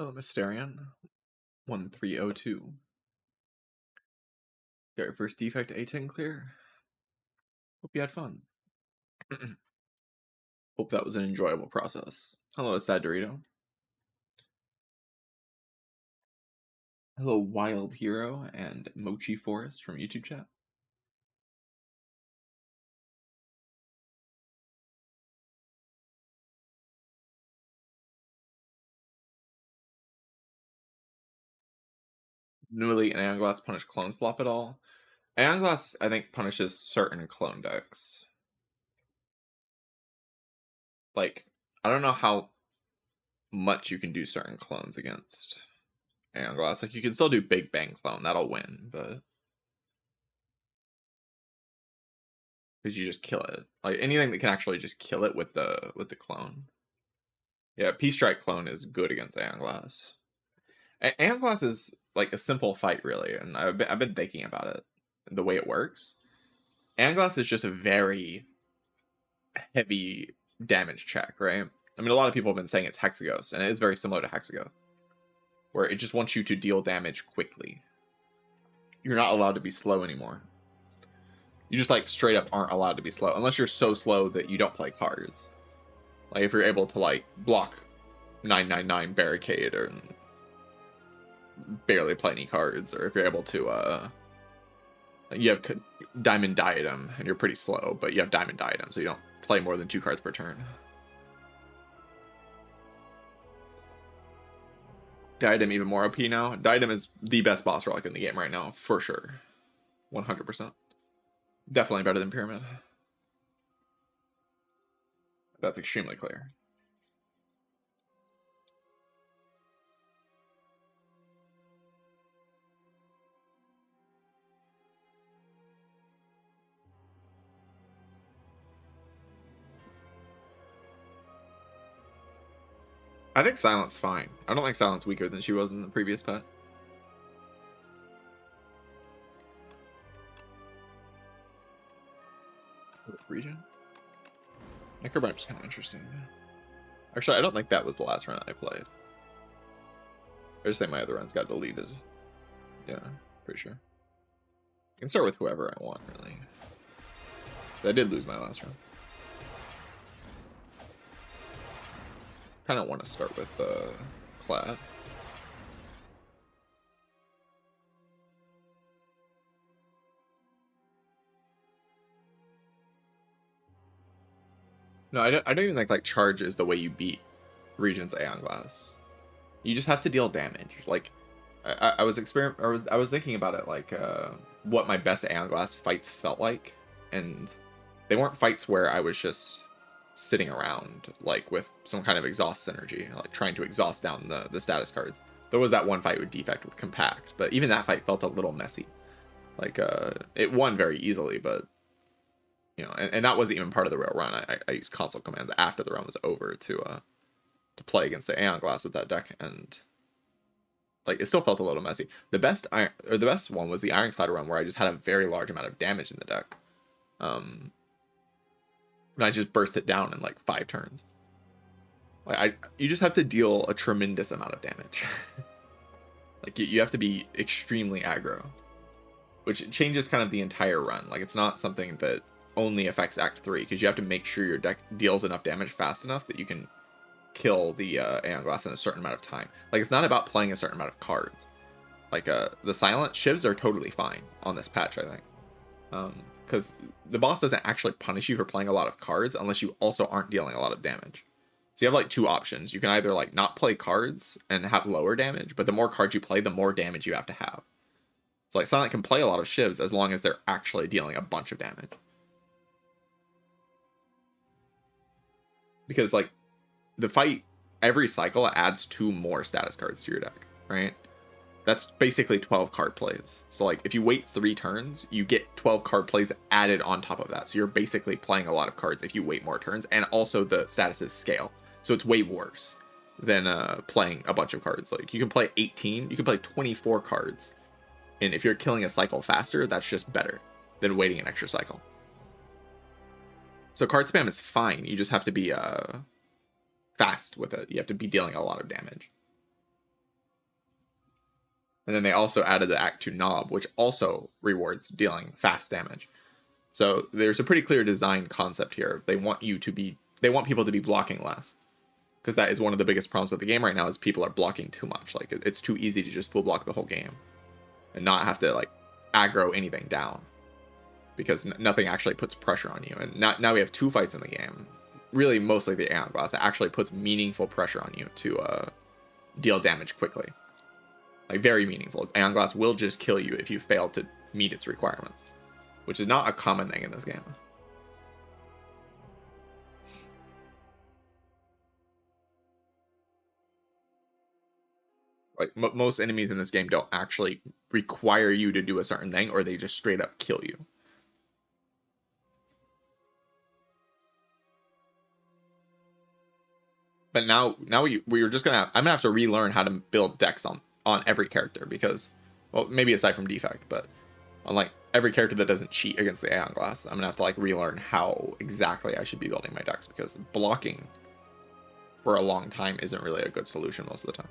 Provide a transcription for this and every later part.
Hello, Mysterion. 1302. Got your first defect A10 clear? Hope you had fun. Hope that was an enjoyable process. Hello, Sad Dorito. Hello, Wild Hero and Mochi Forest from YouTube chat. Newly and Aon Glass punish clone swap at all? Aon Glass, I think, punishes certain clone decks. Like, I don't know how much you can do certain clones against Aon Glass. Like, you can still do Big Bang Clone, that'll win, but because you just kill it. Like anything that can actually just kill it with the clone. Yeah, P-Strike clone is good against Aon Glass. Aon Glass is like a simple fight, really, and I've been thinking about it, the way it works. Aon Glass is just a very heavy damage check, right? I mean, a lot of people have been saying it's Hexaghost, and it is very similar to Hexaghost, where it just wants you to deal damage quickly. You're not allowed to be slow anymore. You just like straight up aren't allowed to be slow, unless you're so slow that you don't play cards. Like if you're able to like block 999 barricade or barely play any cards, or if you're able to you have diamond diadem and you're pretty slow, but you have diamond diadem, so you don't play more than 2 cards per turn. Diadem even more OP now. Diadem is the best boss relic in the game right now, for sure. 100%. Definitely better than Pyramid. That's extremely clear. I think Silent's fine. I don't think Silent's weaker than she was in the previous pet. Regent? Necro is kind of interesting. Actually, I don't think that was the last run I played. I just think my other runs got deleted. Yeah, pretty sure. I can start with whoever I want, really. But I did lose my last run. Kind of want to start with Clad. No, I don't even think like charge is the way you beat Regent's Aon Glass. You just have to deal damage. Like I was thinking about it, like what my best Aon Glass fights felt like, and they weren't fights where I was just sitting around like with some kind of exhaust synergy, like trying to exhaust down the status cards. There was that one fight with Defect with Compact, but even that fight felt a little messy. Like it won very easily, but you know, and that wasn't even part of the real run. I used console commands after the run was over to play against the Aon Glass with that deck, and like it still felt a little messy. The best one was the Ironclad run, where I just had a very large amount of damage in the deck. And I just burst it down in like 5 turns. Like you just have to deal a tremendous amount of damage. Like you have to be extremely aggro, which changes kind of the entire run. Like it's not something that only affects Act 3, because you have to make sure your deck deals enough damage fast enough that you can kill the Aon Glass in a certain amount of time. Like it's not about playing a certain amount of cards. Like the silent shivs are totally fine on this patch, I think, because the boss doesn't actually punish you for playing a lot of cards unless you also aren't dealing a lot of damage. So you have like 2 options. You can either like not play cards and have lower damage, but the more cards you play, the more damage you have to have. So like silent can play a lot of shivs as long as they're actually dealing a bunch of damage. Because like the fight every cycle adds 2 more status cards to your deck, right? That's basically 12 card plays. So like if you wait 3 turns, you get 12 card plays added on top of that. So you're basically playing a lot of cards if you wait more turns, and also the statuses scale. So it's way worse than playing a bunch of cards. Like you can play 18, you can play 24 cards. And if you're killing a cycle faster, that's just better than waiting an extra cycle. So card spam is fine. You just have to be fast with it. You have to be dealing a lot of damage. And then they also added the Act 2 knob, which also rewards dealing fast damage. So there's a pretty clear design concept here. They want people to be blocking less. Because that is one of the biggest problems with the game right now is people are blocking too much. Like it's too easy to just full block the whole game and not have to like aggro anything down because nothing actually puts pressure on you. And now we have 2 fights in the game, really mostly the Aon Glass, that actually puts meaningful pressure on you to deal damage quickly. Like very meaningful. Aon Glass will just kill you if you fail to meet its requirements, which is not a common thing in this game. Like most enemies in this game don't actually require you to do a certain thing, or they just straight up kill you. But now we're just I'm gonna have to relearn how to build decks on every character because, well, maybe aside from Defect, but on like every character that doesn't cheat against the Aon Glass, I'm gonna have to like relearn how exactly I should be building my decks because blocking for a long time isn't really a good solution most of the time.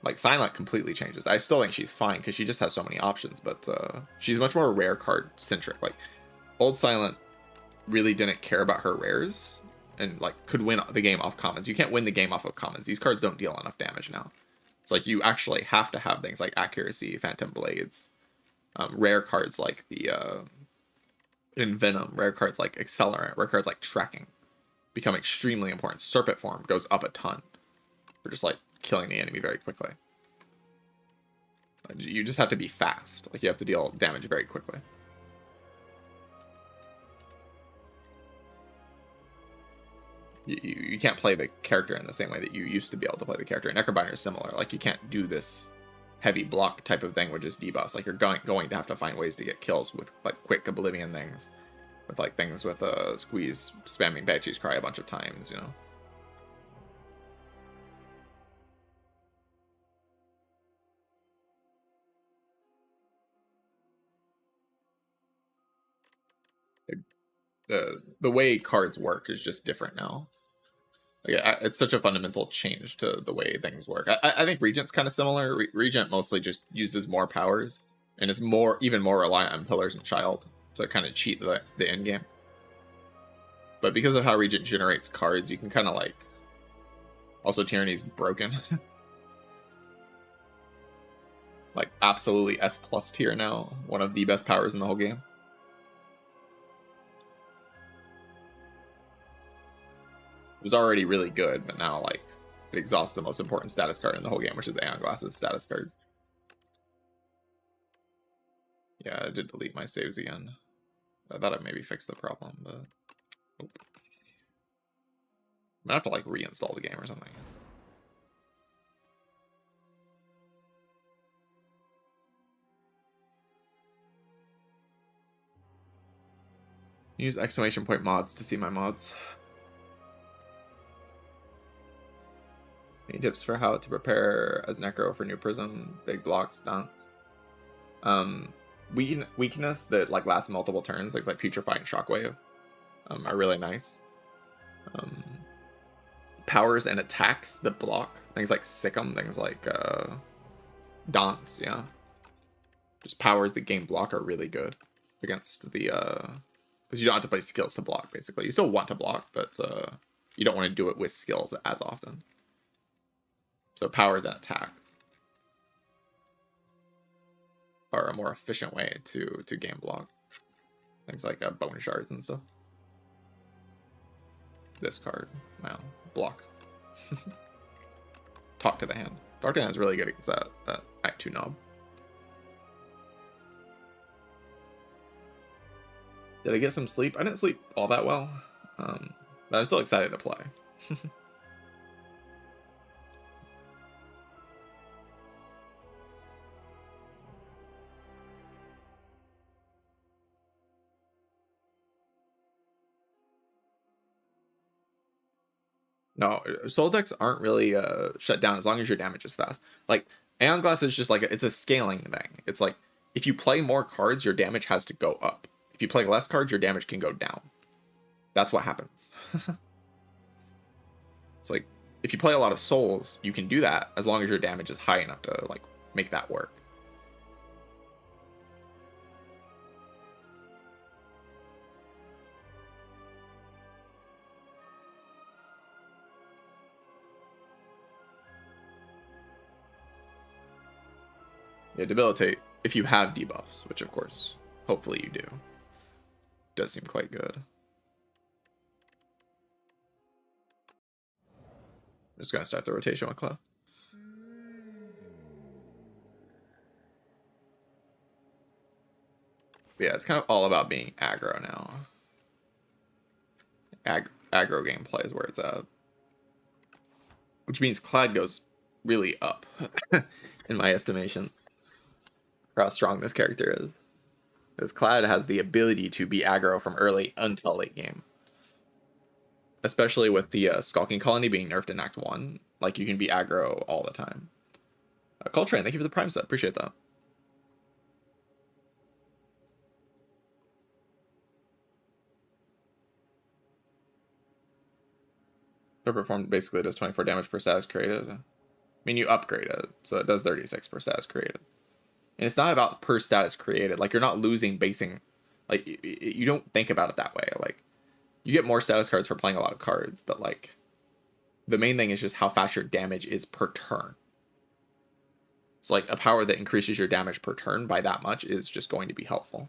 Like Silent completely changes. I still think she's fine because she just has so many options, but she's much more rare card centric. Like old Silent really didn't care about her rares and like could win the game off commons. You can't win the game off of commons. These cards don't deal enough damage now. So like you actually have to have things like Accuracy, Phantom Blades, rare cards like the in Venom, rare cards like Accelerant, rare cards like Tracking become extremely important. Serpent Form goes up a ton for just like killing the enemy very quickly. You just have to be fast. Like you have to deal damage very quickly. You can't play the character in the same way that you used to be able to play the character. Necrobinder is similar. Like you can't do this heavy block type of thing with just debuffs. Like you're going to have to find ways to get kills with like quick oblivion things, with like things with squeeze, spamming Banshee's Cry a bunch of times, you know. The way cards work is just different now. Like, it's such a fundamental change to the way things work. I think Regent's kind of similar. Regent mostly just uses more powers and is even more reliant on Pillars and Child to kind of cheat the end game. But because of how Regent generates cards, you can kind of like. Also, Tyranny's broken. Like absolutely S+ tier now, one of the best powers in the whole game. It was already really good, but now like it exhausts the most important status card in the whole game, which is Aon Glass's status cards. Yeah, I did delete my saves again. I thought I maybe fixed the problem, but nope. I'm gonna have to like reinstall the game or something. Use exclamation point mods to see my mods. Any tips for how to prepare as Necro for new Prism, big blocks, dance? Weakness that like lasts multiple turns, like Putrefying Shockwave, are really nice. Powers and attacks that block, things like Sick'em, things like Dance, yeah. Just powers that gain block are really good against the because you don't have to play skills to block. Basically, you still want to block, but you don't want to do it with skills as often. So powers and attacks are a more efficient way to game block. Things like bone shards and stuff. This card, wow, block. Talk to the hand. Talk to the hand is really good against that Act 2 knob. Did I get some sleep? I didn't sleep all that well, but I'm still excited to play. No, soul decks aren't really shut down as long as your damage is fast. Like Aon Glass is just like it's a scaling thing. It's like if you play more cards, your damage has to go up. If you play less cards, your damage can go down. That's what happens. It's like if you play a lot of souls, you can do that as long as your damage is high enough to like make that work. Yeah, debilitate if you have debuffs, which of course, hopefully you do. Does seem quite good. Just gonna start the rotation with Cloud. Yeah, it's kind of all about being aggro now. Aggro gameplay is where it's at. Which means Clad goes really up, in my estimation, for how strong this character is. Because Clad has the ability to be aggro from early until late game. Especially with the Skulking Colony being nerfed in Act 1. Like, you can be aggro all the time. Coltrane, thank you for the Prime set. Appreciate that. It performed basically does 24 damage per status created. I mean, you upgrade it, so it does 36 per status created. And it's not about per status created. Like, you're not losing basing. Like, you don't think about it that way. Like, you get more status cards for playing a lot of cards, but, like, the main thing is just how fast your damage is per turn. So, like, a power that increases your damage per turn by that much is just going to be helpful.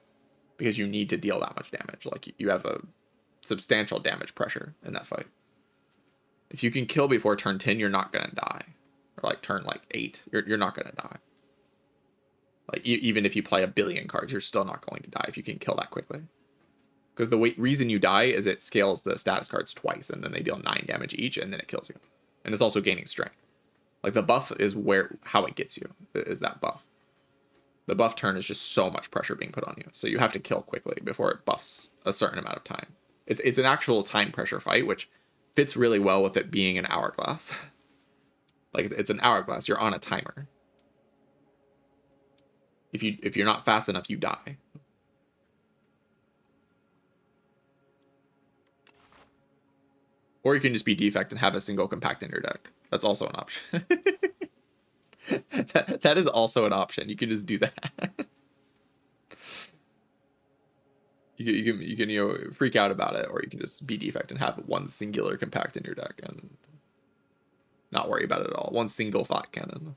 Because you need to deal that much damage. Like, you have a substantial damage pressure in that fight. If you can kill before turn 10, you're not going to die. Or, like, turn, like, 8, you're not going to die. Like, even if you play a billion cards, you're still not going to die if you can kill that quickly. Because the reason you die is it scales the status cards twice, and then they deal 9 damage each, and then it kills you. And it's also gaining strength. Like, the buff is how it gets you, is that buff. The buff turn is just so much pressure being put on you. So you have to kill quickly before it buffs a certain amount of time. It's an actual time pressure fight, which fits really well with it being an hourglass. Like, it's an hourglass, you're on a timer. If you're not fast enough, you die. Or you can just be defect and have a single compact in your deck. That's also an option. that is also an option. You can just do that. you can freak out about it, or you can just be defect and have one singular compact in your deck and not worry about it at all. One single thought cannon.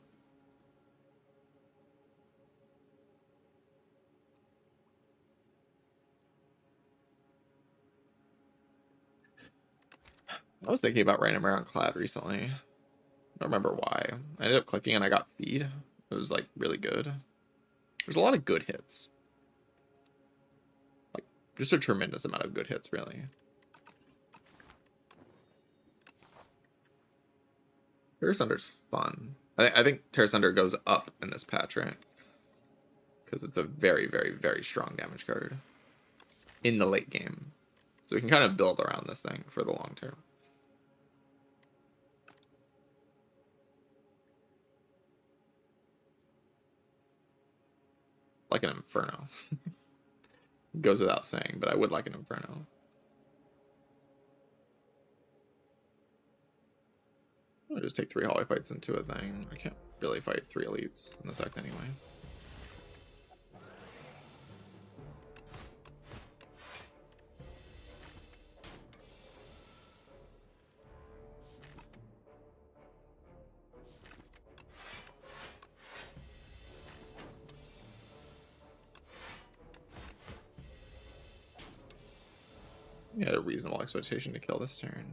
I was thinking about random Ironclad recently. I don't remember why. I ended up clicking and I got feed. It was like really good. There's a lot of good hits. Like, just a tremendous amount of good hits, really. Terra Sunder's fun. I think Terra Sunder goes up in this patch, right? Because it's a very, very, very strong damage card in the late game. So we can kind of build around this thing for the long term. Like an Inferno. Goes without saying, but I would like an Inferno. I'll just take 3 hallway fights into a thing. I can't really fight 3 elites in this act anyway. You had a reasonable expectation to kill this turn.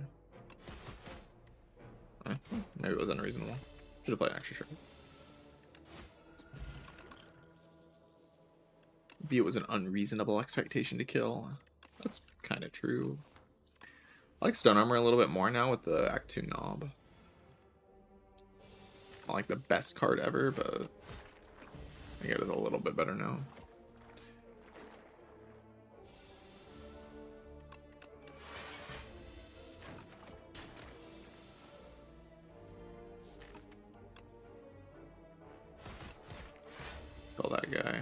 Maybe it was unreasonable. Should have played extra short. Maybe it was an unreasonable expectation to kill. That's kind of true. I like Stone Armor a little bit more now with the Act 2 knob. Not like the best card ever, but I get it a little bit better now. Kill that guy.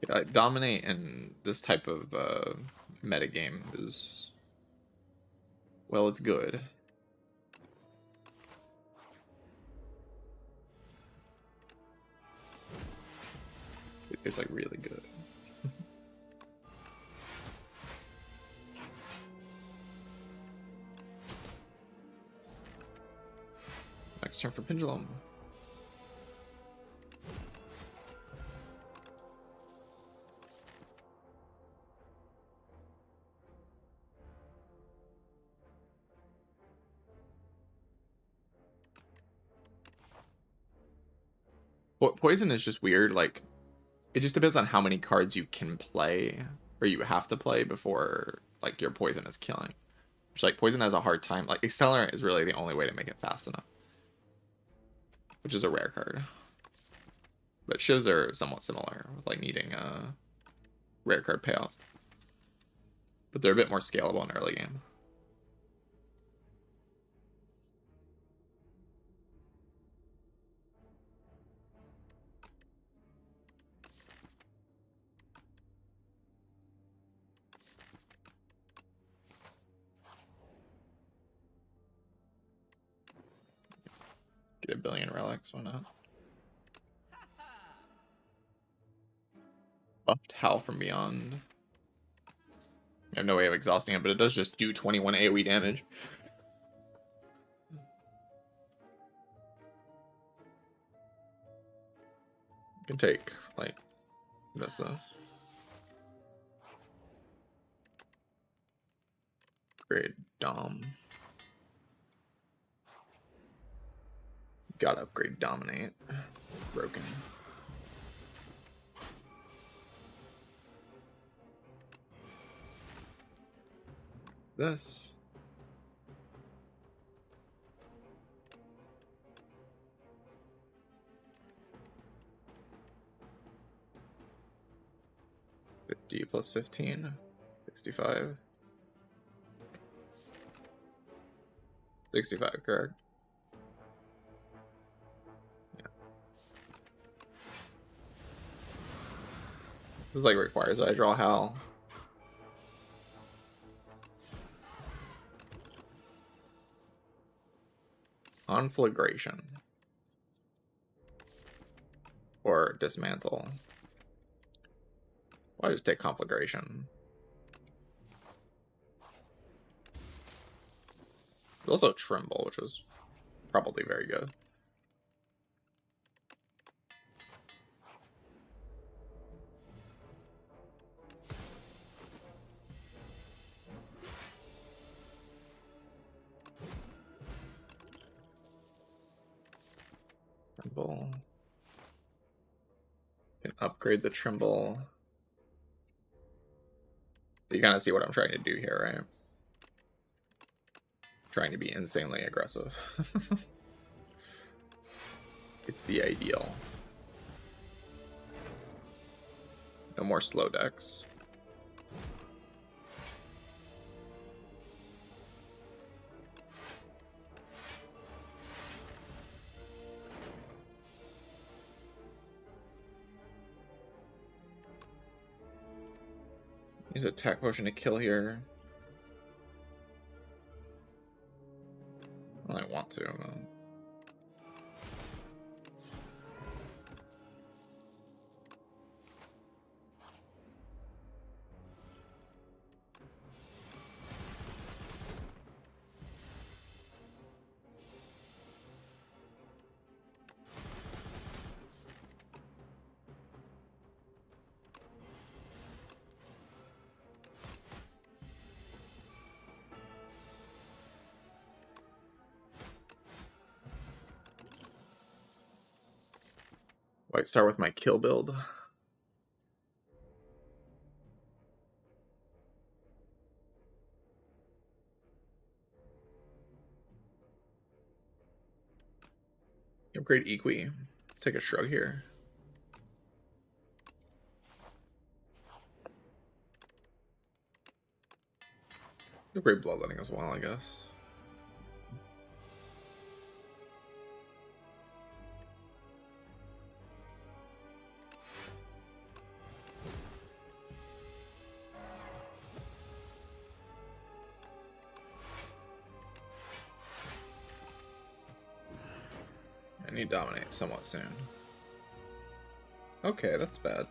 Yeah, like, dominate in this type of metagame is, well, it's good. It's like really good. Next turn for Pendulum. Poison is just weird. Like, it just depends on how many cards you can play or you have to play before like your poison is killing. Which, like, poison has a hard time. Like, Accelerant is really the only way to make it fast enough, which is a rare card. But shivs are somewhat similar, with like needing a rare card payoff. But they're a bit more scalable in early game. Get a billion relics, why not? Buffed Howl from Beyond. I have no way of exhausting it, but it does just do 21 AoE damage. You can take, like, this stuff. Upgrade Dom. Gotta upgrade Dominate. Broken. This. D plus 15. 65. 65, correct? Yeah. This like requires that I draw Howl. Conflagration. Or Dismantle. Why just take Conflagration? Also Tremble, which was probably very good. Tremble. Can upgrade the Tremble. You kind of see what I'm trying to do here, right? Trying to be insanely aggressive. It's the ideal. No more slow decks. Use attack potion to kill here. Well, I want to. White Star with my kill build. Upgrade Equi. Take a shrug here. Upgrade Bloodletting as well, I guess. And you dominate somewhat soon. Okay, that's bad.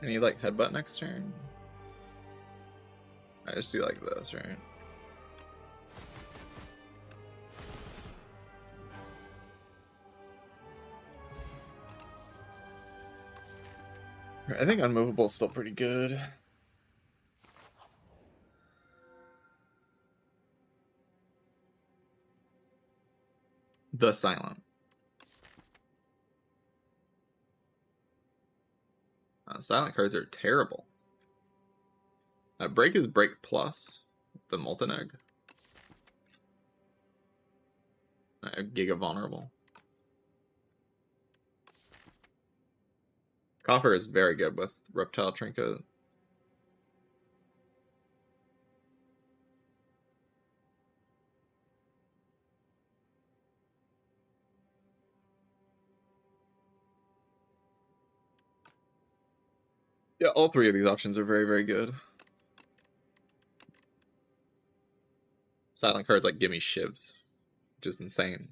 And you like headbutt next turn? I just do like this, right? I think unmovable is still pretty good. The silent. Silent cards are terrible. Break is break plus. The molten egg. Giga vulnerable. Coffer is very good with reptile trinket. Yeah, all three of these options are very, very good. Silent cards like Gimme Shivs, which is insane.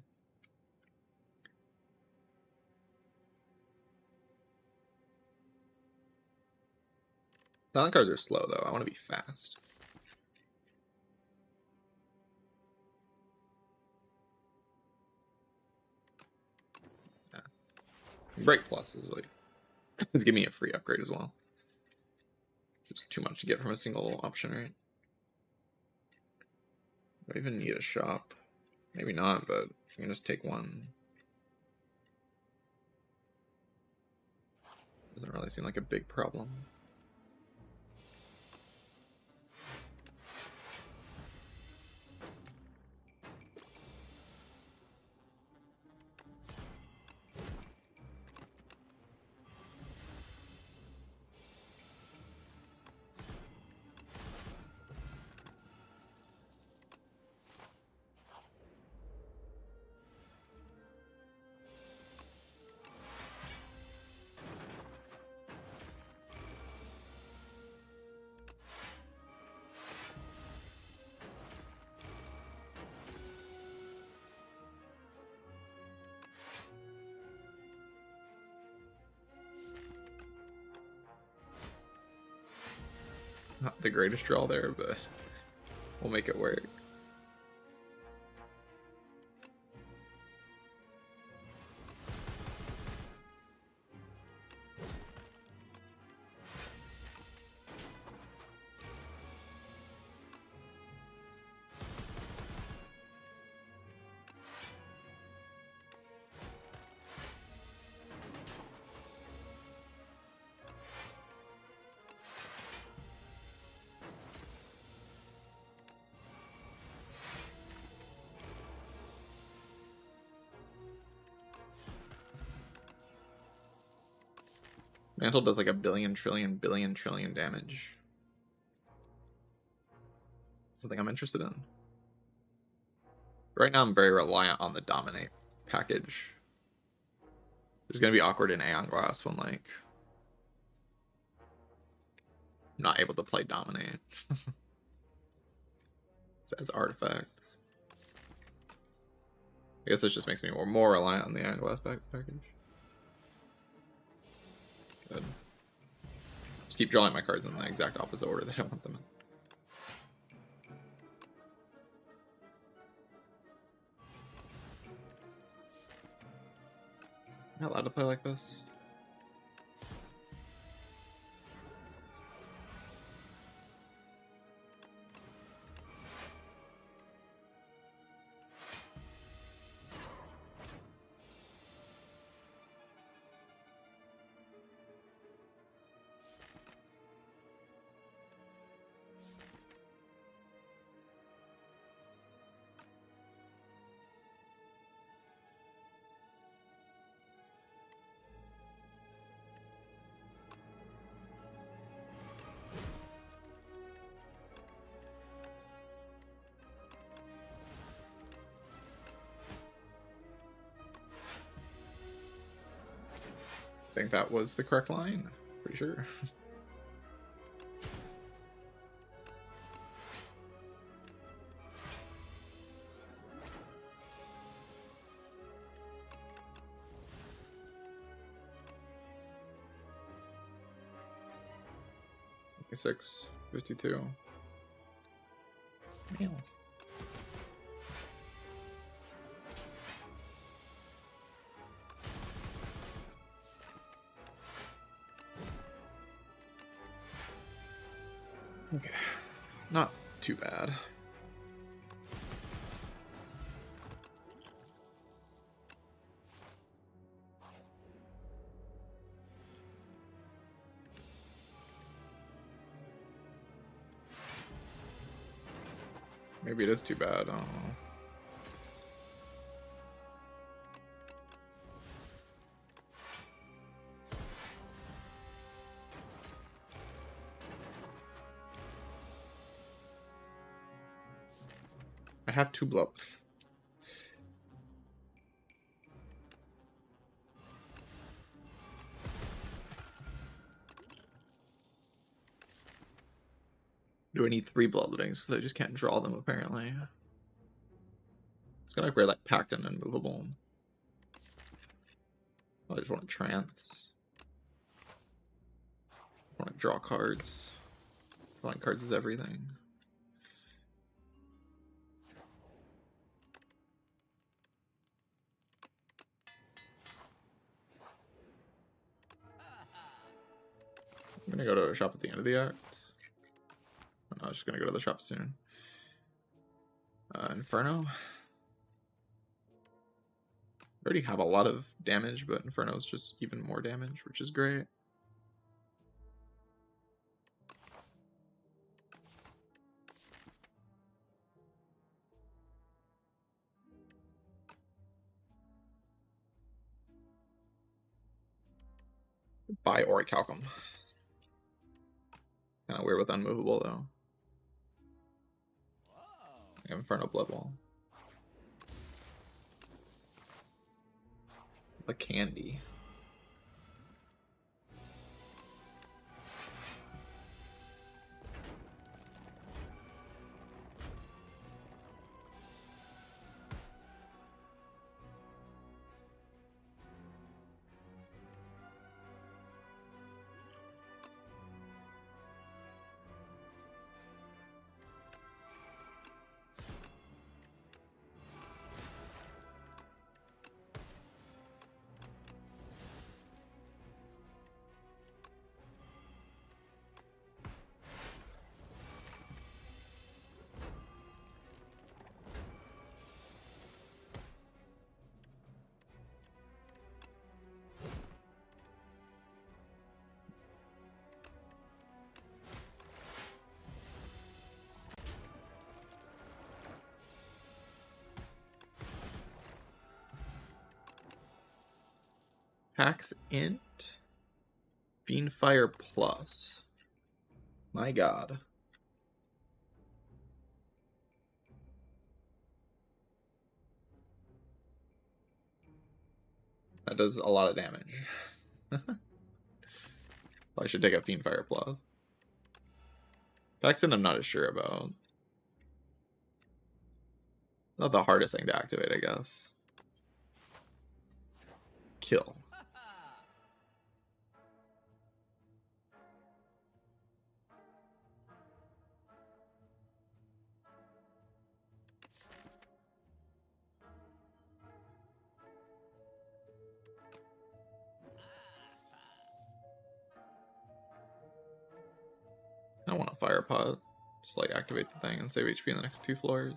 Silent cards are slow though. I want to be fast. Yeah. Break plus is like it's giving me a free upgrade as well. Just too much to get from a single option, right? Do I even need a shop? Maybe not, but I can just take one. Doesn't really seem like a big problem. Not the greatest draw there, but we'll make it work. Mantle does like a billion trillion damage. Something I'm interested in. Right now I'm very reliant on the dominate package. It's gonna be awkward in Aon Glass when like I'm not able to play dominate as artifact. I guess this just makes me more reliant on the Aon Glass package. Good. Just keep drawing my cards in the exact opposite order that I want them in. Am I allowed to play like this? I think that was the correct line. Pretty sure. Six 52. Yeah. Okay, not too bad. Maybe it is too bad, I don't know. I have 2 blood. Do I need 3 bloodlettings? Because I just can't draw them, apparently. It's gonna be like packed and unmovable. I just want to trance. I want to draw cards. Drawing cards is everything. I'm gonna go to a shop at the end of the act. Oh, no, I was just gonna go to the shop soon. Inferno. I already have a lot of damage, but Inferno is just even more damage, which is great. Buy Orichalcum. Kind of weird with unmovable though. I have Inferno Blood Wall. A candy. Pax Int. Fiendfire Plus. My god. That does a lot of damage. I should take a Fiendfire Plus. Pax Int I'm not as sure about. Not the hardest thing to activate, I guess. Kill. I don't want a fire pot. Just like activate the thing and save HP in the next 2 floors.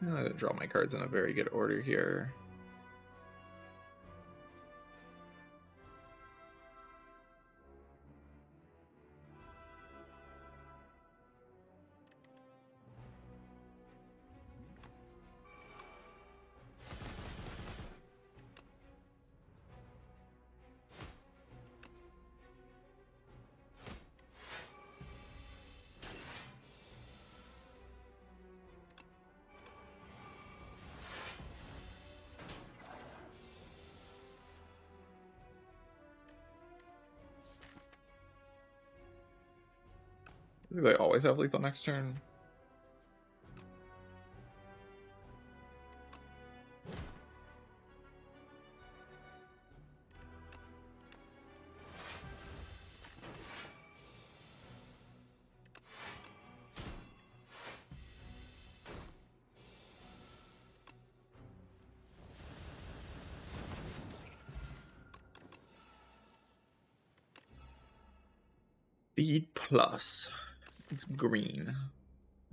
I'm gonna draw my cards in a very good order here. Do they always have lethal next turn? Feed plus. It's green.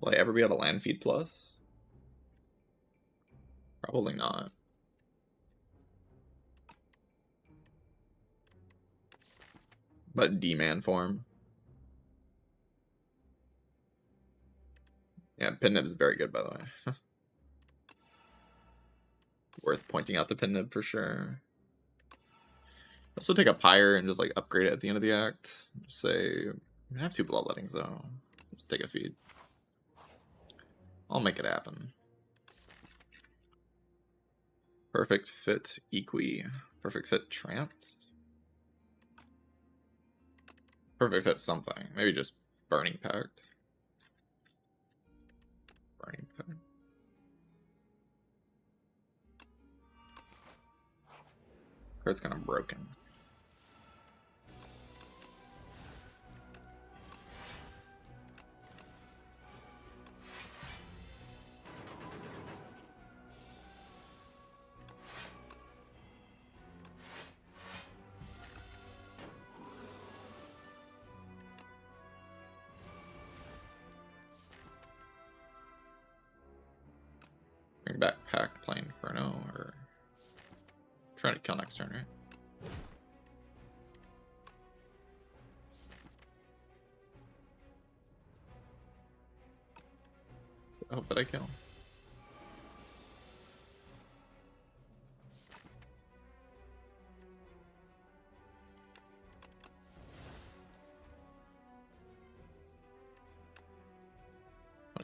Will I ever be able to land feed plus? Probably not. But D-man form. Yeah, pin nib is very good, by the way. Worth pointing out the pin nib for sure. Also take a pyre and just like upgrade it at the end of the act. Just say, I have 2 bloodlettings though. Just take a feed. I'll make it happen. Perfect fit Equi. Perfect fit Trance. Perfect fit something. Maybe just Burning Pact. Burning Pact. Card's kind of broken. Bring back Pact, playing Inferno, or trying to kill next turn, right? I hope that I kill.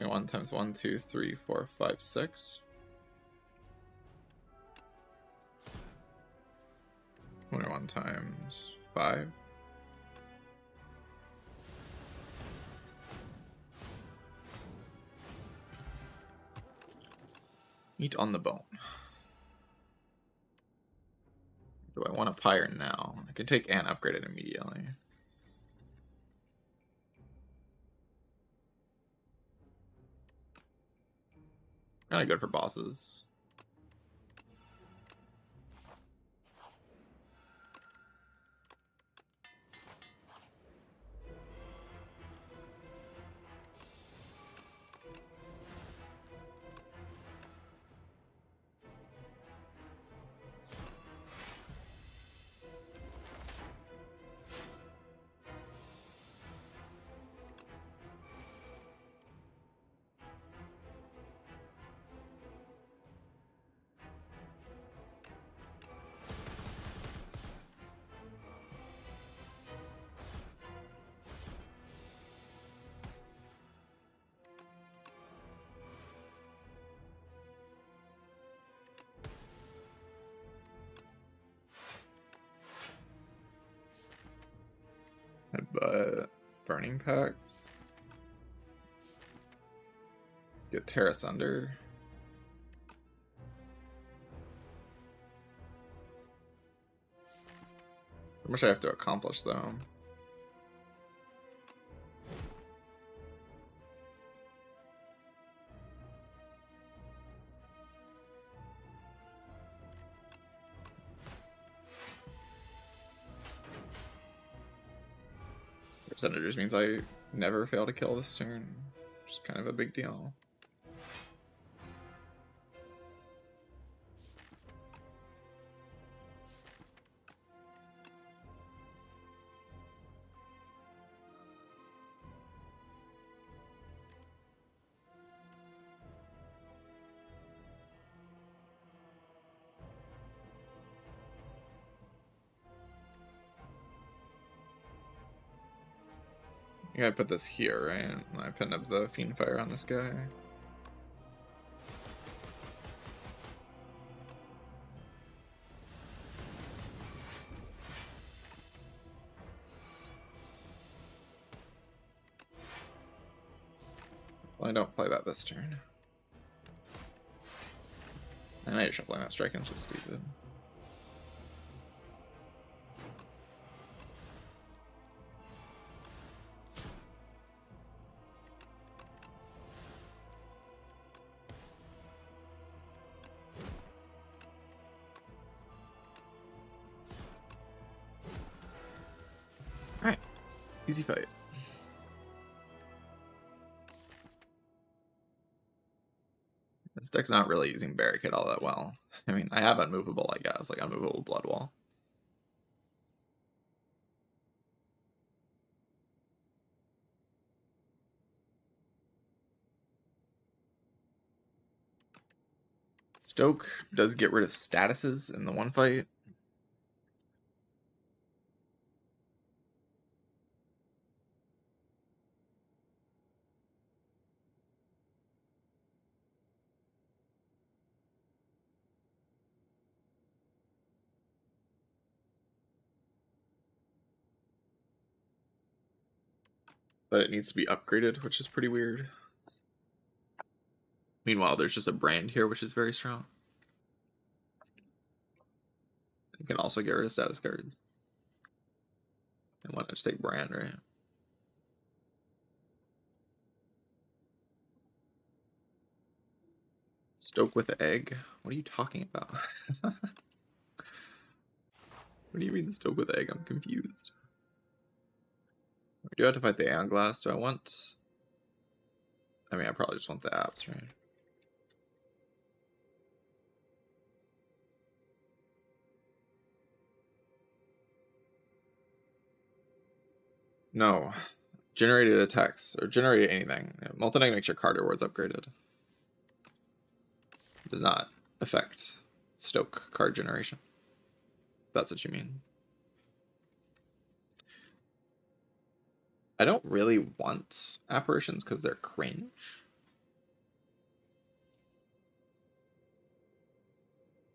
One times 1, 2, 3, 4, 5, 6. 21 times 5. Meat on the bone. Do I want a pyre now? I can take and upgrade it immediately. Kinda good for bosses. But Burning Pact. Get Tear Asunder. How much I have to accomplish though? Percentages means I never fail to kill this turn, which is kind of a big deal. I gotta put this here, right? I pinned up the Fiend Fire on this guy. Definitely don't play that this turn. I might shuffle that strike, it's just stupid. Alright, easy fight. This deck's not really using Barricade all that well. I mean, I have Unmovable, I guess, like Unmovable Blood Wall. Stoke does get rid of statuses in the one fight. But it needs to be upgraded, which is pretty weird. Meanwhile, there's just a brand here, which is very strong. You can also get rid of status cards. And why not just take brand, right? Stoke with egg? What are you talking about? What do you mean Stoke with egg? I'm confused. Do I have to fight the Aon Glass? Do I want... I mean, I probably just want the apps, right? No. Generated attacks, or generate anything. Multi-egg makes your card rewards upgraded. It does not affect Stoke card generation. That's what you mean. I don't really want apparitions because they're cringe.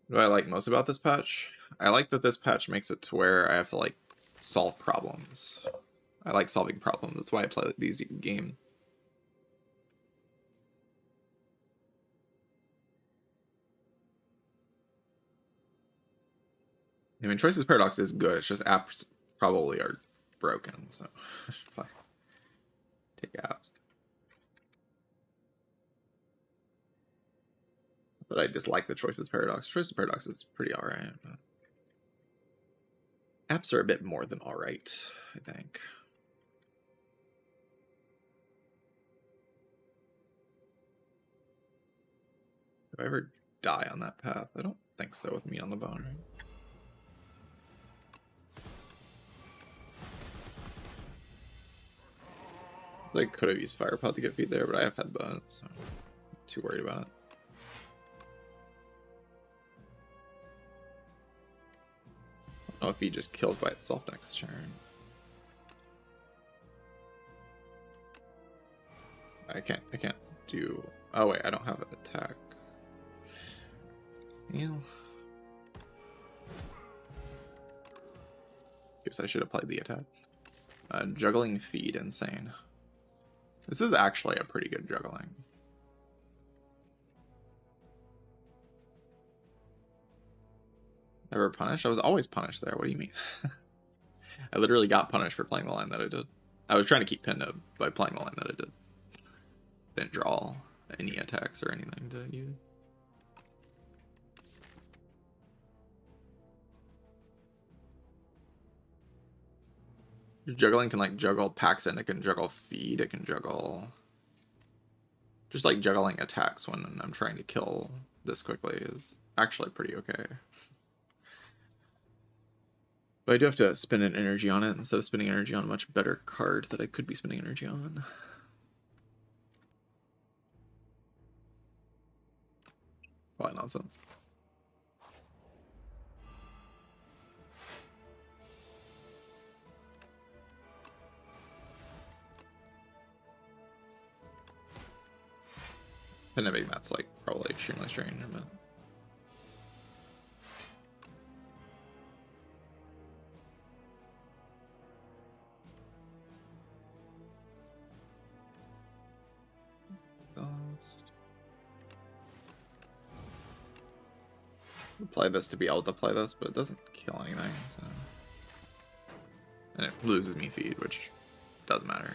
What I like most about this patch? I like that this patch makes it to where I have to like solve problems. I like solving problems. That's why I play these games. I mean, Choices Paradox is good. It's just apps probably are broken. So take apps. But I dislike the Choices Paradox. Choices Paradox is pretty alright. But apps are a bit more than alright, I think. Do I ever die on that path? I don't think so with me on the bone. I could have used Firepot to get feed there, but I have Headbutt, so I'm not too worried about it. I don't know if he just kills by itself next turn. I can't do... Oh wait, I don't have an attack. Yeah. Guess I should have played the attack. Juggling feed, insane. This is actually a pretty good juggling. Never punished? I was always punished there. What do you mean? I literally got punished for playing the line that I did. I was trying to keep pinned up by playing the line that I did. Didn't draw any attacks or anything to use. Juggling can like juggle packs in, it can juggle feed, it can juggle... Just like juggling attacks when I'm trying to kill this quickly is actually pretty okay. But I do have to spend an energy on it instead of spending energy on a much better card that I could be spending energy on. Probably nonsense. Pinning that's like probably extremely strange, but... play this to be able to play this, but it doesn't kill anything, so. And it loses me feed, which doesn't matter.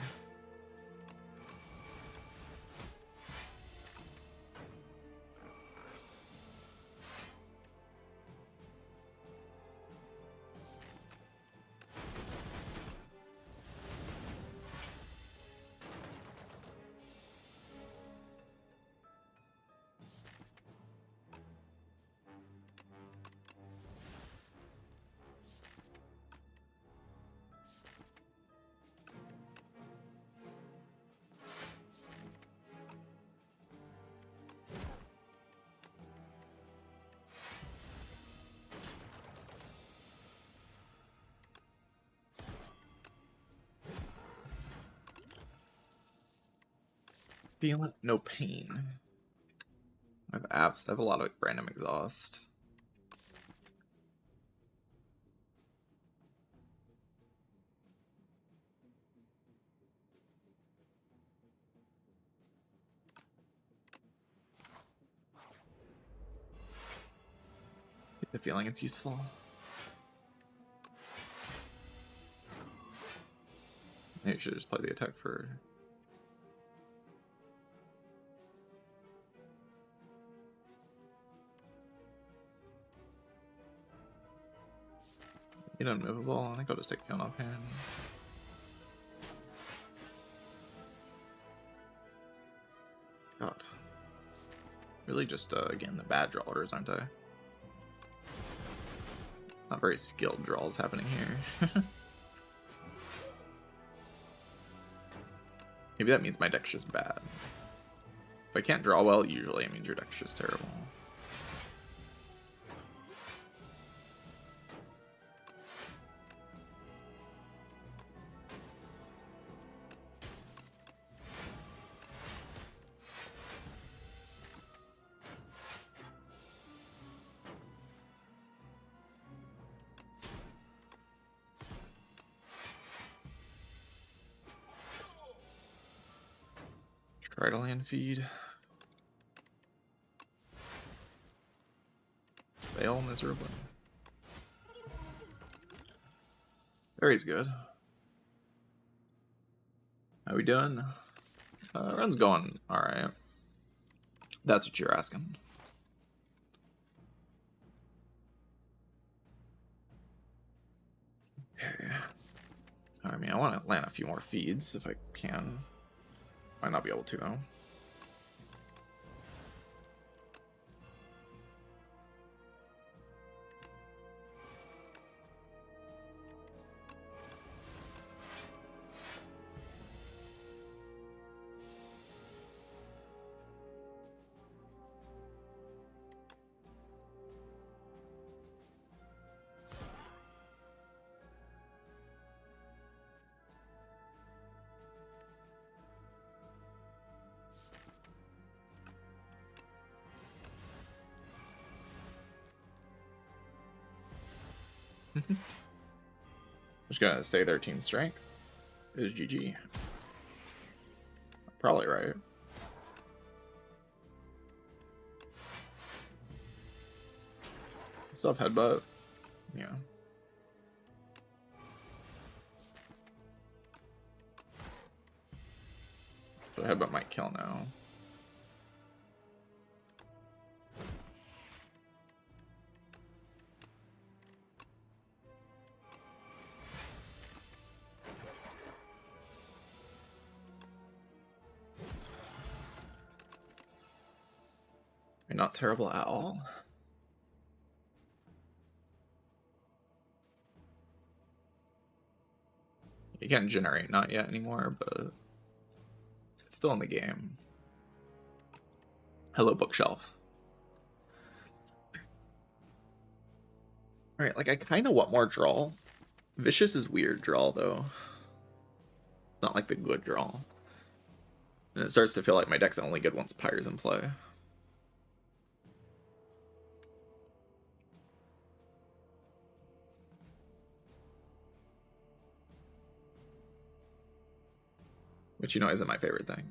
Feeling no pain. I have apps. I have a lot of random exhaust. Get the feeling it's useful. Maybe you should just play the attack for. Get unmovable. I think I'll just take Aon off hand. God. Really just, again, the bad drawers, aren't I? Not very skilled draws happening here. Maybe that means my deck's just bad. If I can't draw well, usually it means your deck's just terrible. Try to land feed. Fail miserably. Very good. How we doing? Run's going alright. That's what you're asking. Okay. I mean, I want to land a few more feeds if I can. Might not be able to, though. Just gonna say 13 strength is GG. Probably right. Sub headbutt. Yeah. So headbutt might kill now. Not terrible at all. You can't generate not yet anymore, but it's still in the game. Hello, bookshelf. Alright, like I kind of want more draw. Vicious is weird draw, though. Not like the good draw. And it starts to feel like my deck's only good once Pyre's in play. Which, you know, isn't my favorite thing.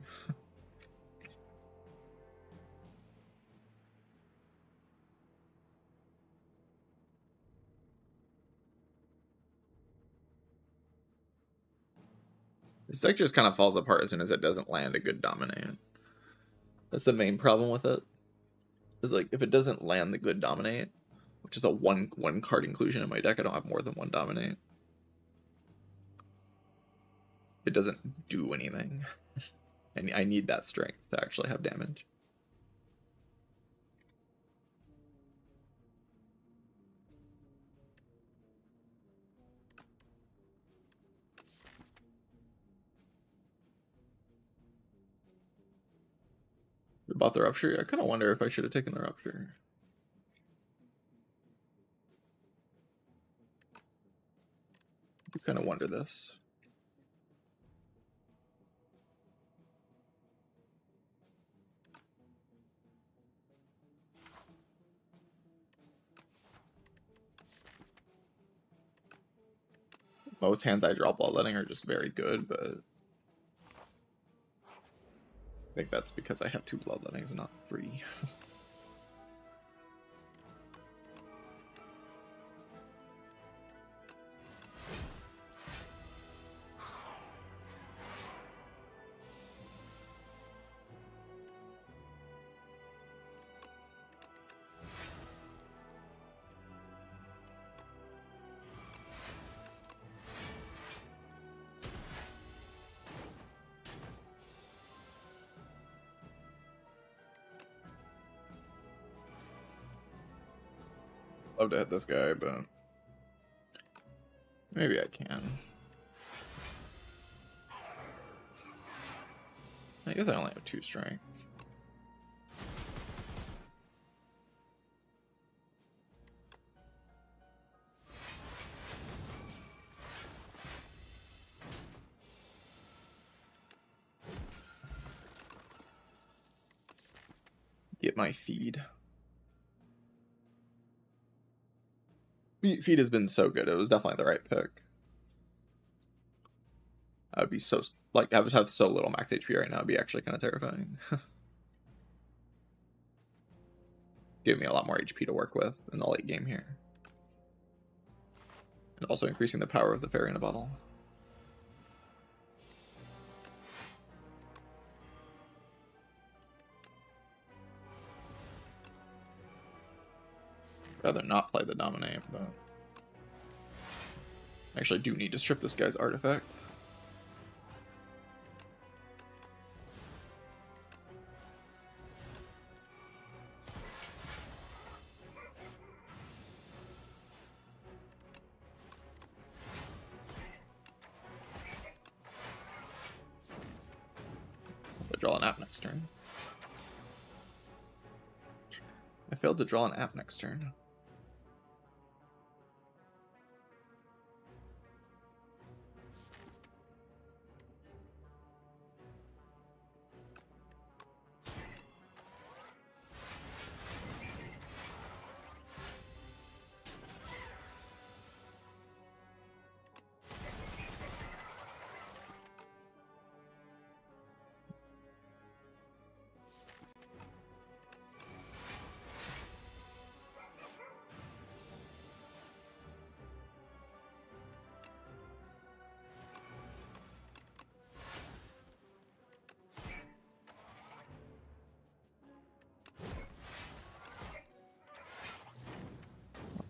This deck just kind of falls apart as soon as it doesn't land a good dominate. That's the main problem with it. Is like if it doesn't land the good dominate, which is a one card inclusion in my deck, I don't have more than one dominate. It doesn't do anything. And I need that strength to actually have damage. About the rupture, I kind of wonder if I should have taken the rupture. I kind of wonder this. Most hands I draw bloodletting are just very good, but I think that's because I have 2 bloodlettings and not 3. Love to hit this guy, but maybe I can. I guess I only have 2 strength. Get my feed. Feed has been so good. It was definitely the right pick. I would be so, like, I would have so little max HP right now. It'd be actually kind of terrifying. Give me a lot more HP to work with in the late game here. And also increasing the power of the fairy in a bottle. Rather not play the dominate, but I actually do need to strip this guy's artifact. I'll draw an app next turn. I failed to draw an app next turn.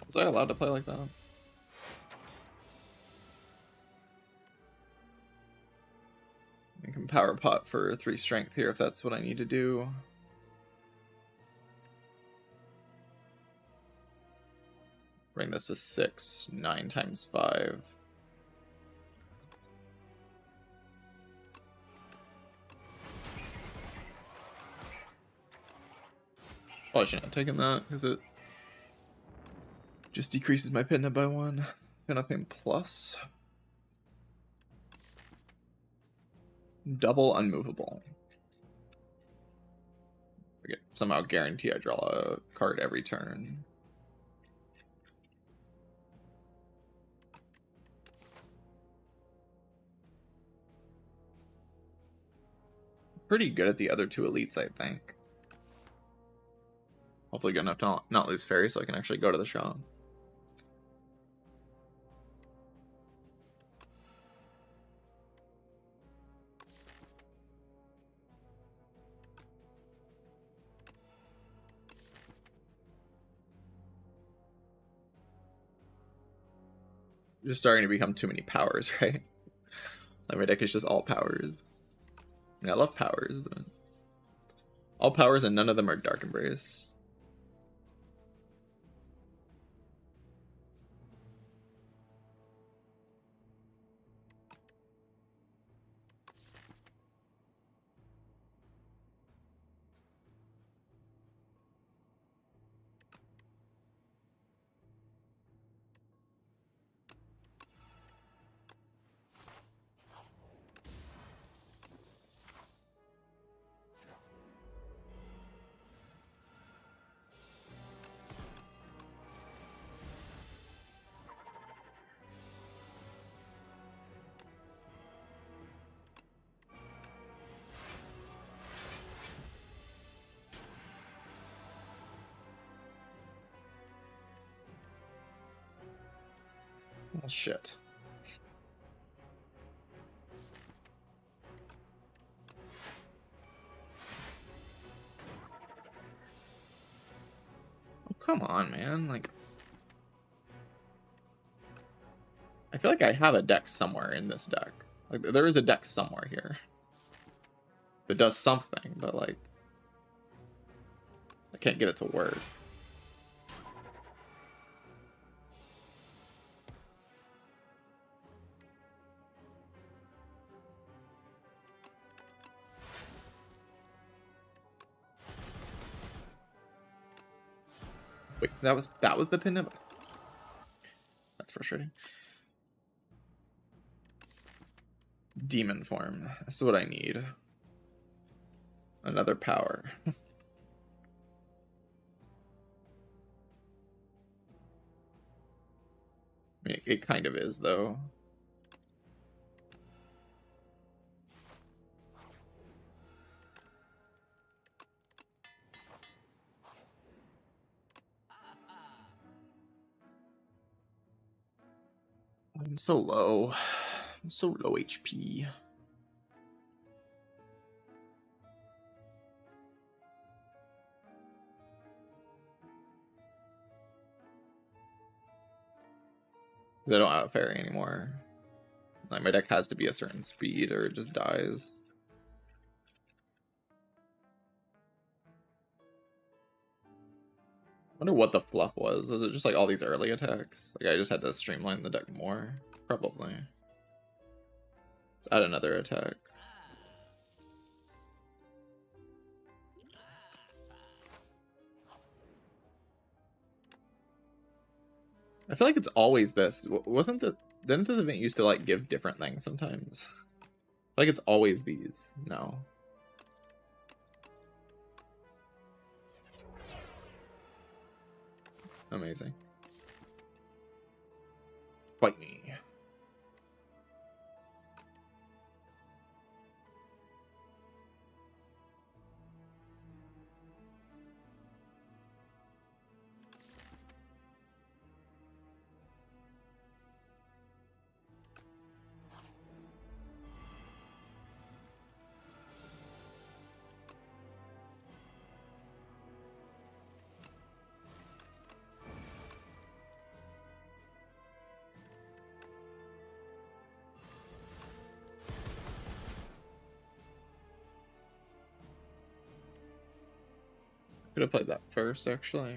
Was I allowed to play like that? I can power pot for 3 strength here if that's what I need to do. Bring this to 6, 9 times 5. Probably shouldn't have taken that because it just decreases my pin by 1. Pin up him plus. Double unmovable. I get somehow guarantee I draw a card every turn. Pretty good at the other 2 elites, I think. Hopefully good enough to not lose fairy so I can actually go to the shop. just starting to become too many powers, right? Like my deck is just all powers. I mean, I love powers, but all powers and none of them are Dark Embrace. Oh shit. Oh, come on, man. Like, I feel like I have a deck somewhere in this deck. Like, there is a deck somewhere here that does something, but like, I can't get it to work. Wait, that was the pin. That's frustrating. Demon form. That's what I need. Another power. I mean, it kind of is, though. I'm so low. I'm so low HP. I don't have a fairy anymore. Like, my deck has to be a certain speed or it just dies. I wonder what the fluff was. Was it just like all these early attacks? Like I just had to streamline the deck more? Probably. Let's add another attack. I feel like it's always this. Didn't this event used to like give different things sometimes? Like it's always these. No. Amazing. Fight me. Could have played that first, actually.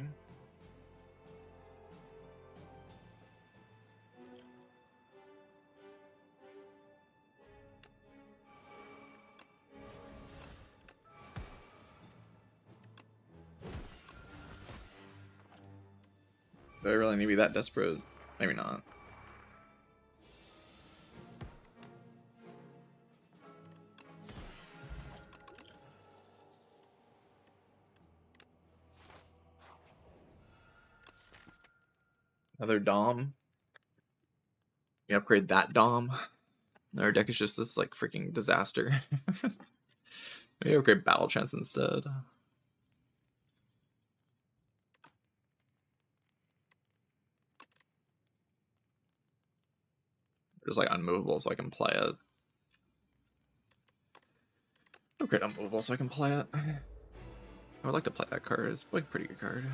Do I really need to be that desperate? Maybe not. Another Dom. You upgrade that Dom. Our deck is just this like freaking disaster. Maybe upgrade Battle Chance instead. Just like unmovable so I can play it. Upgrade unmovable so I can play it. I would like to play that card. It's like a pretty good card.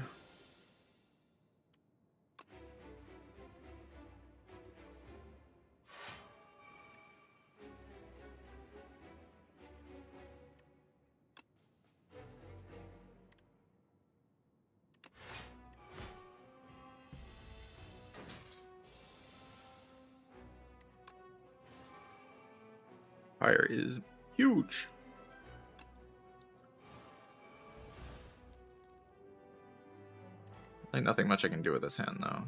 Fire is huge. Like nothing much I can do with this hand though.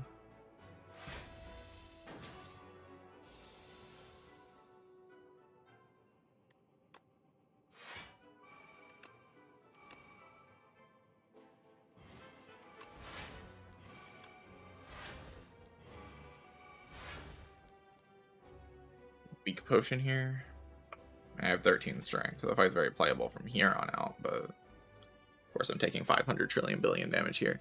Weak potion here. I have 13 strength, so the fight's very playable from here on out, but of course I'm taking 500 trillion billion damage here.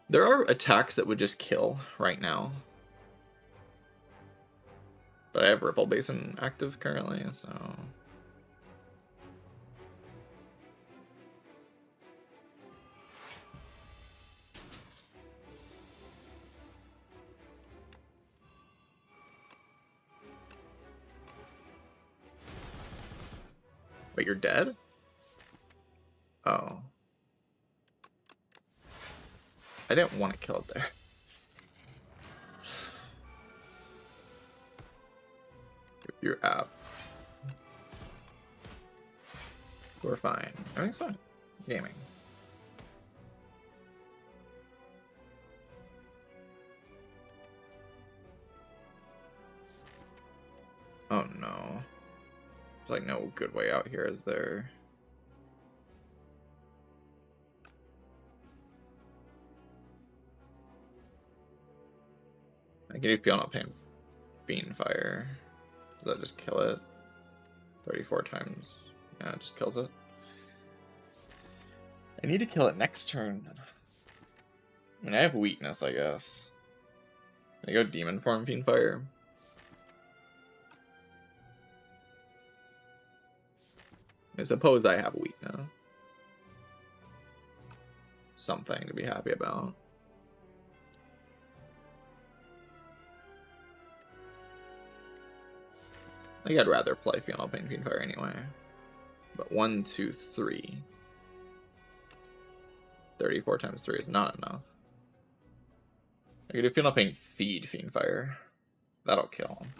There are attacks that would just kill right now. But I have Ripple Basin active currently, so... Wait, you're dead? Oh. I didn't want to kill it there. Your app. We're fine. Everything's fine. Gaming. Oh no. There's like no good way out here, is there? I can feel not paying Fiend Fire. Does that just kill it? 34 times. Yeah, it just kills it. I need to kill it next turn. I mean, I have weakness, I guess. Can I go Demon Form Fiend Fire? I suppose I have weakness. Something to be happy about. I think I'd rather play Final Pain Fiend Fire anyway. But 1, 2, 3. 34 times 3 is not enough. I could do Final Pain Feed Fiend Fire. That'll kill him.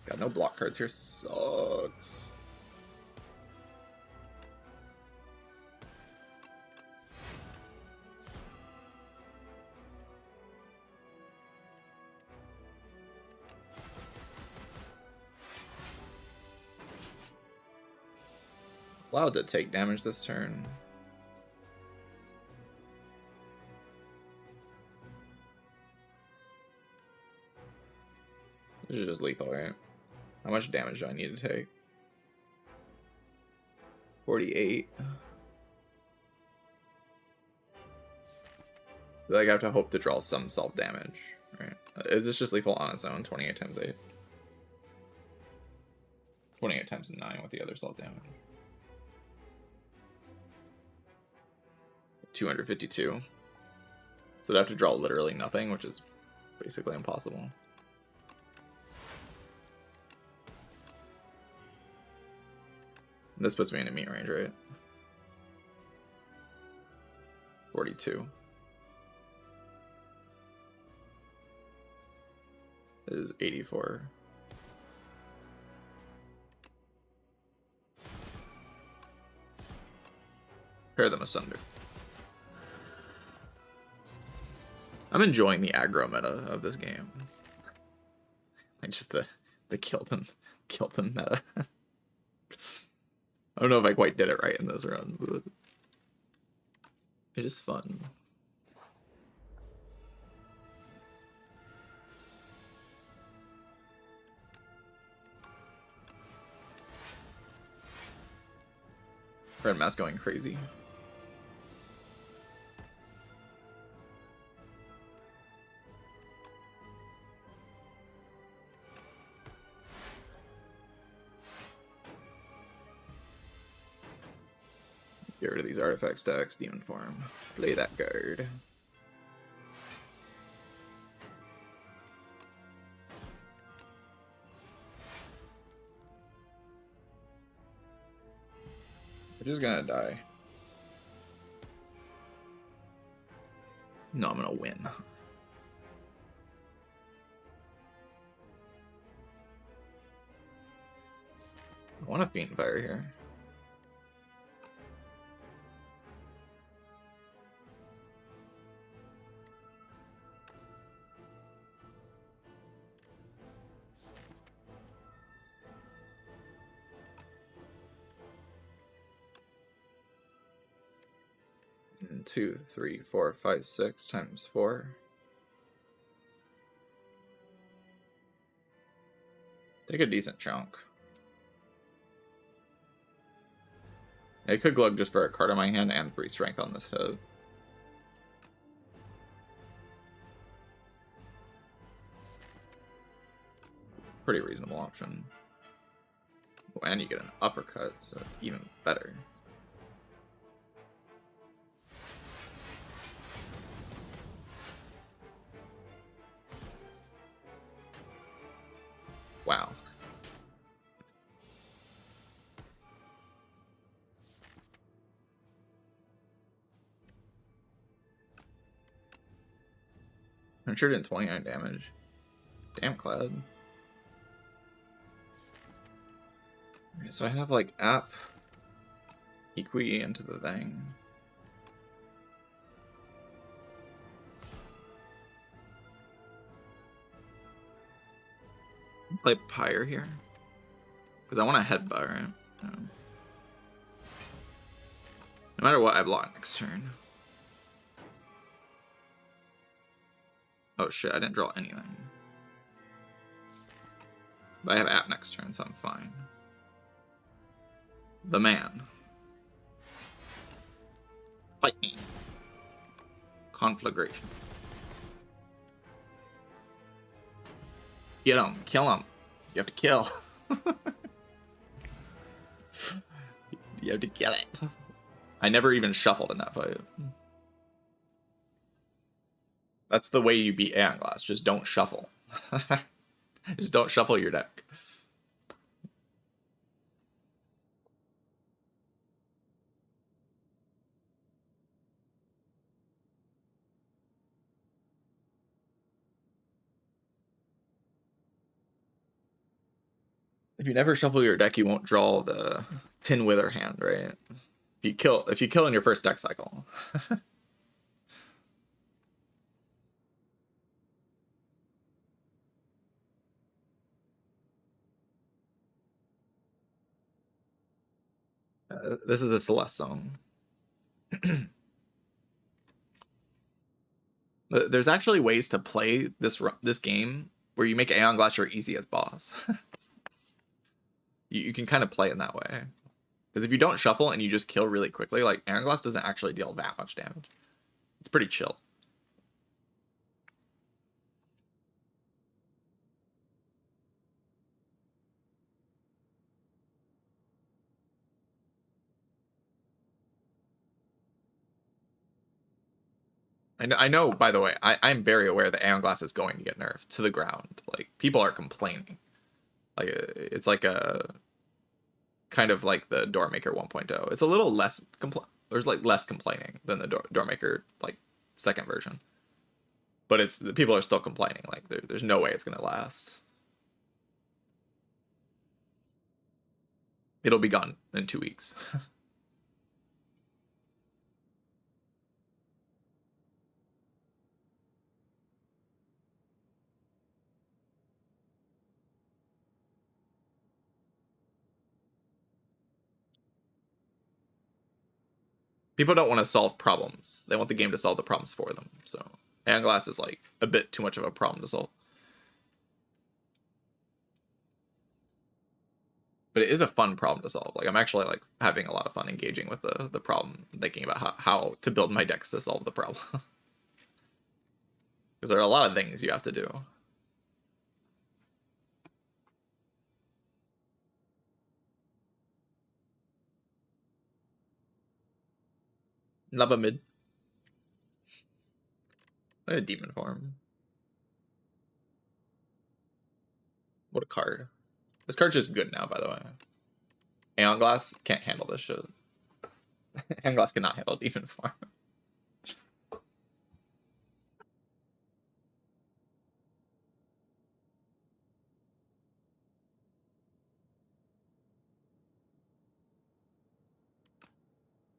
Got no block cards here. Sucks. Allowed to take damage this turn. This is just lethal, right? How much damage do I need to take? 48. Like I have to hope to draw some self-damage, right? Is this just lethal on its own? 28 times 8. 28 times 9 with the other self-damage. 252. So I'd have to draw literally nothing, which is basically impossible. This puts me in a meat range, right? 42. It is 84. Pair them asunder. I'm enjoying the aggro meta of this game. Like just the kill them meta. I don't know if I quite did it right in this run, but it is fun. Red Mask going crazy. Get rid of these artifact stacks, Demon Form. Play that card. We're just gonna die. No, I'm gonna win. I want a Fiend Fire here. And 2, 3, 4, 5, 6 times 4. Take a decent chunk. I could glug just for a card in my hand and 3 strength on this hit. Pretty reasonable option. Oh, and you get an uppercut, so even better. Wow. I'm sure did 29 damage. Damn, Cloud. Okay, so I have like app Equi into the thing. Play Pyre here because I want to headbutt, right? No matter what, I block next turn. Oh shit, I didn't draw anything. But I have app next turn, so I'm fine. The man. Fight me. Conflagration. Get him. Kill him. You have to kill. You have to kill it. I never even shuffled in that fight. That's the way you beat Aon Glass. Just don't shuffle. Just don't shuffle your deck. If you never shuffle your deck, you won't draw the Tin Wither hand, right? If you kill in your first deck cycle. This is a Celeste song. There's actually ways to play this game where you make Aon Glass your easiest boss. You can kind of play it in that way. Because if you don't shuffle and you just kill really quickly, like Aon Glass doesn't actually deal that much damage. It's pretty chill. I know, by the way, I'm very aware that Aon Glass is going to get nerfed to the ground. Like, people are complaining. Like, it's like a kind of like the Doormaker 1.0. It's a little less there's like less complaining than the Doormaker like second version. But the people are still complaining. Like, there's no way it's gonna last. It'll be gone in 2 weeks. People don't want to solve problems. They want the game to solve the problems for them. So Aon Glass is like a bit too much of a problem to solve. But it is a fun problem to solve. Like, I'm actually like having a lot of fun engaging with the problem, thinking about how to build my decks to solve the problem. Because there are a lot of things you have to do. Lava mid. A demon form. What a card. This card's just good now, by the way. Aon Glass can't handle this shit. Aon Glass cannot handle demon form.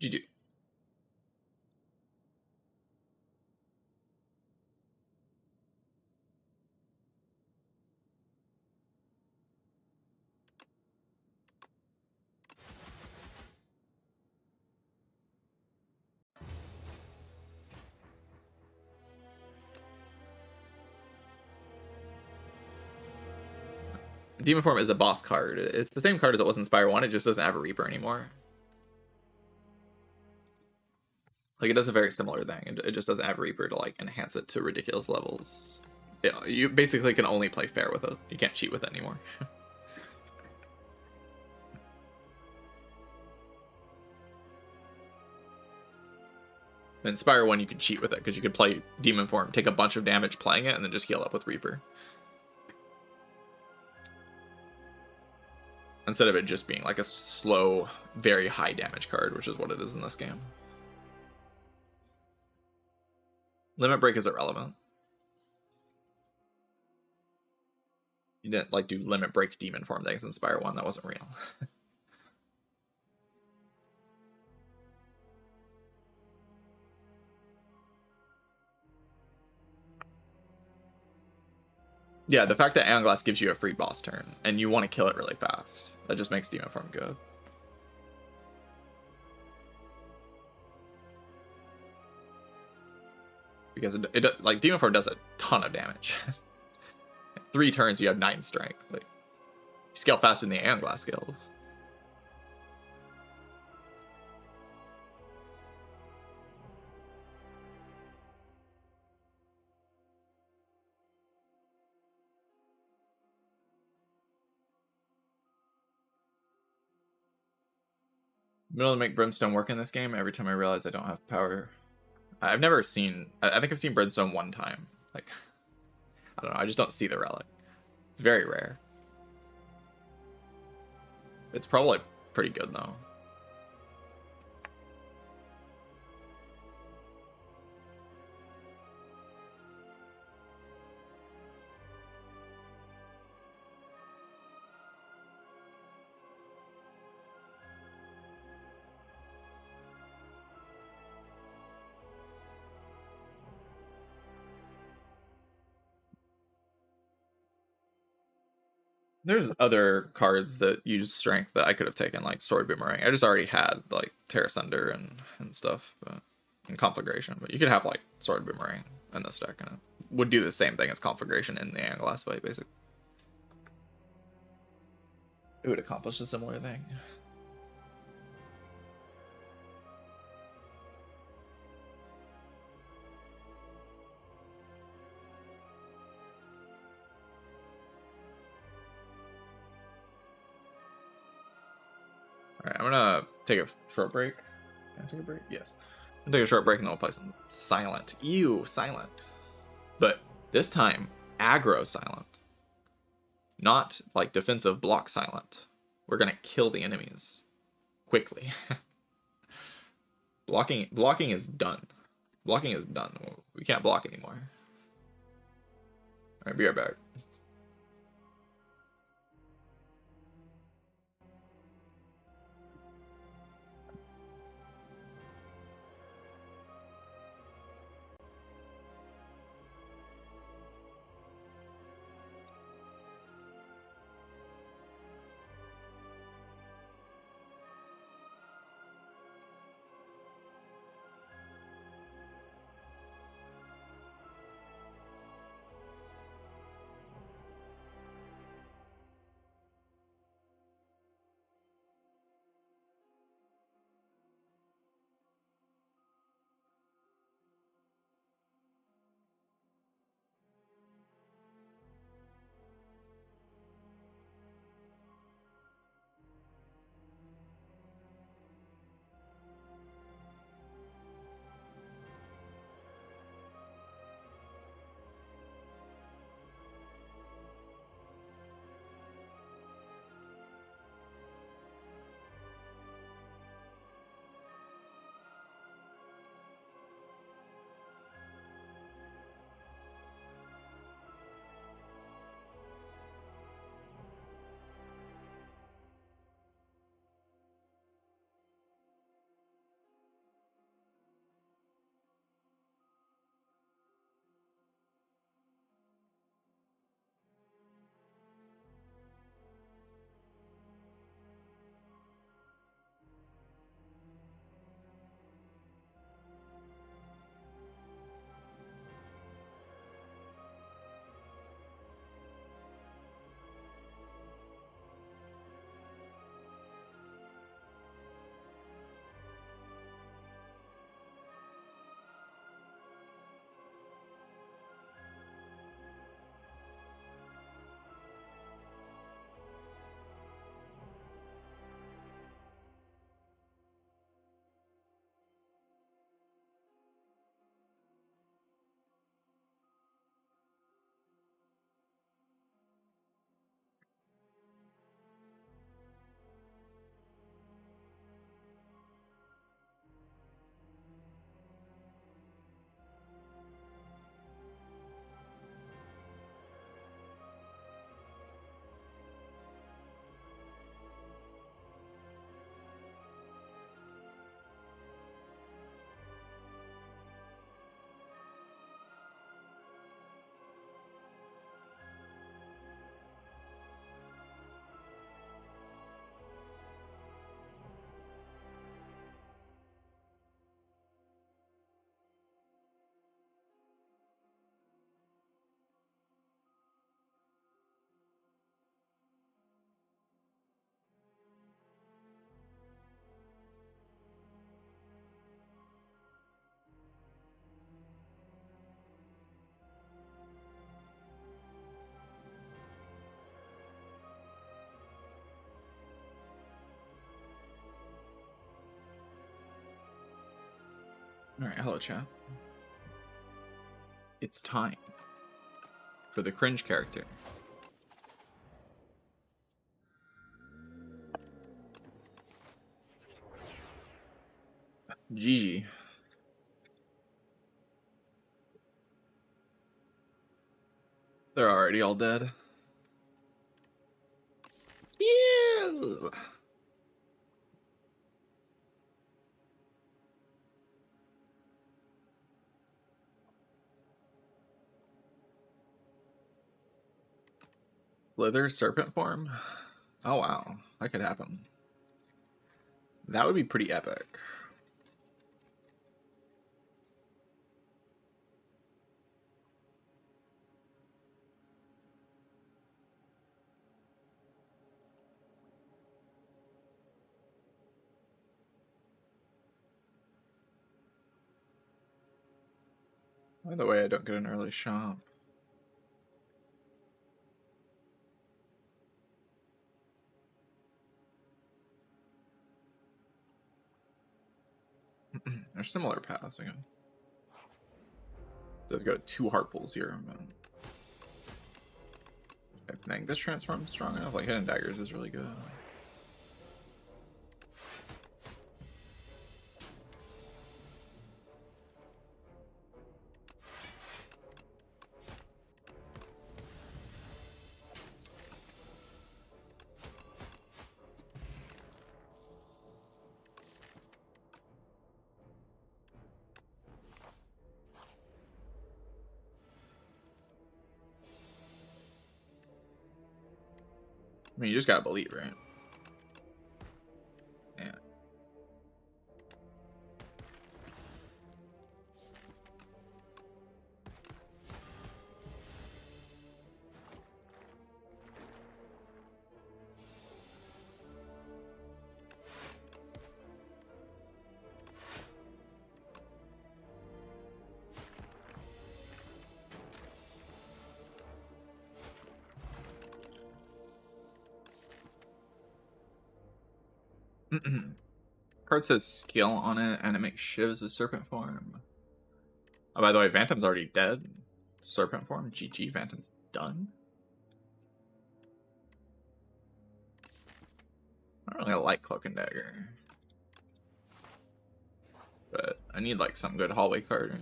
GG. Demon Form is a boss card. It's the same card as it was in Spire 1, it just doesn't have a Reaper anymore. Like, it does a very similar thing. It just doesn't have Reaper to, like, enhance it to ridiculous levels. You basically can only play fair with it. You can't cheat with it anymore. In Spire 1, you could cheat with it, because you could play Demon Form, take a bunch of damage playing it, and then just heal up with Reaper. Instead of it just being like a slow, very high damage card, which is what it is in this game. Limit Break is irrelevant. You didn't like do Limit Break Demon Form things in Spire 1, that wasn't real. Yeah, the fact that Aon Glass gives you a free boss turn, and you want to kill it really fast, that just makes Demon Form good. Because like Demon Form does a ton of damage. 3 turns, you have 9 strength. Like, you scale faster than the Aon Glass skills. I'm able to make Brimstone work in this game every time I realize I don't have power. I've never seen... I think I've seen Brimstone 1 time. Like, I don't know, I just don't see the relic. It's very rare. It's probably pretty good, though. There's other cards that use strength that I could have taken, like Sword Boomerang. I just already had, like, Terra Sunder and stuff, and Conflagration. But you could have, like, Sword Boomerang in this deck, and it would do the same thing as Conflagration in the Aon Glass fight, basically. It would accomplish a similar thing. Alright, I'm gonna take a short break. Can I take a break? Yes. I'm gonna take a short break and then we'll play some Silent. Ew, Silent. But this time, aggro Silent. Not like defensive block Silent. We're gonna kill the enemies. Quickly. Blocking is done. Blocking is done. We can't block anymore. Alright, be right back. Alright, hello chat. It's time for the cringe character. GG. They're already all dead. Yeah. Slither serpent form? Oh wow, that could happen. That would be pretty epic. By the way, I don't get an early shop. They're similar paths again. Does go 2 heart pulls here. But I think this transform's strong enough. Like Hidden Daggers is really good. I mean, you just gotta believe, right? Yeah. Card says skill on it, and it makes shivs with serpent form. Oh, by the way, Phantom's already dead. Serpent form, GG. Phantom's done. I don't really like Cloak and Dagger, but I need like some good hallway card. Right?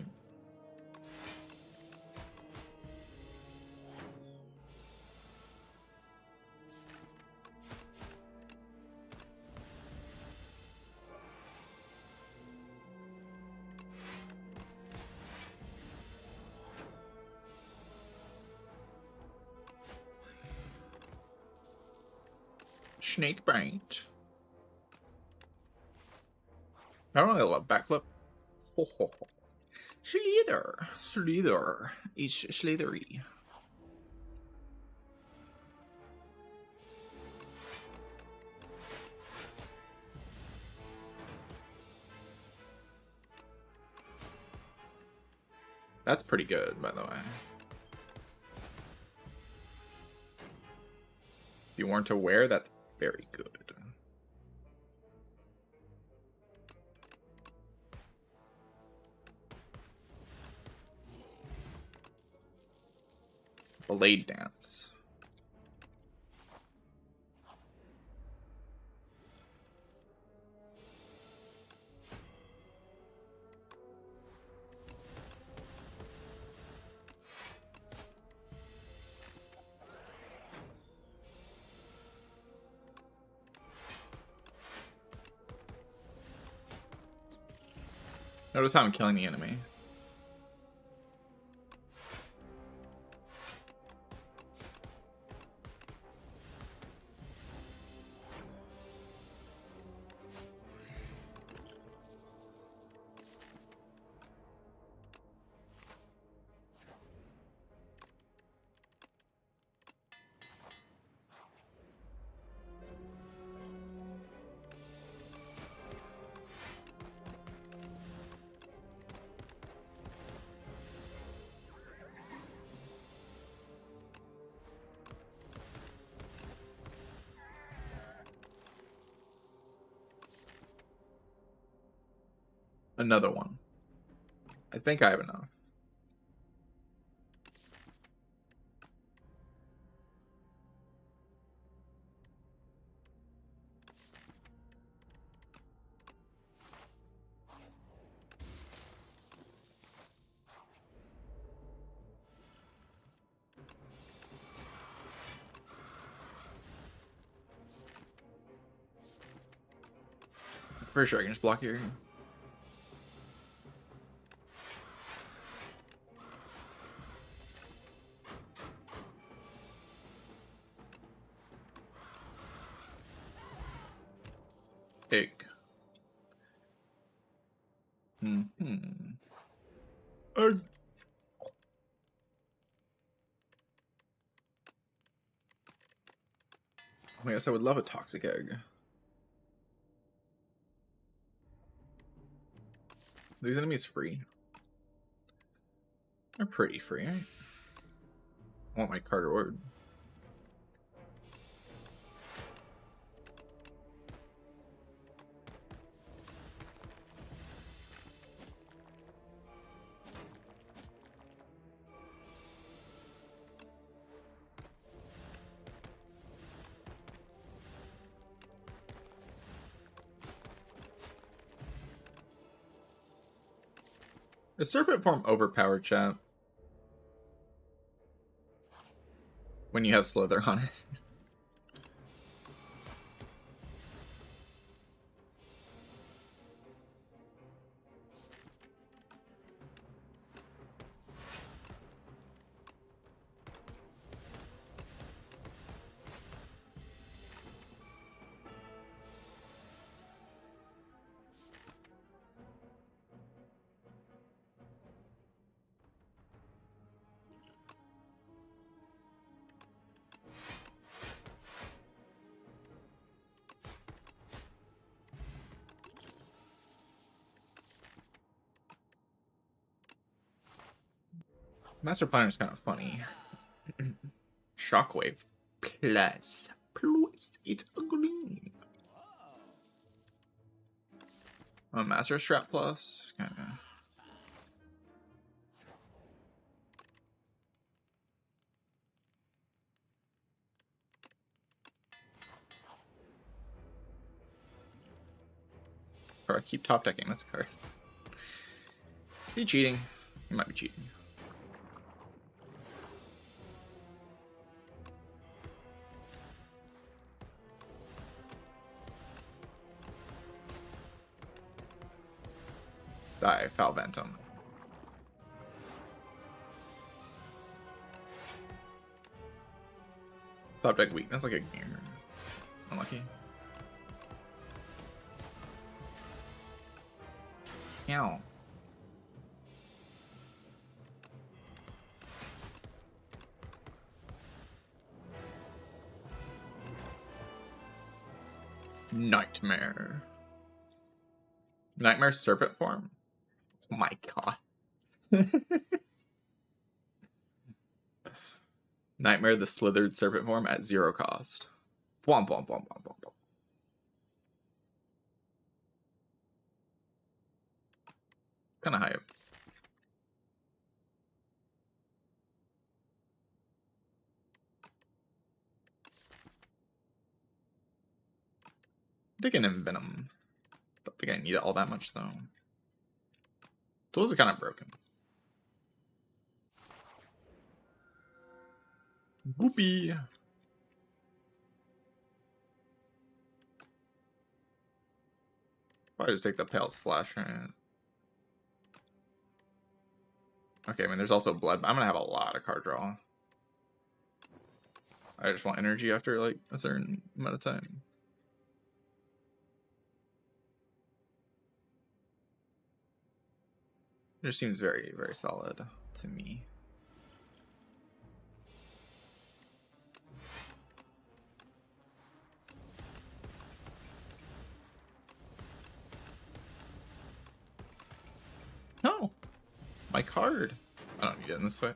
Snake Bite. I don't really love backflip. Ho, ho, ho. Slither. Slither. It's slithery. That's pretty good, by the way. If you weren't aware, that's very good. Blade Dance. Notice how I'm killing the enemy. Another one. I think I have enough. Pretty sure I can just block here. Take. I guess I would love a toxic egg. These enemies free? They're pretty free, right? I want my card reward. Is serpent form overpowered, chat? When you have Slither on it. Master Planner is kind of funny. Shockwave plus. It's ugly. Oh, Master Strap plus. Kind of. Or I keep top decking this card. Is he cheating? He might be cheating. Die, Foul Ventum. Top deck weakness like a gamer. Unlucky. Ow. Nightmare. Nightmare serpent form? Oh my god. Nightmare the slithered serpent form at 0 cost. Bwomp, bwomp, bwomp, bwomp, bwomp, bwomp. Kind of hype. Digging in Venom. Don't think I need it all that much though. Tools are kind of broken. Goopy. Probably just take the Pale's Flash, right? Okay, I mean, there's also Blood, but I'm gonna have a lot of card draw. I just want energy after, like, a certain amount of time. It just seems very, very solid to me. No! My card! I don't need it in this fight.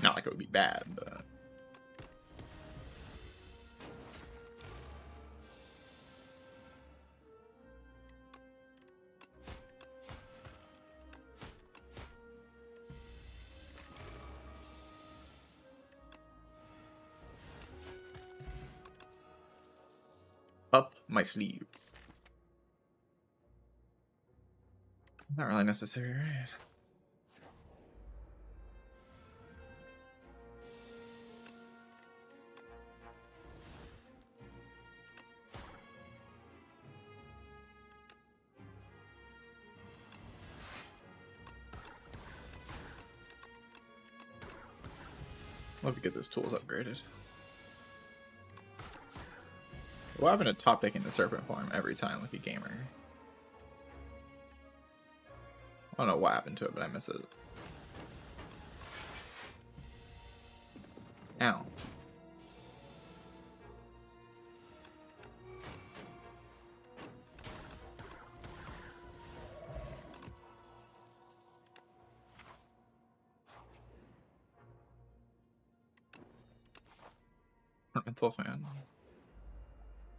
Not like it would be bad, but... my sleeve. Not really necessary, right? Love to get those tools upgraded. What happened to top decking the serpent form every time like a gamer? I don't know what happened to it, but I miss it. Ow. Mental fan.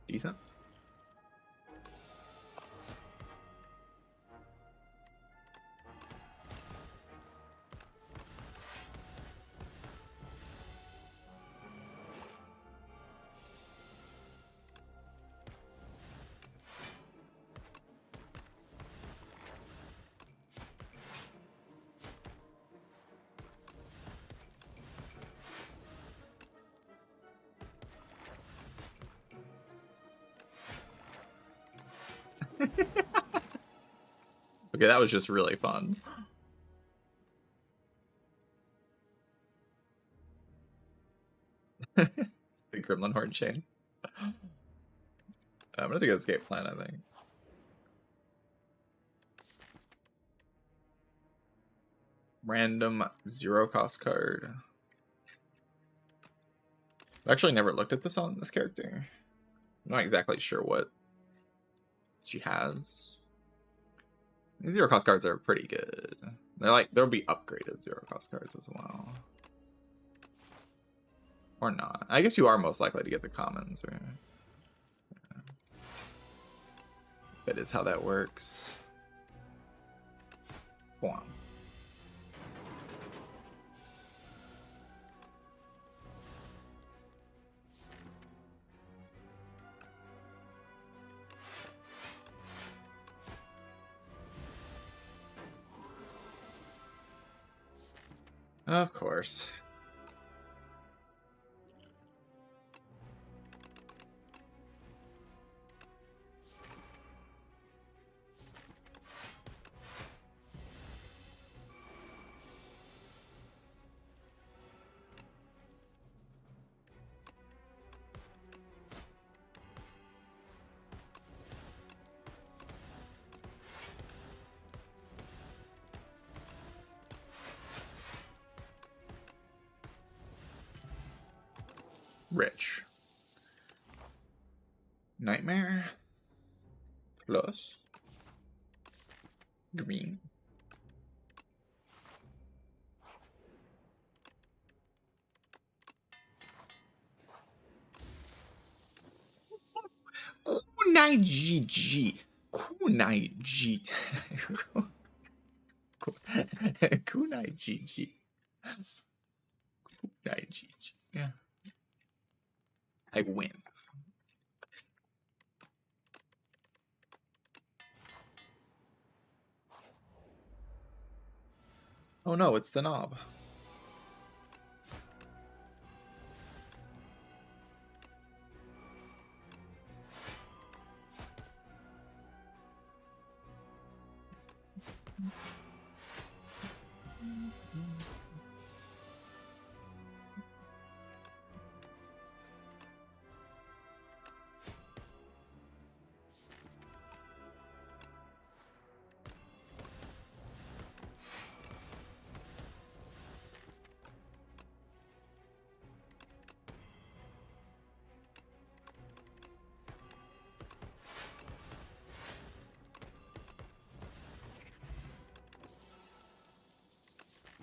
Decent. Okay, that was just really fun. The Gremlin Horde chain. I'm gonna take an escape plan, I think. Random 0-cost card. I've actually never looked at this on this character. I'm not exactly sure what she has. These 0-cost cards are pretty good. They're like, there'll be upgraded 0-cost cards as well. Or not. I guess you are most likely to get the commons, right? That is how that works. Wow. Of course. Rich. Nightmare. Plus. Green. Kunai GG. Kunai G. Kunai GG. Kunai GG. Yeah. I win. Oh no, it's the knob.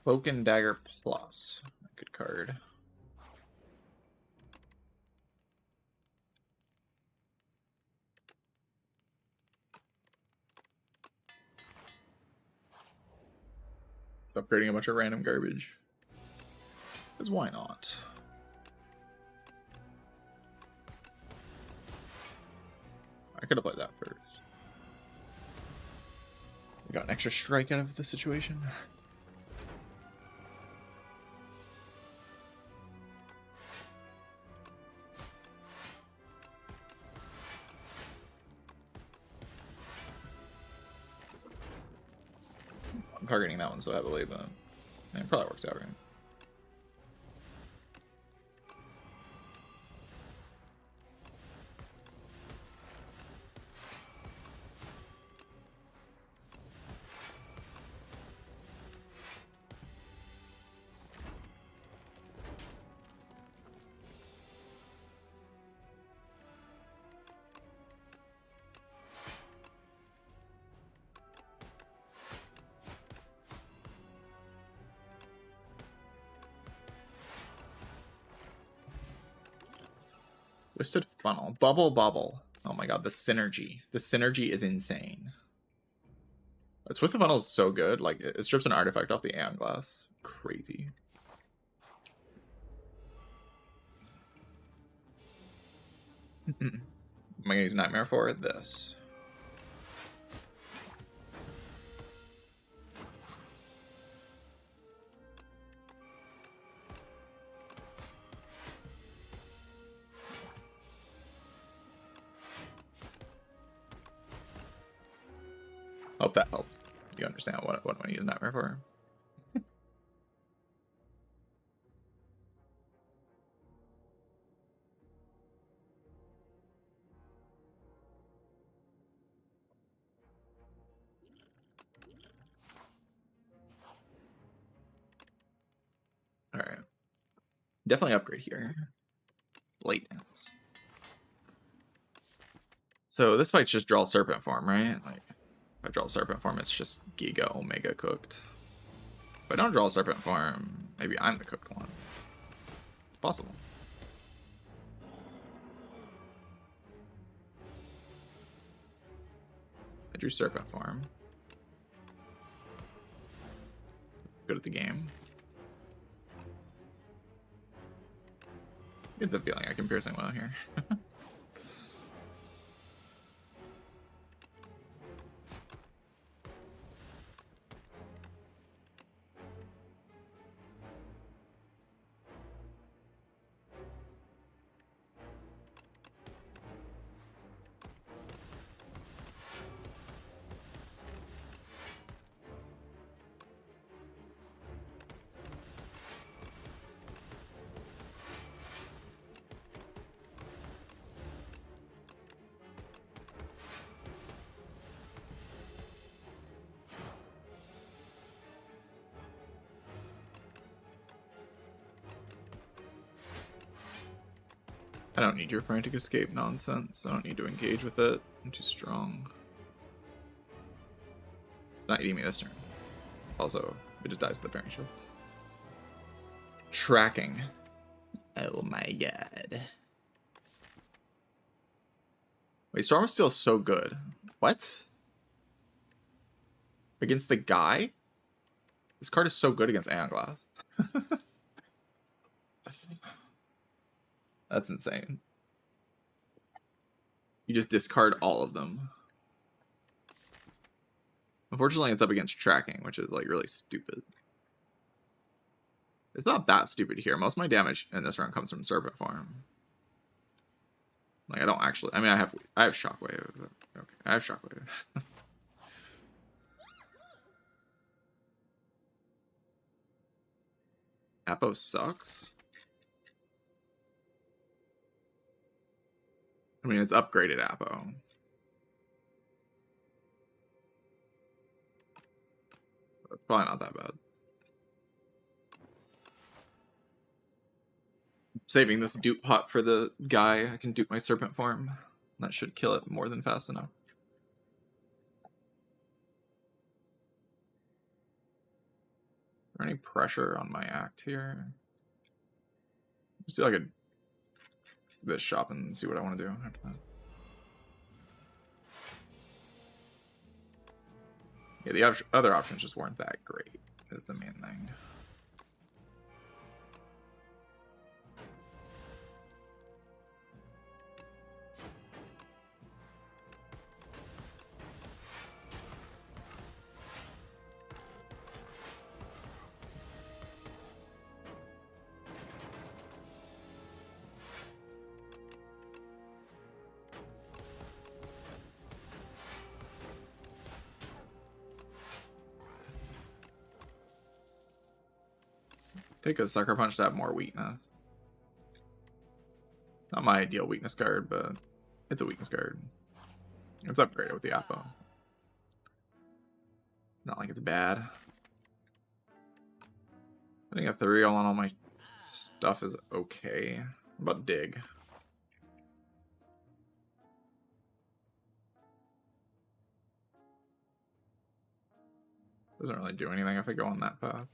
Cloak and Dagger Plus. Good card. Upgrading a bunch of random garbage. Because why not? I could have played that first. We got an extra strike out of the situation. I'm targeting that one so heavily, but it probably works out right. Twisted Funnel. Bubble Bubble. Oh my god, the synergy. The synergy is insane. Twisted Funnel is so good. Like, it strips an artifact off the Aon Glass. Crazy. Am I gonna use Nightmare for this? Hope that helps. You understand what I'm gonna use Nightmare for. Alright. Definitely upgrade here. Late dance. So this might just draw Serpent Form, right? Like, if I draw Serpent Form, it's just Giga Omega cooked. If I don't draw Serpent Form, maybe I'm the cooked one. It's possible. I drew Serpent Form. Good at the game. Get the feeling I can piercing well here. I don't need your frantic escape nonsense. I don't need to engage with it. I'm too strong. It's not eating me this turn. Also, it just dies to the parent shield. Tracking. Oh my god. Wait, Storm Steel is so good. What? Against the guy? This card is so good against Aon Glass. That's insane. You just discard all of them. Unfortunately, it's up against tracking, which is like really stupid. It's not that stupid here. Most of my damage in this round comes from Serpent Form. Like, I don't actually... I mean, I have Shockwave. Okay, I have Shockwave. Apo sucks. I mean, it's upgraded Apo. It's probably not that bad. Saving this dupe pot for the guy. I can dupe my Serpent Form. That should kill it more than fast enough. Is there any pressure on my act here? Just do like this shop and see what I want to do after that. Yeah, the other options just weren't that great, is the main thing. Take a Sucker Punch to have more weakness. Not my ideal weakness card, but it's a weakness card. It's upgraded with the Appo. Not like it's bad. I think Ethereal on all my stuff is okay. What about Dig? Doesn't really do anything if I go on that path.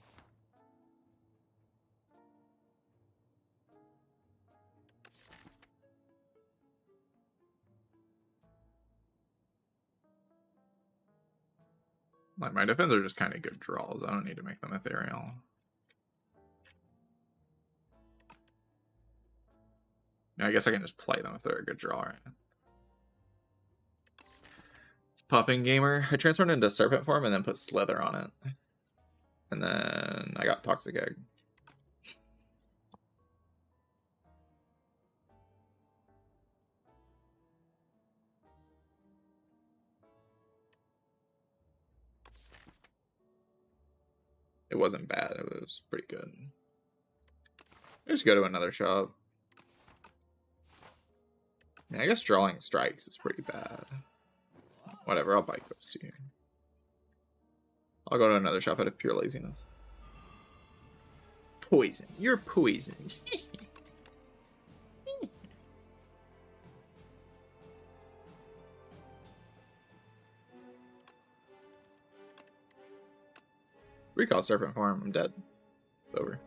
Like, my defense are just kind of good draws. I don't need to make them ethereal. I guess I can just play them if they're a good draw, right? It's Popping Gamer. I transferred into Serpent form and then put Slither on it. And then I got Toxic Egg. It wasn't bad. It was pretty good. Just go to another shop. I mean, I guess drawing strikes is pretty bad. Whatever, I'll buy Ghost here. I'll go to another shop out of pure laziness. Poison. You're poison. Recall Serpent form. I'm dead. It's over.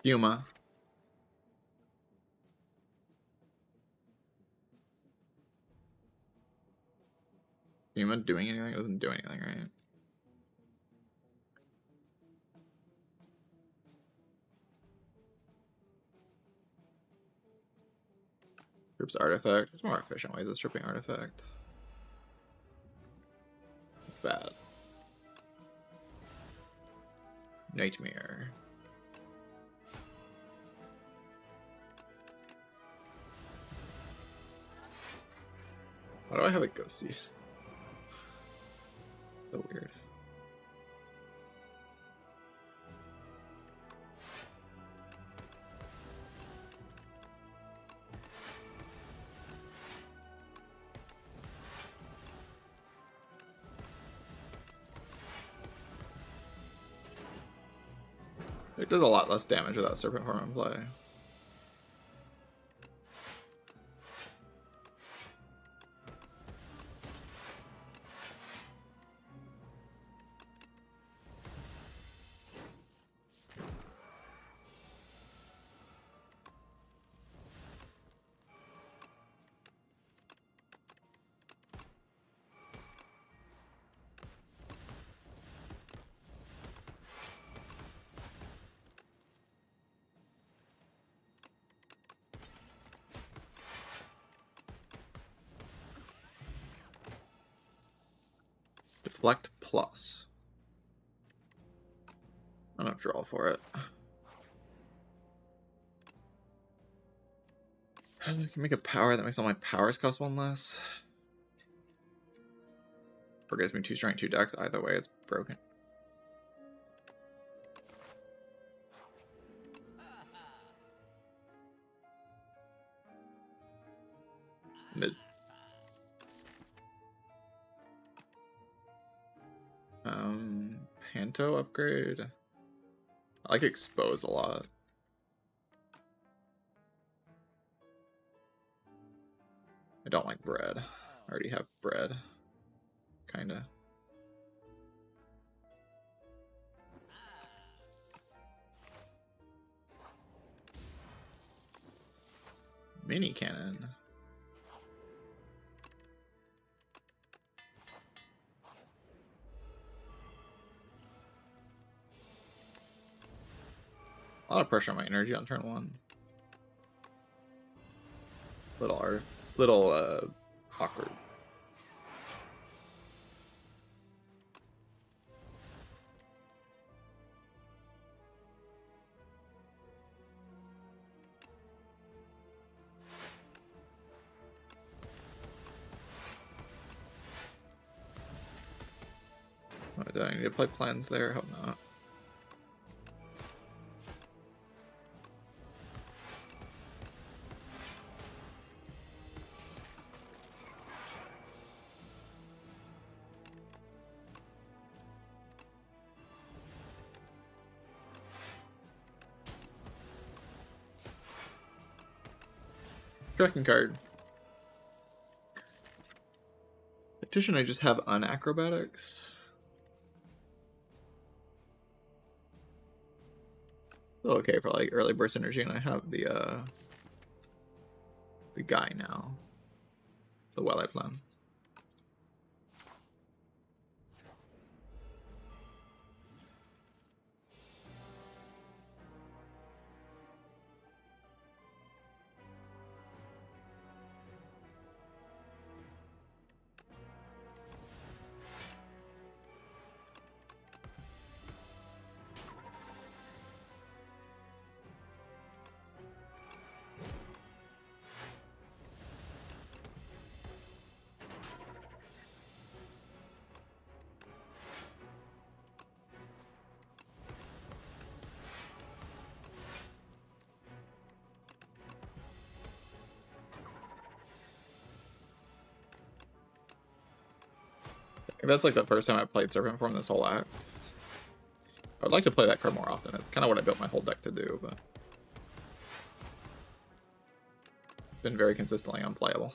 Yuma. Yuma doing anything? It doesn't do anything, right? Groups artifact. It's more efficient ways of stripping artifact. Bad. Nightmare. Why do I have a ghosty? So weird. It does a lot less damage without Serpent form in play. Deflect plus. I don't have draw for it. I can make a power that makes all my powers cost one less. Or gives me 2 strength, 2 decks. Either way, it's broken. Mid. Panto upgrade. I like expose a lot. I don't like bread. I already have bread. Kinda. Mini cannon. A lot of pressure on my energy on turn 1. Little awkward. Oh, do I need to play plans there? Hope not. Tracking card. Petition, I just have unacrobatics. Still okay for like early burst energy, and I have the guy now. The Well-I plan. That's like the first time I played Serpent Form this whole act. I would like to play that card more often. It's kind of what I built my whole deck to do, but it's been very consistently unplayable.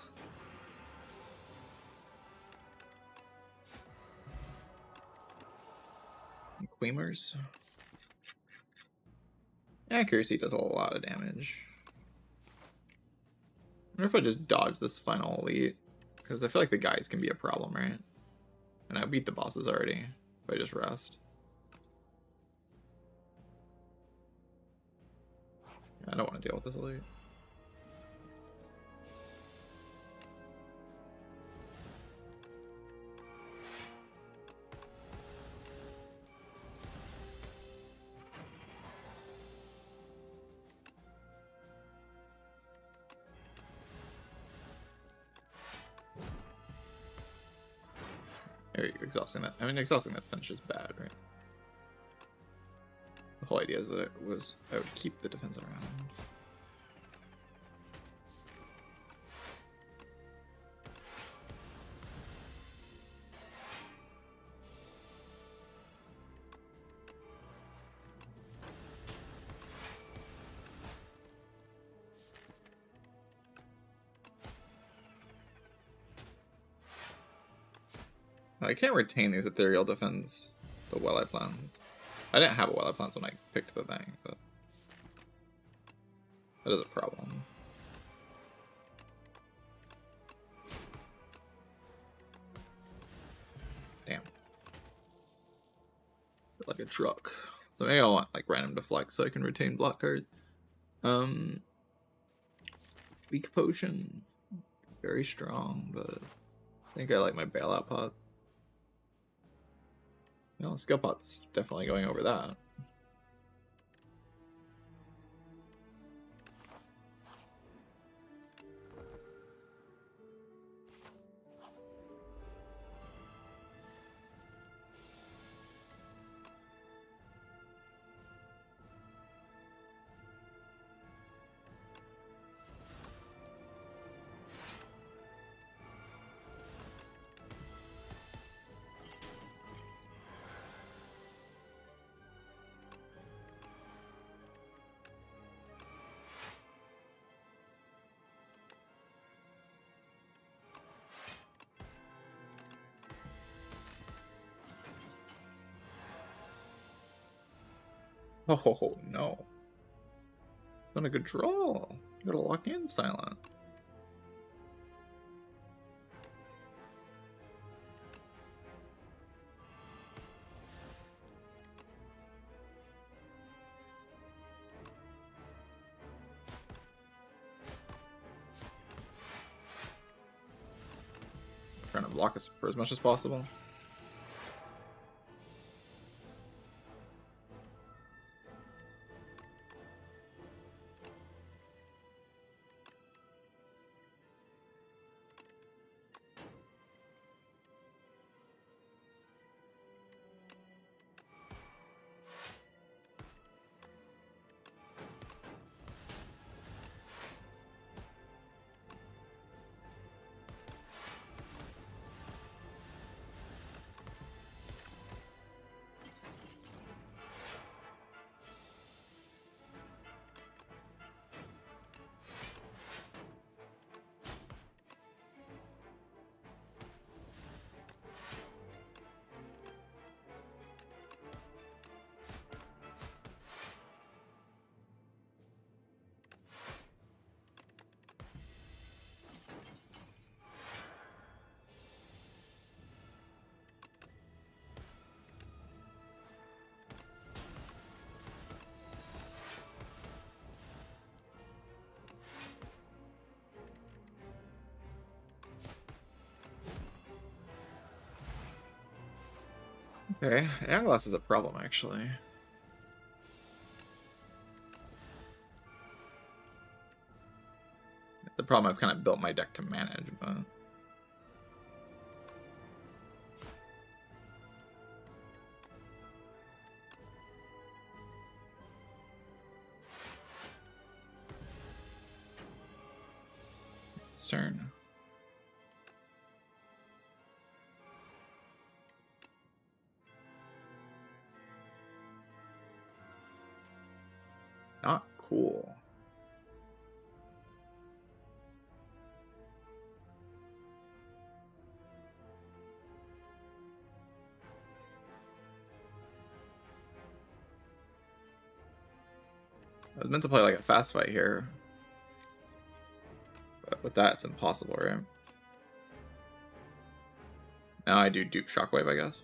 Queemers. Accuracy does a lot of damage. I wonder if I just dodge this final elite, because I feel like the guys can be a problem, right? And I beat the bosses already if I just rest. I don't want to deal with this elite. Exhausting that. I mean, exhausting that finish is bad, right? The whole idea is that I would keep the defense around. I can't retain these ethereal defense, the Well-I plans. I didn't have a Well-I plans when I picked the thing, but that is a problem. Damn. Like a truck. So maybe I want like random deflect so I can retain block cards. Weak potion. Very strong, but I think I like my bailout pot. No, skill pot's definitely going over that. Oh no. Not a good draw. Go to lock in silent. Trying to block us for as much as possible. Okay, Aon Glass is a problem, actually. The problem I've kind of built my deck to manage, but... It's turn. Not cool. I was meant to play like a fast fight here. But with that, it's impossible, right? Now I do dupe Shockwave, I guess.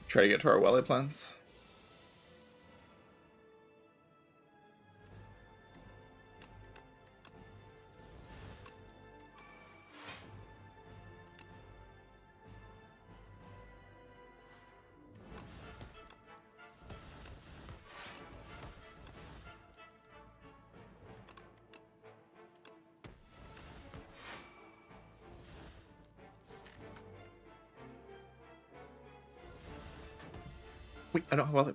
Try to get to our Welly plans. Wait, I don't have Welly.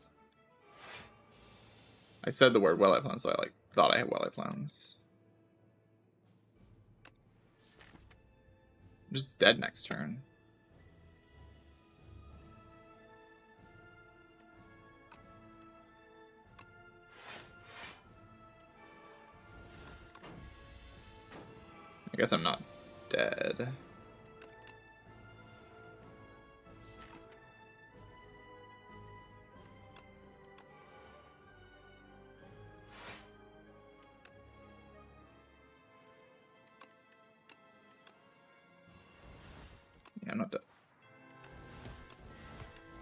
I said the word Welly plans, so I like thought I had Welly plans. I'm just dead next turn. I guess I'm not dead. Yeah, I'm not dead.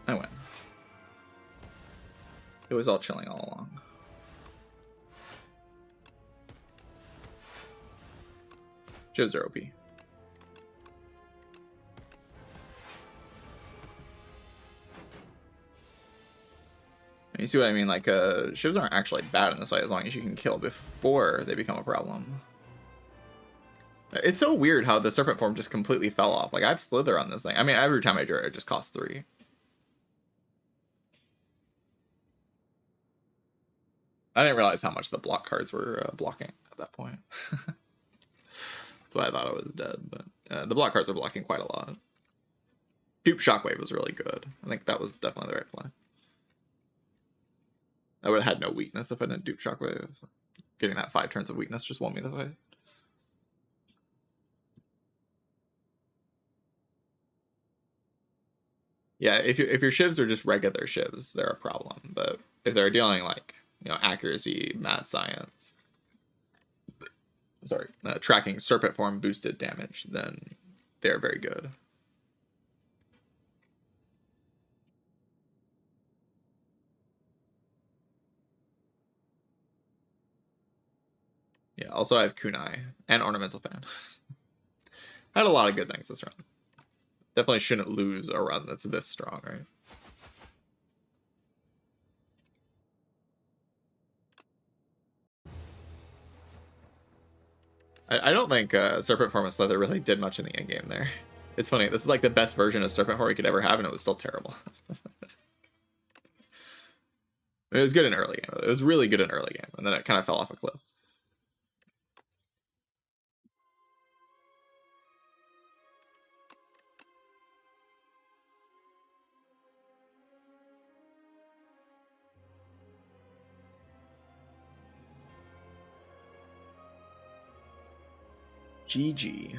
I win. It was all chilling all along. Shivs are OP. And you see what I mean? Like, Shivs aren't actually bad in this fight as long as you can kill before they become a problem. It's so weird how the Serpent form just completely fell off. Like, I have Slither on this thing. I mean, every time I drew it, it just costs 3. I didn't realize how much the block cards were blocking at that point. That's why I thought I was dead, but the block cards are blocking quite a lot. Dupe Shockwave was really good. I think that was definitely the right play. I would have had no weakness if I didn't dupe Shockwave. Getting that 5 turns of weakness just won me the fight. Yeah, if your shivs are just regular shivs, they're a problem. But if they're dealing like, you know, accuracy, mad science, sorry, tracking serpent form boosted damage, then they're very good. Yeah, also I have Kunai and Ornamental Fan. I had a lot of good things this round. Definitely shouldn't lose a run that's this strong, right? I don't think Serpent Form and Slither really did much in the end game there. It's funny, this is like the best version of Serpent Form you could ever have, and it was still terrible. It was good in early game. It was really good in early game, and then it kind of fell off a cliff. GG.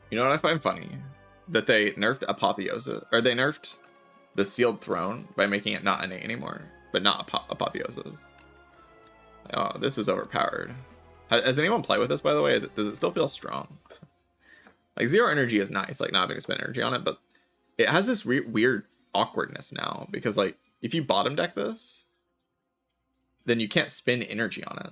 You know what I find funny? That they nerfed Apotheosis, or they nerfed the Sealed Throne by making it not innate anymore, but not Apotheosis. Oh, this is overpowered. Has anyone played with this, by the way? Does it still feel strong? Like, Zero Energy is nice, like not having to spend energy on it, but it has this weird awkwardness now, because like, if you bottom deck this, then you can't spin energy on it.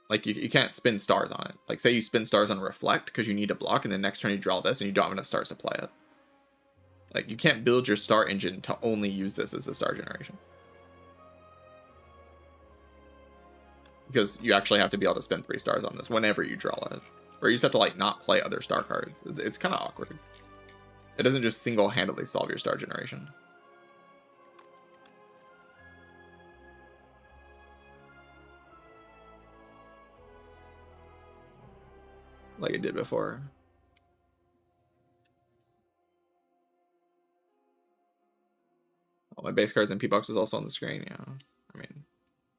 Like, you can't spin stars on it. Like, say you spin stars on Reflect because you need to block, and then next turn you draw this and you don't have enough stars to play it. Like, you can't build your star engine to only use this as a star generation. Because you actually have to be able to spend 3 stars on this whenever you draw it. Or you just have to, like, not play other star cards. It's kind of awkward. It doesn't just single-handedly solve your star generation. Like it did before. Oh, my base cards and P-Box is also on the screen, yeah. I mean,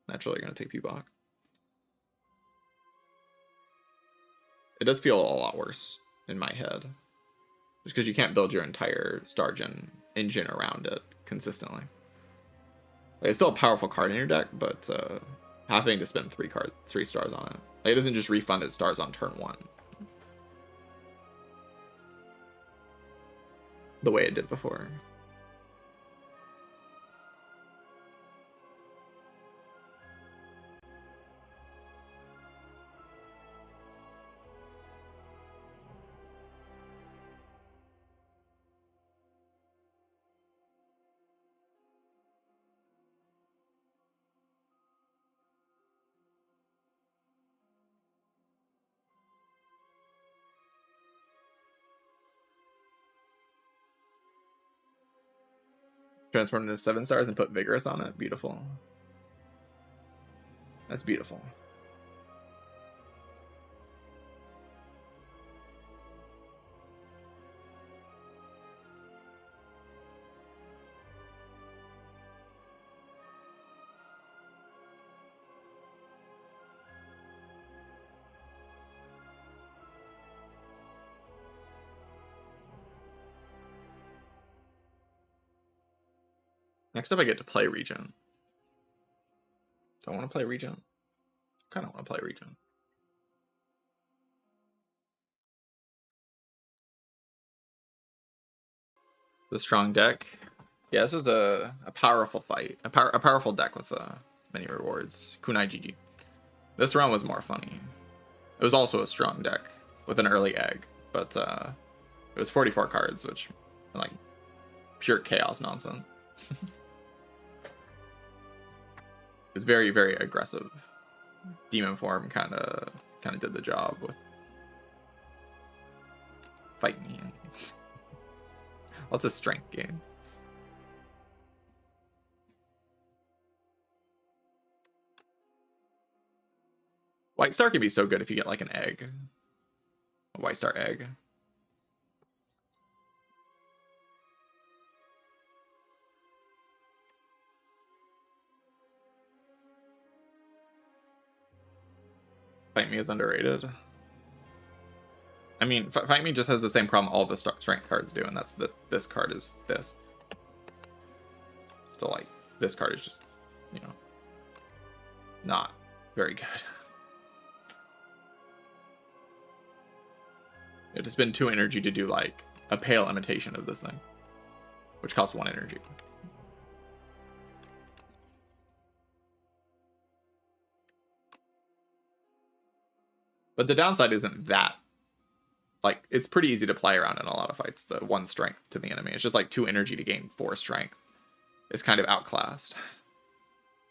naturally you're going to take P-Box. It does feel a lot worse in my head. Just because you can't build your entire star gen engine around it consistently. Like, it's still a powerful card in your deck, but having to spend 3 stars on it. Like, it doesn't just refund its stars on turn 1. The way it did before. Transform into 7 stars and put Vigorous on it. Beautiful. That's beautiful. Next up I get to play Regent. Do I want to play Regent? Kind of want to play Regent. The strong deck. Yeah, this was a powerful fight. A powerful deck with many rewards. Kunai GG. This round was more funny. It was also a strong deck with an early egg, but it was 44 cards, which like pure chaos nonsense. It was very, very aggressive. Demon form kind of did the job with fight me. Lots of strength game. White Star can be so good if you get like an egg. A White Star egg. Fight Me is underrated. I mean, Fight Me just has the same problem all the strength cards do, and that's that this card is this. So, like, this card is just, you know, not very good. It just spend 2 energy to do, like, a pale imitation of this thing, which costs 1 energy. But the downside isn't that. Like, it's pretty easy to play around in a lot of fights, the 1 strength to the enemy. It's just like 2 energy to gain 4 strength. It's kind of outclassed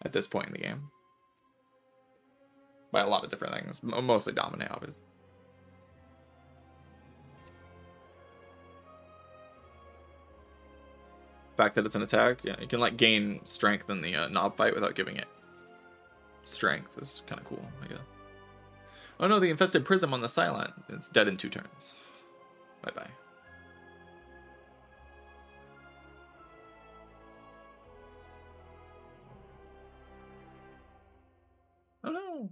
at this point in the game. By a lot of different things. Mostly dominate, obviously. The fact that it's an attack, yeah, you can like gain strength in the knob fight without giving it strength is kind of cool, I guess. Oh no, the infested prism on the silent. It's dead in 2 turns. Bye bye. Oh no.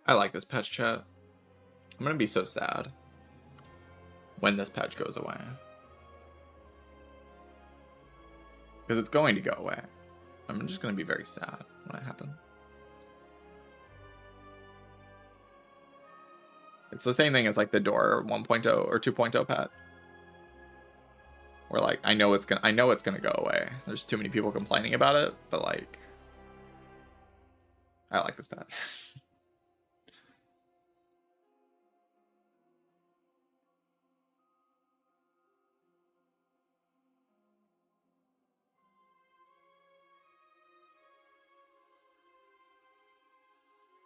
I like this patch, chat. I'm gonna be so sad when this patch goes away. Because it's going to go away. I'm just gonna be very sad when it happens. It's the same thing as like the Door 1.0 or 2.0 patch. Where like I know it's gonna go away. There's too many people complaining about it, but like I like this patch.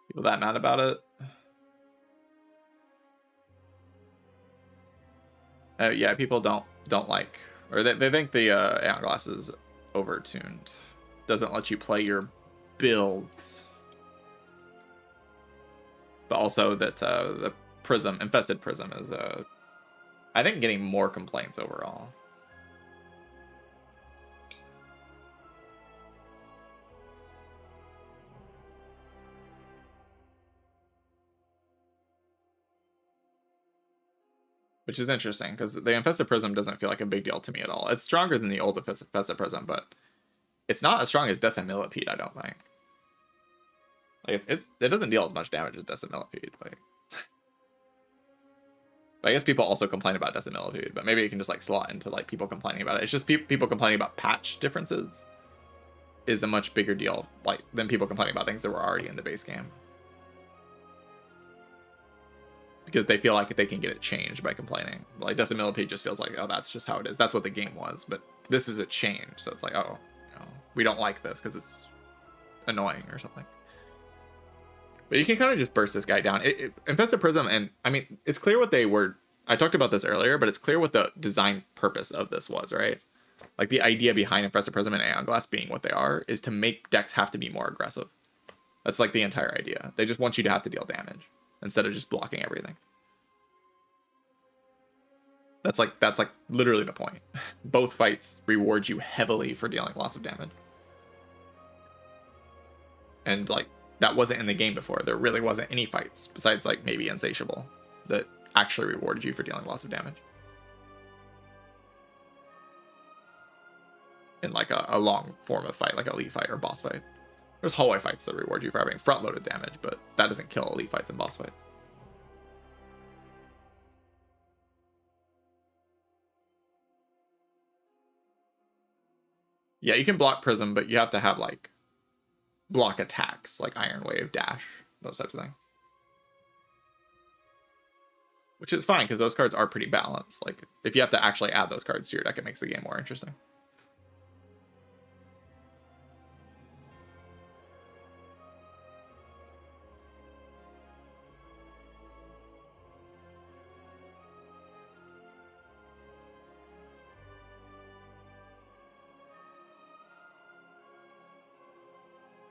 People that mad about it? Yeah, people don't like, or they think the Aon Glass is over-tuned. Doesn't let you play your builds. But also that the Prism, Infested Prism is, I think, getting more complaints overall. Which is interesting, because the Infested Prism doesn't feel like a big deal to me at all. It's stronger than the old Infested Prism, but it's not as strong as Decimillipede, I don't think. Like, it doesn't deal as much damage as Decimillipede. Like, but I guess people also complain about Decimillipede, but maybe it can just like slot into like people complaining about it. It's just people complaining about patch differences is a much bigger deal, like, than people complaining about things that were already in the base game. Because they feel like they can get it changed by complaining. Like, Decimillipede just feels like, oh, that's just how it is. That's what the game was. But this is a change, so it's like, oh, you know, we don't like this because it's annoying or something. But you can kind of just burst this guy down. Infested Prism, and I mean, it's clear what they were. I talked about this earlier, but it's clear what the design purpose of this was, right? Like, the idea behind Infested Prism and Aon Glass being what they are is to make decks have to be more aggressive. That's like the entire idea. They just want you to have to deal damage instead of just blocking everything. That's like literally the point. Both fights reward you heavily for dealing lots of damage. And like, that wasn't in the game before. There really wasn't any fights besides like maybe Insatiable that actually rewarded you for dealing lots of damage. In like a long form of fight, like elite fight or boss fight. There's hallway fights that reward you for having front-loaded damage, but that doesn't kill elite fights and boss fights. Yeah, you can block Prism, but you have to have like block attacks, like Iron Wave, Dash, those types of things. Which is fine, because those cards are pretty balanced. Like, if you have to actually add those cards to your deck, it makes the game more interesting.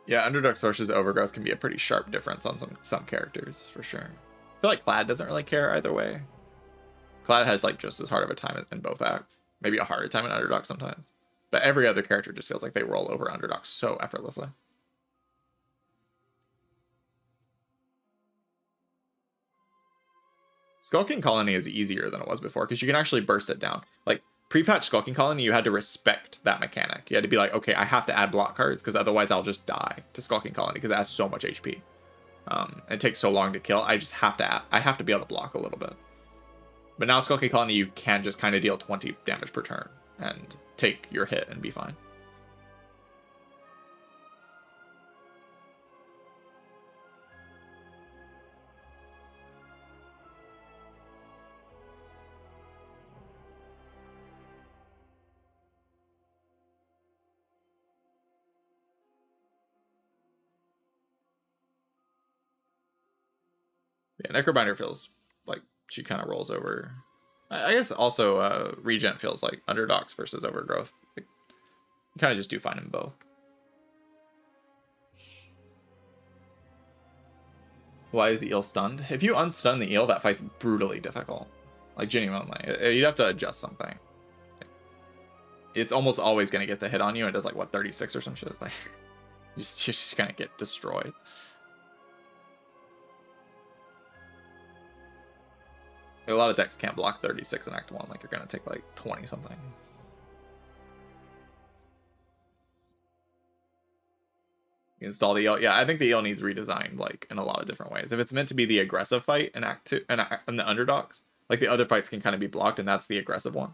Yeah, Underdogs versus Overgrowth can be a pretty sharp difference on some characters, for sure. I feel like Clad doesn't really care either way. Clad has like just as hard of a time in both acts. Maybe a harder time in Underdog sometimes. But every other character just feels like they roll over Underdog so effortlessly. Skulking Colony is easier than it was before because you can actually burst it down. Like, pre-patch Skulking Colony, you had to respect that mechanic. You had to be like, okay, I have to add block cards because otherwise I'll just die to Skulking Colony because it has so much HP. It takes so long to kill. I just have to I have to be able to block a little bit. But now Skulking Colony, you can just kind of deal 20 damage per turn and take your hit and be fine. Yeah, Necrobinder feels like she kind of rolls over. I guess also Regent feels like Underdogs versus Overgrowth. Like, you kind of just do fine in both. Why is the eel stunned? If you unstun the eel, that fight's brutally difficult. Like, genuinely. You'd have to adjust something. It's almost always going to get the hit on you. It does like, what, 36 or some shit? Like, you're just going to get destroyed. A lot of decks can't block 36 in Act 1. Like, you're going to take like 20 something. You install the eel. Yeah, I think the eel needs redesigned like in a lot of different ways. If it's meant to be the aggressive fight in Act 2 and the Underdogs, like the other fights can kind of be blocked, and that's the aggressive one.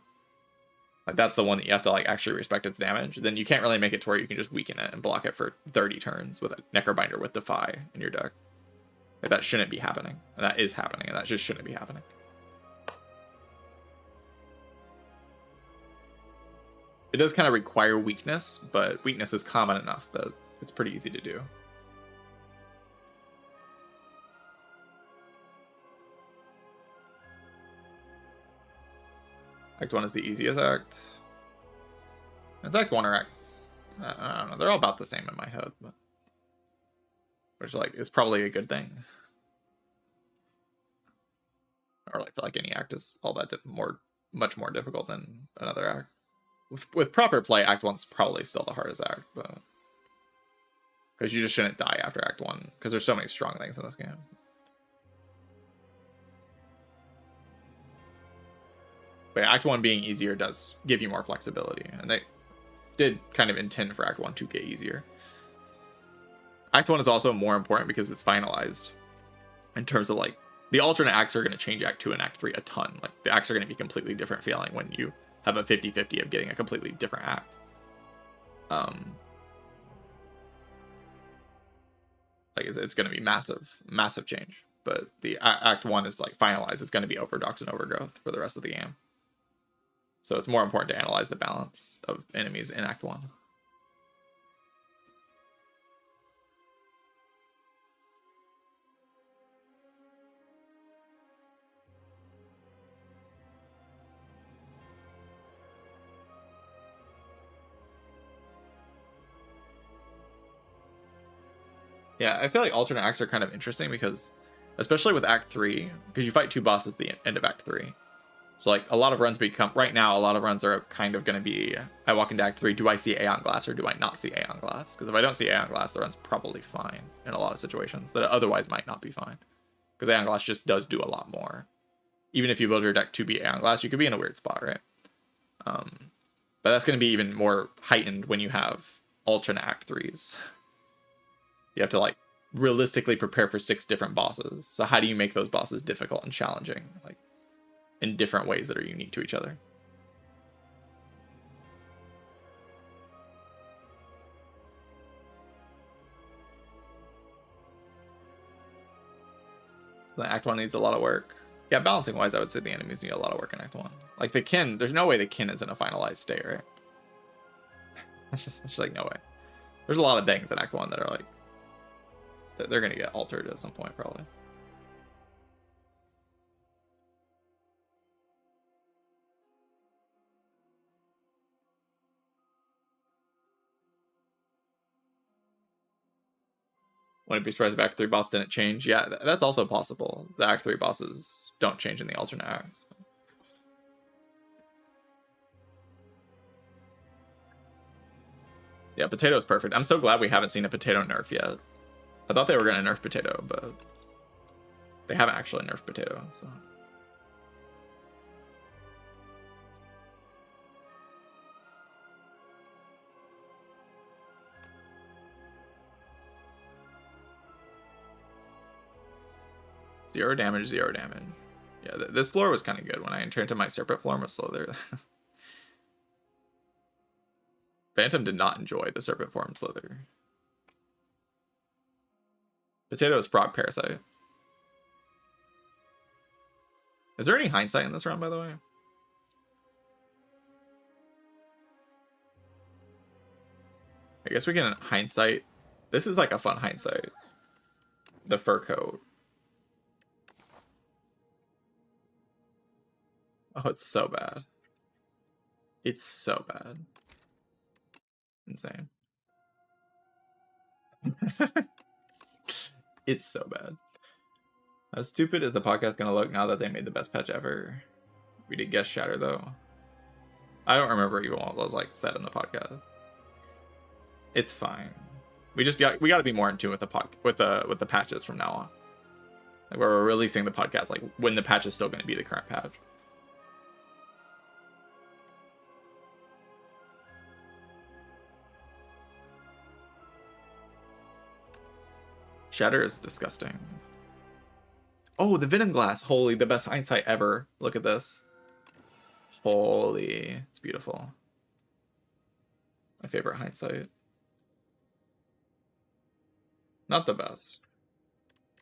Like that's the one that you have to like actually respect its damage. Then you can't really make it to where you can just weaken it and block it for 30 turns with a Necrobinder with Defy in your deck. Like that shouldn't be happening, and that is happening, and that just shouldn't be happening. It does kind of require weakness, but weakness is common enough that it's pretty easy to do. Act 1 is the easiest act. It's Act 1 or Act... I don't know. They're all about the same in my head, but... which, like, is probably a good thing. Or, like, I feel like any act is all that much more difficult than another act. With proper play, Act 1's probably still the hardest act, but... because you just shouldn't die after Act 1, because there's so many strong things in this game. But Act 1 being easier does give you more flexibility, and they did kind of intend for Act 1 to get easier. Act 1 is also more important because it's finalized. In terms of, like, the alternate acts are going to change Act 2 and Act 3 a ton. Like, the acts are going to be completely different feeling when you have a 50-50 of getting a completely different act. Like, it's going to be massive change. But the Act 1 is, like, finalized. It's going to be Overdogs and Overgrowth for the rest of the game. So it's more important to analyze the balance of enemies in Act 1. Yeah, I feel like alternate acts are kind of interesting because, especially with Act 3, because you fight two bosses at the end of Act 3. So, like, a lot of runs become... right now, a lot of runs are kind of going to be... I walk into Act 3, do I see Aon Glass or do I not see Aon Glass? Because if I don't see Aon Glass, the run's probably fine in a lot of situations that otherwise might not be fine. Because Aon Glass just does do a lot more. Even if you build your deck to be Aon Glass, you could be in a weird spot, right? But that's going to be even more heightened when you have alternate Act 3s. You have to, like, realistically prepare for 6 different bosses. So how do you make those bosses difficult and challenging? Like, in different ways that are unique to each other. So the Act 1 needs a lot of work. Yeah, balancing wise, I would say the enemies need a lot of work in Act 1. Like, the kin, there's no way the kin is in a finalized state, right? It's just like, no way. There's a lot of things in Act 1 that are like, they're going to get altered at some point, probably. Wouldn't be surprised if Act 3 boss didn't change. Yeah, that's also possible. The Act 3 bosses don't change in the alternate acts. Yeah, Potato's perfect. I'm so glad we haven't seen a Potato nerf yet. I thought they were going to nerf Potato, but they haven't actually nerfed Potato, so... Zero damage, zero damage. Yeah, this floor was kind of good. When I turned to my Serpent floor, was slow there. Phantom did not enjoy the Serpent form Slither. Potato is Frog Parasite. Is there any hindsight in this round, by the way? I guess we can hindsight. This is like a fun hindsight. The fur coat. Oh, it's so bad. It's so bad. Insane. It's so bad. How stupid is the podcast gonna look now that they made the best patch ever? We did guest shatter though. I don't remember even what was like said in the podcast. It's fine. We got to be more in tune with the patches from now on. Like where we're releasing the podcast, like when the patch is still going to be the current patch. Shatter is disgusting. Oh, the Venom Glass. Holy, the best hindsight ever. Look at this. Holy, it's beautiful. My favorite hindsight. Not the best.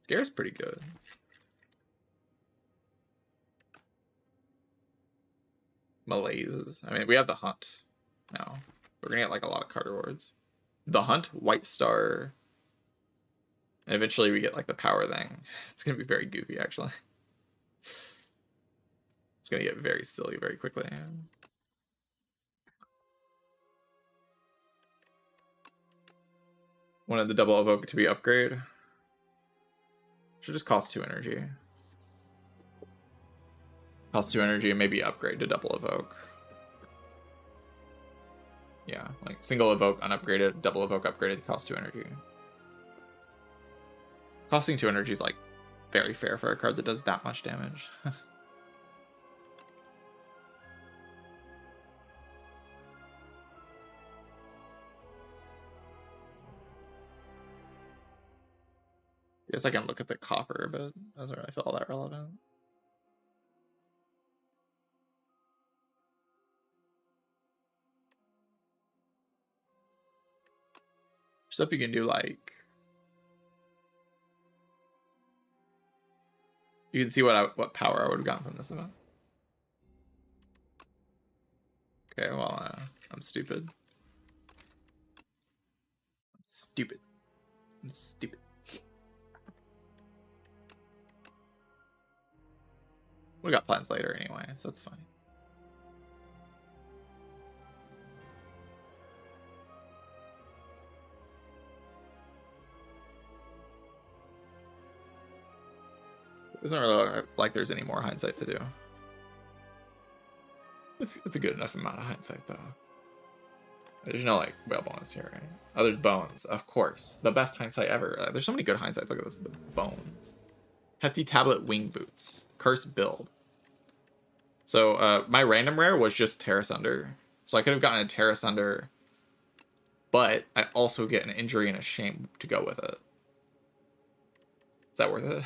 Scare's pretty good. Malaise. I mean, we have the Hunt now. We're gonna get like a lot of card rewards. The Hunt, White Star. And eventually we get like the power thing. It's gonna be very goofy, actually. It's gonna get very silly very quickly. Wanted the double evoke to be upgrade. Should just cost 2 energy. Cost 2 energy and maybe upgrade to double evoke. Yeah, like single evoke unupgraded, double evoke upgraded, cost 2 energy. Costing 2 energy is like very fair for a card that does that much damage. I guess I can look at the coffer, but it doesn't really feel all that relevant. Stuff you can do, like you can see what power I would have gotten from this event. Okay, well, I'm stupid. I'm stupid. I'm stupid. We got plans later anyway, so it's fine. It doesn't really look like there's any more hindsight to do. It's a good enough amount of hindsight though. There's no like whale bonus here, right? Oh, there's bones, of course. The best hindsight ever. There's so many good hindsights. Look at this. The bones. Hefty Tablet Wing Boots. Cursed build. So my random rare was just Terra Sunder. So I could have gotten a Terra Sunder, but I also get an injury and a shame to go with it. Is that worth it?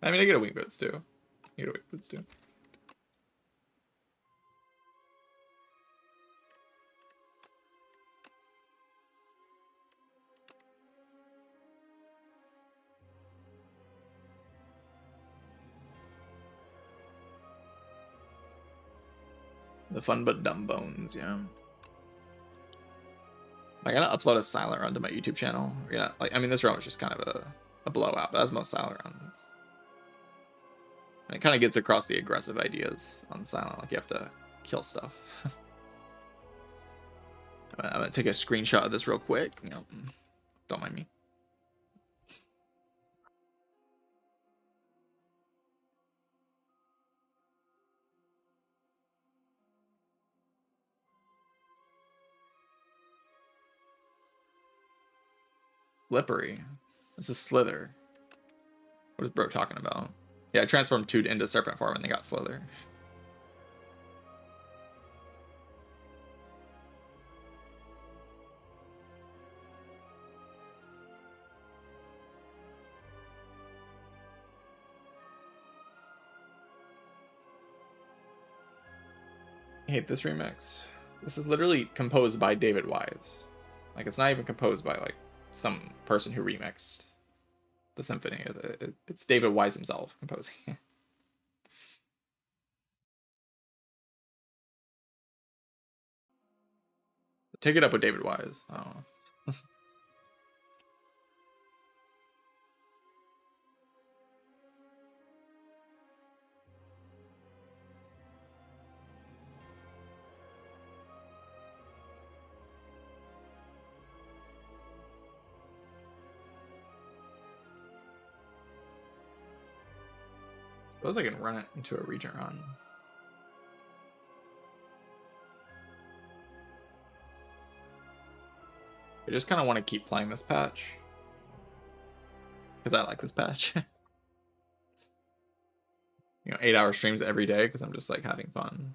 I mean, I get a Wing Boots too. You get a Wing Boots too. The fun but dumb bones, yeah. I gotta upload a silent run to my YouTube channel. Yeah, like I mean, this run was just kind of a blowout, but that's most silent runs. And it kind of gets across the aggressive ideas on silent, like you have to kill stuff. I'm gonna take a screenshot of this real quick. You know, Don't mind me. Slippery. This is Slither. What is bro talking about? Yeah, I transformed 2 into serpent form and they got Slither. I hate this remix. This is literally composed by David Wise. Like, it's not even composed by, like, some person who remixed the symphony. It's David Wise himself composing it. Take it up with David Wise. I don't know. Suppose I can run it into a Regent run. I just kind of want to keep playing this patch. Because I like this patch. 8-hour streams every day because I'm just like having fun.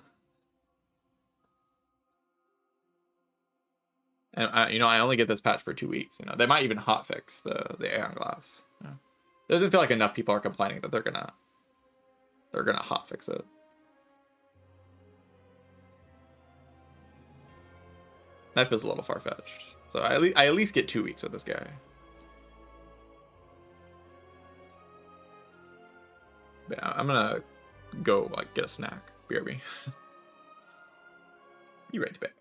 And I only get this patch for 2 weeks. They might even hotfix the Aon Glass. It doesn't feel like enough people are complaining that they're gonna hotfix it. That feels a little far-fetched. So I at least get 2 weeks with this guy. But yeah, I'm gonna go like get a snack. BRB. Be right back.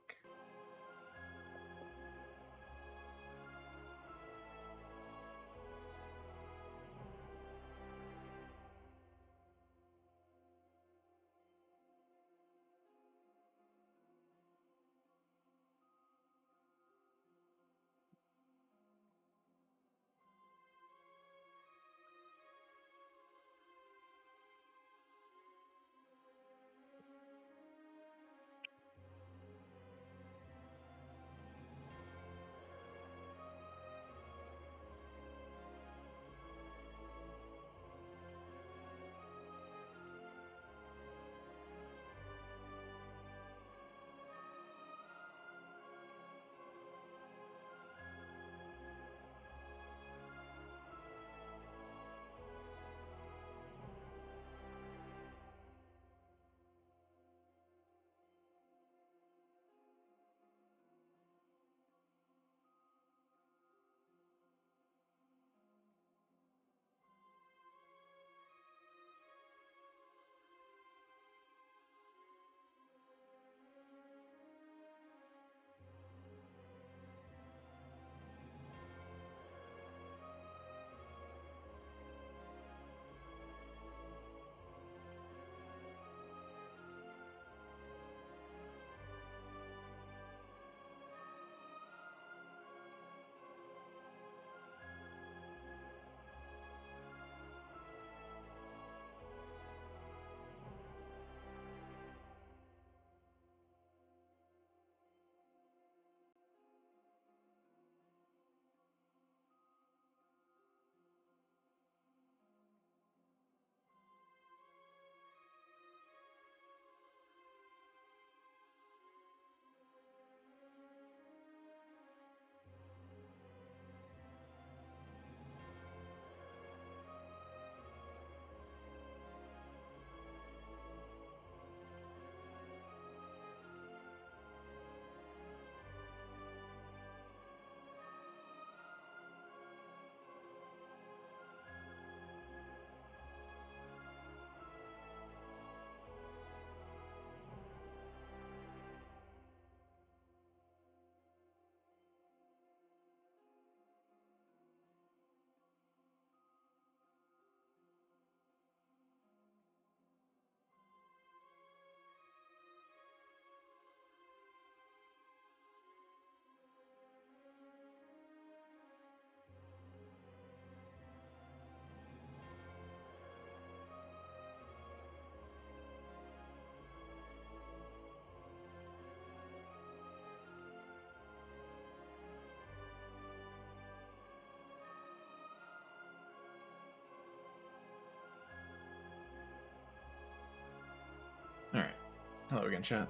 Hello again, chat.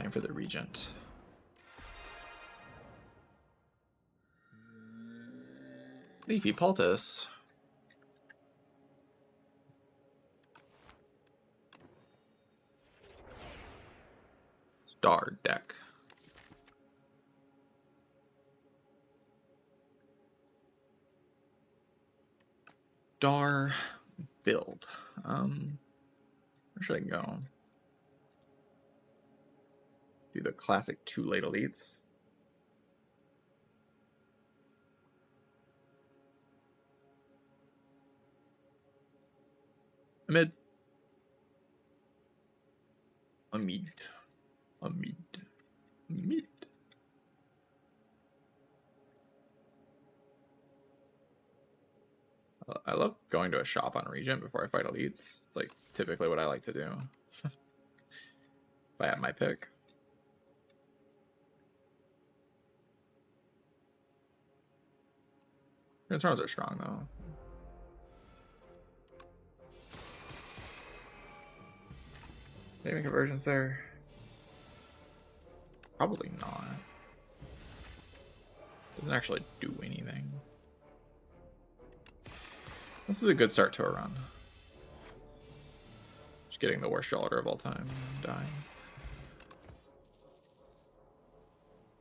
Time for the Regent. Leafy Poultice. Star deck. Star build. Where should I go? Do the classic 2 late elites. Mid. A mid. A mid. Mid. I love going to a shop on Regent before I fight elites. It's like typically what I like to do. If I have my pick. Transformers are strong though. Maybe conversions there. Probably not. Doesn't actually do anything. This is a good start to a run. Just getting the worst draw order of all time and dying.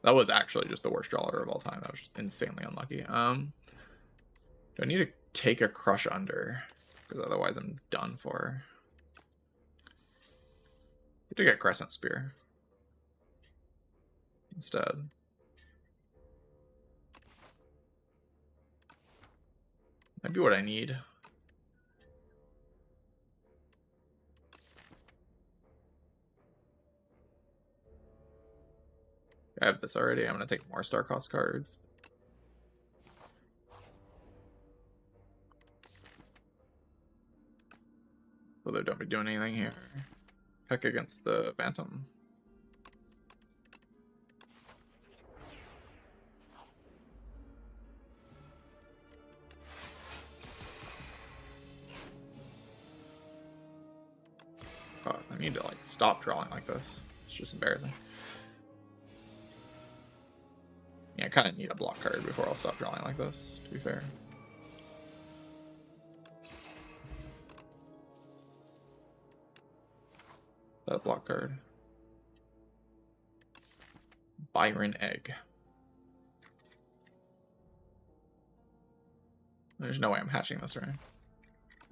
That was actually just the worst draw order of all time. That was just insanely unlucky. Do I need to take a crush under? Because otherwise I'm done for. I have to get Crescent Spear instead. Might be what I need. I have this already. I'm going to take more star cost cards. So they don't be doing anything here. Heck against the Phantom. God, I need to like stop drawing like this. It's just embarrassing. Yeah, I kind of need a block card before I'll stop drawing like this, to be fair. That block card. Byron Egg. There's no way I'm hatching this right.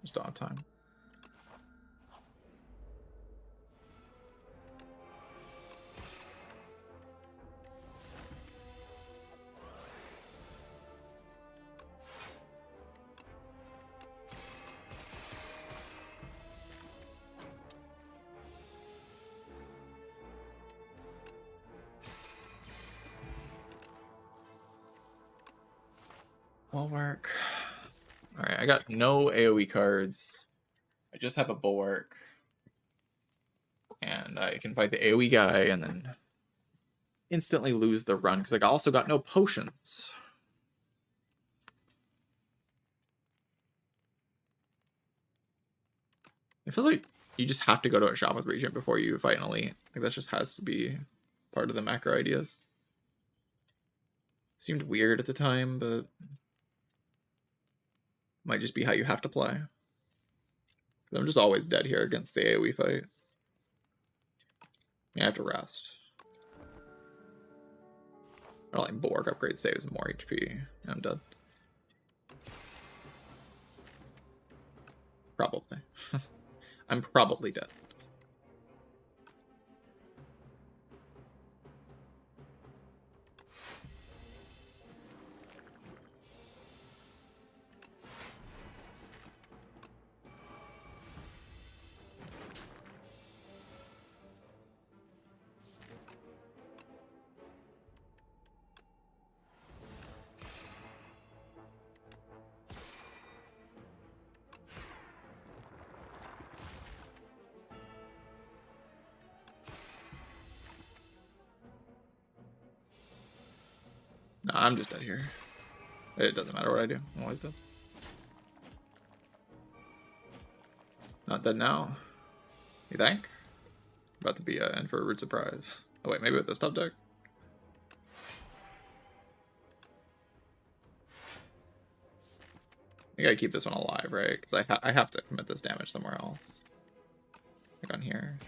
Just don't have time. Will work. Alright, I got no AoE cards. I just have a Bulwark. And I can fight the AoE guy and then instantly lose the run because I also got no potions. It feels like you just have to go to a shop with Regent before you fight an elite. Like that just has to be part of the macro ideas. Seemed weird at the time, but might just be how you have to play. I'm just always dead here against the AoE fight. I have to rest. Or like Bulwark upgrade saves more HP. I'm dead. Probably. I'm probably dead. No, I'm just dead here. It doesn't matter what I do. I'm always dead. Not dead now. You think? About to be in for a rude surprise. Oh wait, maybe with this top deck? I gotta keep this one alive, right? Because I have to commit this damage somewhere else. Like on here.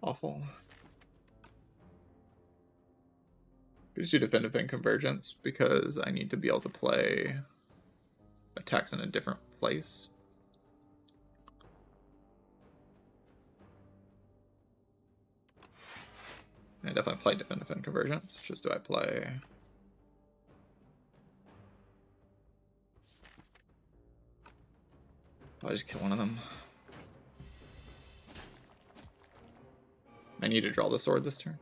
Awful. Just do defend convergence because I need to be able to play attacks in a different place. I definitely play defend convergence. Just do I play? I just kill one of them. I need to draw the sword this turn.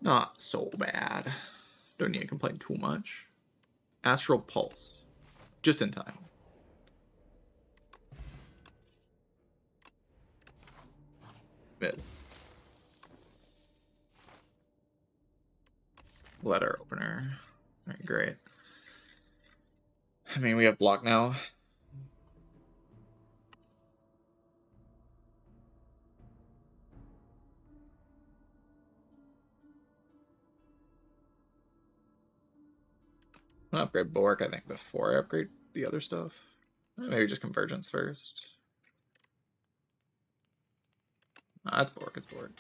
Not so bad. Don't need to complain too much. Astral Pulse. Just in time. Mid. Letter opener. Alright, great. I mean, we have block now. I'll upgrade Bork, I think, before I upgrade the other stuff. Maybe just Convergence first. Nah, it's Bork, it's Bork.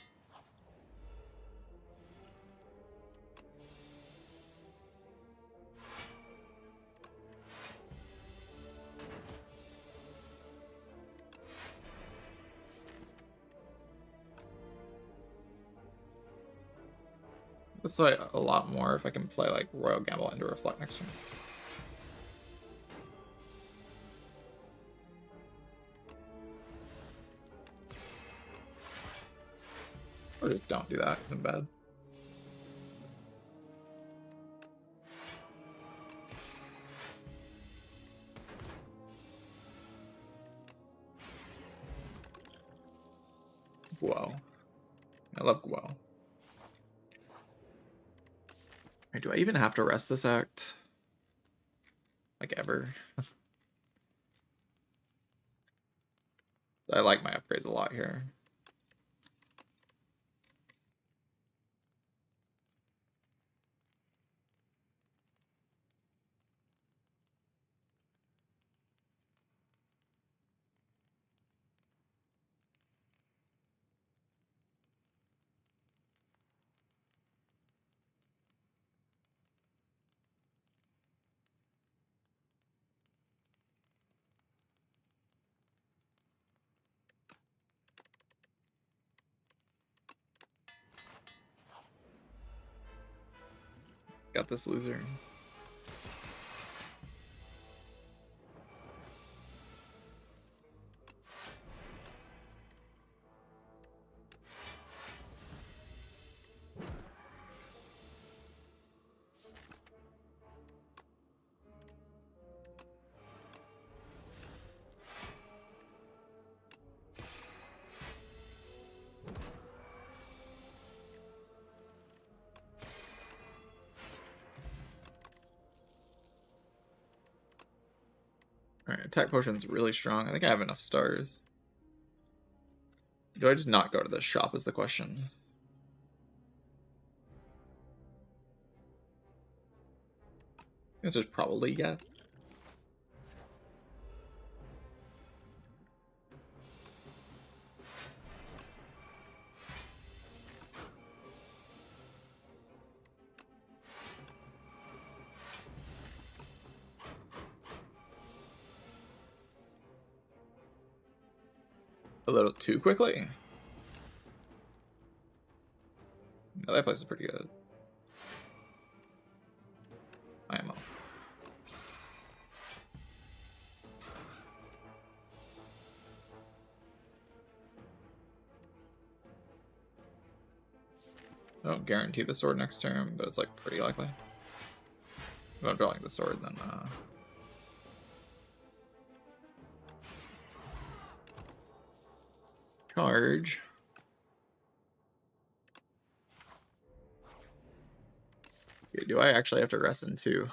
This is like a lot more if I can play like Royal Gamble into Reflect next turn. Or just don't do that, it's in bad. Whoa. I love Guo. Do I even have to rest this act? Like, ever? I like my upgrades a lot here. Got this loser. Alright, attack potion's really strong. I think I have enough stars. Do I just not go to the shop is the question. The answer's probably yes. A little too quickly. No, that place is pretty good. IMO. Oh, don't guarantee the sword next turn, but it's like pretty likely. If I'm drawing the sword, then charge. Okay, do I actually have to rest into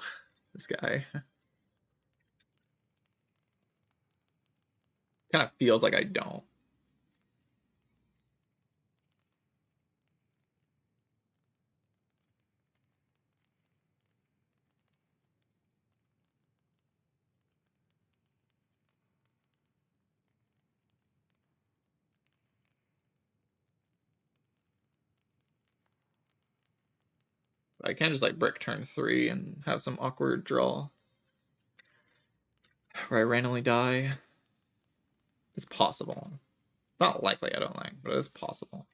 this guy? Kind of feels like I don't. I can't just like brick turn 3 and have some awkward draw where I randomly die. It's possible. Not likely, I don't think, but it is possible.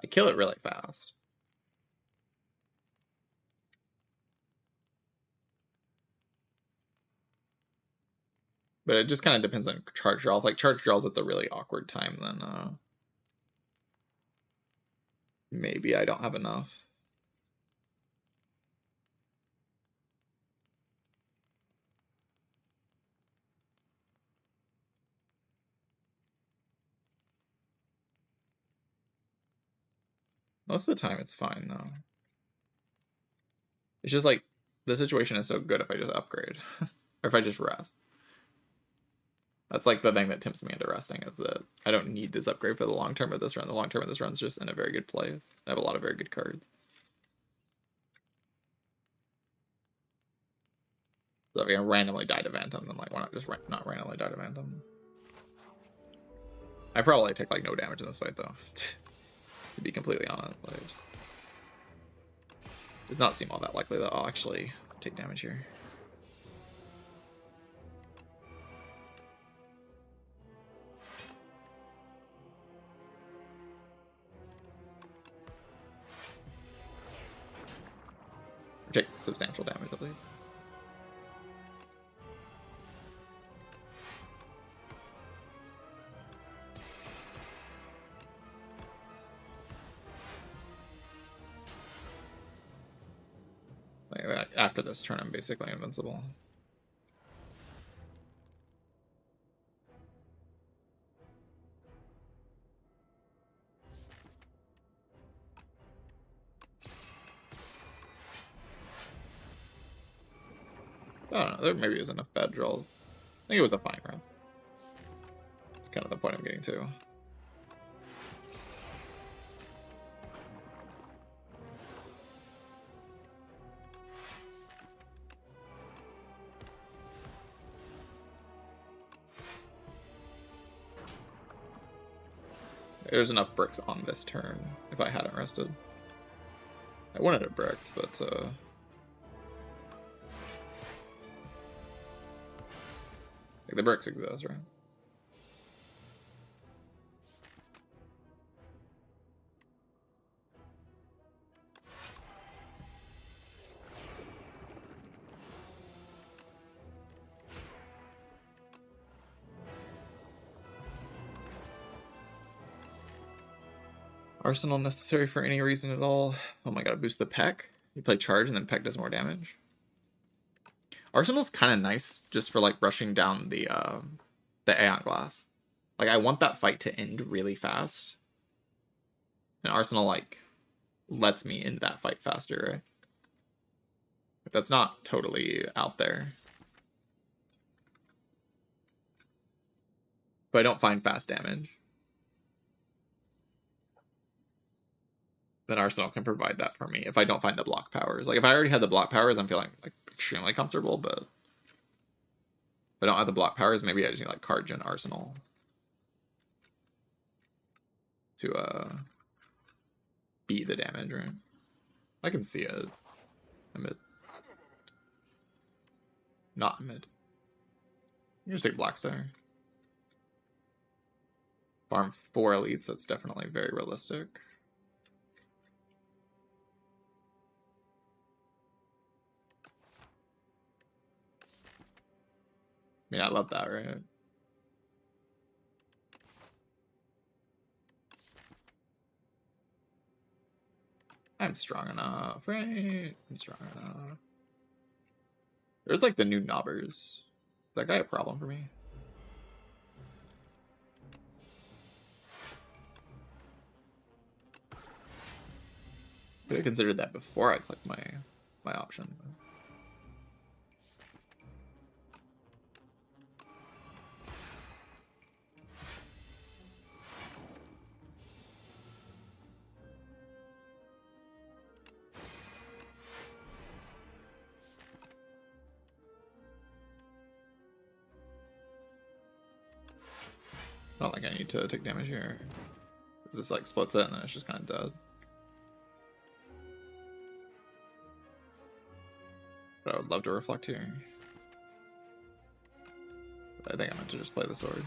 I kill it really fast. But it just kind of depends on charge draw. If like charge draws at the really awkward time, then maybe I don't have enough. Most of the time it's fine though. It's just like the situation is so good if I just upgrade. Or if I just rest. That's like the thing that tempts me into resting, is that I don't need this upgrade for the long term of this run. The long term of this run's just in a very good place. I have a lot of very good cards. So if I can randomly die to Phantom, then like why not just not randomly die to Phantom? I probably take like no damage in this fight though. To be completely honest. Like, does not seem all that likely that I'll actually take damage here. Take substantial damage, I believe. Like, after this turn, I'm basically invincible. I don't know, there maybe isn't enough bad draws. I think it was a fine round. That's kind of the point I'm getting to. There's enough bricks on this turn if I hadn't rested. I wanted it bricked, but like the bricks exist, right? Arsenal necessary for any reason at all. Oh my god, boost the Peck. You play charge and then Peck does more damage. Arsenal's kind of nice just for like rushing down the Aon Glass. Like I want that fight to end really fast. And Arsenal like lets me end that fight faster, right? But that's not totally out there. But I don't find fast damage. Then Arsenal can provide that for me if I don't find the block powers. Like if I already had the block powers, I'm feeling like extremely comfortable, but if I don't have the block powers, maybe I just need like card gen Arsenal to beat the damage, right? I can see it. I'm mid. Not mid. You just take Black Star. Farm 4 elites, that's definitely very realistic. I mean, I love that, right? I'm strong enough, right? I'm strong enough. There's like the new knobbers. Is that guy a problem for me? Could have considered that before I clicked my option. I don't think I need to take damage here. Because this like splits it and then it's just kind of dead. But I would love to reflect here. But I think I meant to just play the sword.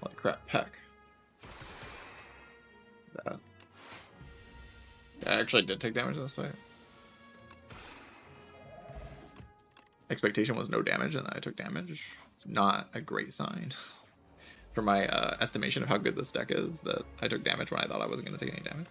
Like crap, peck. That. I actually did take damage in this fight. Expectation was no damage, and then I took damage. It's not a great sign for my estimation of how good this deck is, that I took damage when I thought I wasn't going to take any damage.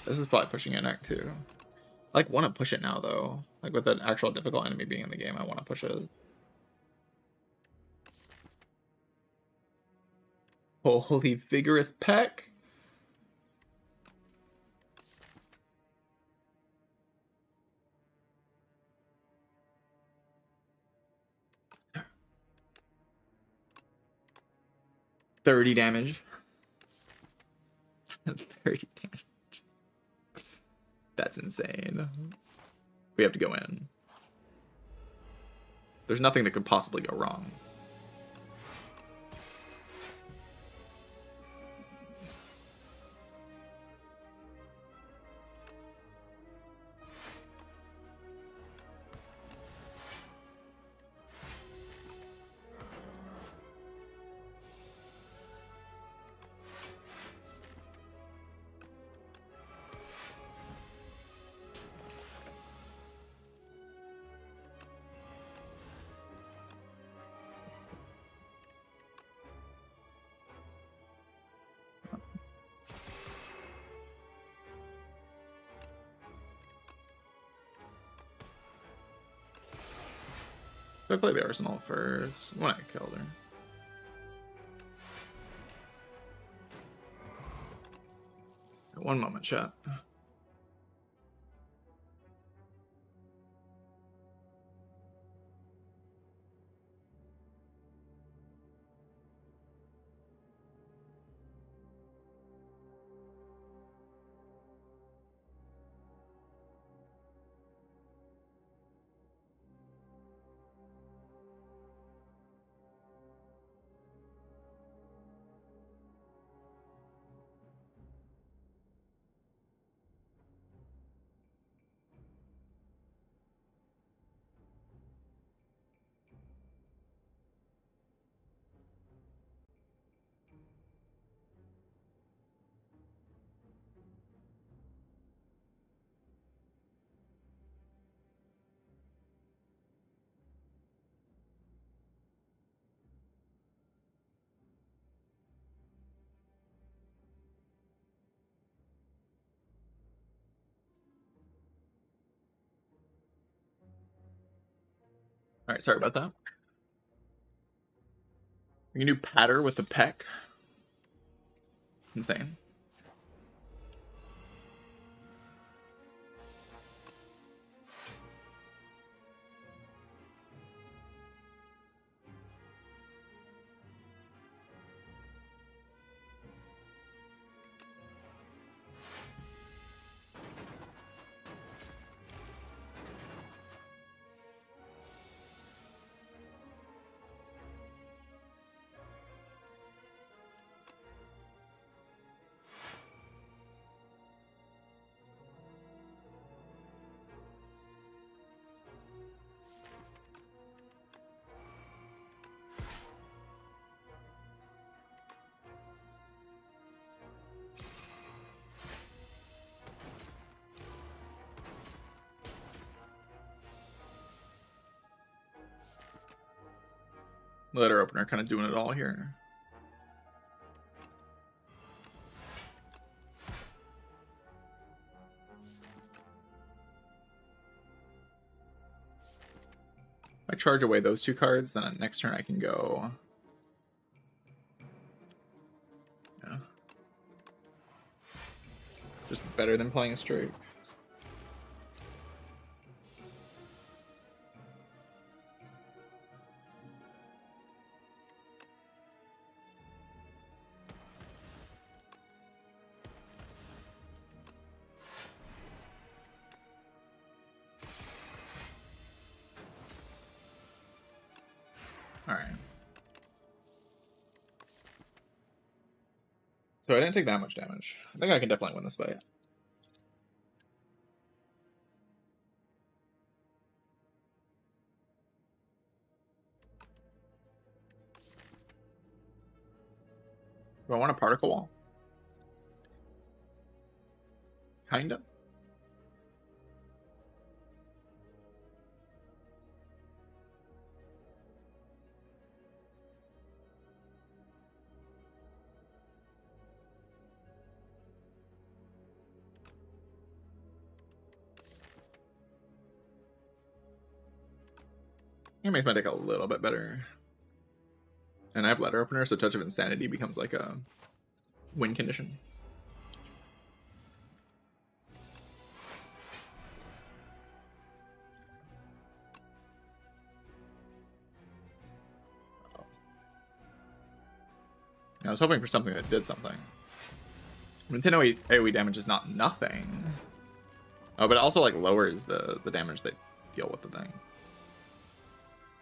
This is probably pushing a neck too. I like want to push it now though. Like with an actual difficult enemy being in the game, I want to push it. Holy vigorous peck. $30 damage. 30 damage. That's insane. We have to go in. There's nothing that could possibly go wrong. I play the Arsenal first when I killed her. One moment, chat. All right, sorry about that. We can do patter with the peck. Insane. Letter opener kind of doing it all here. If I charge away those 2 cards, then on next turn I can go. Yeah. Just better than playing a straight. Alright. So I didn't take that much damage. I think I can definitely win this fight. Do I want a particle wall? Kinda. It makes my deck a little bit better. And I have letter opener, so Touch of Insanity becomes like a win condition. Oh. I was hoping for something that did something. Nintendo AoE damage is not nothing. Oh, but it also like lowers the damage they deal with the thing.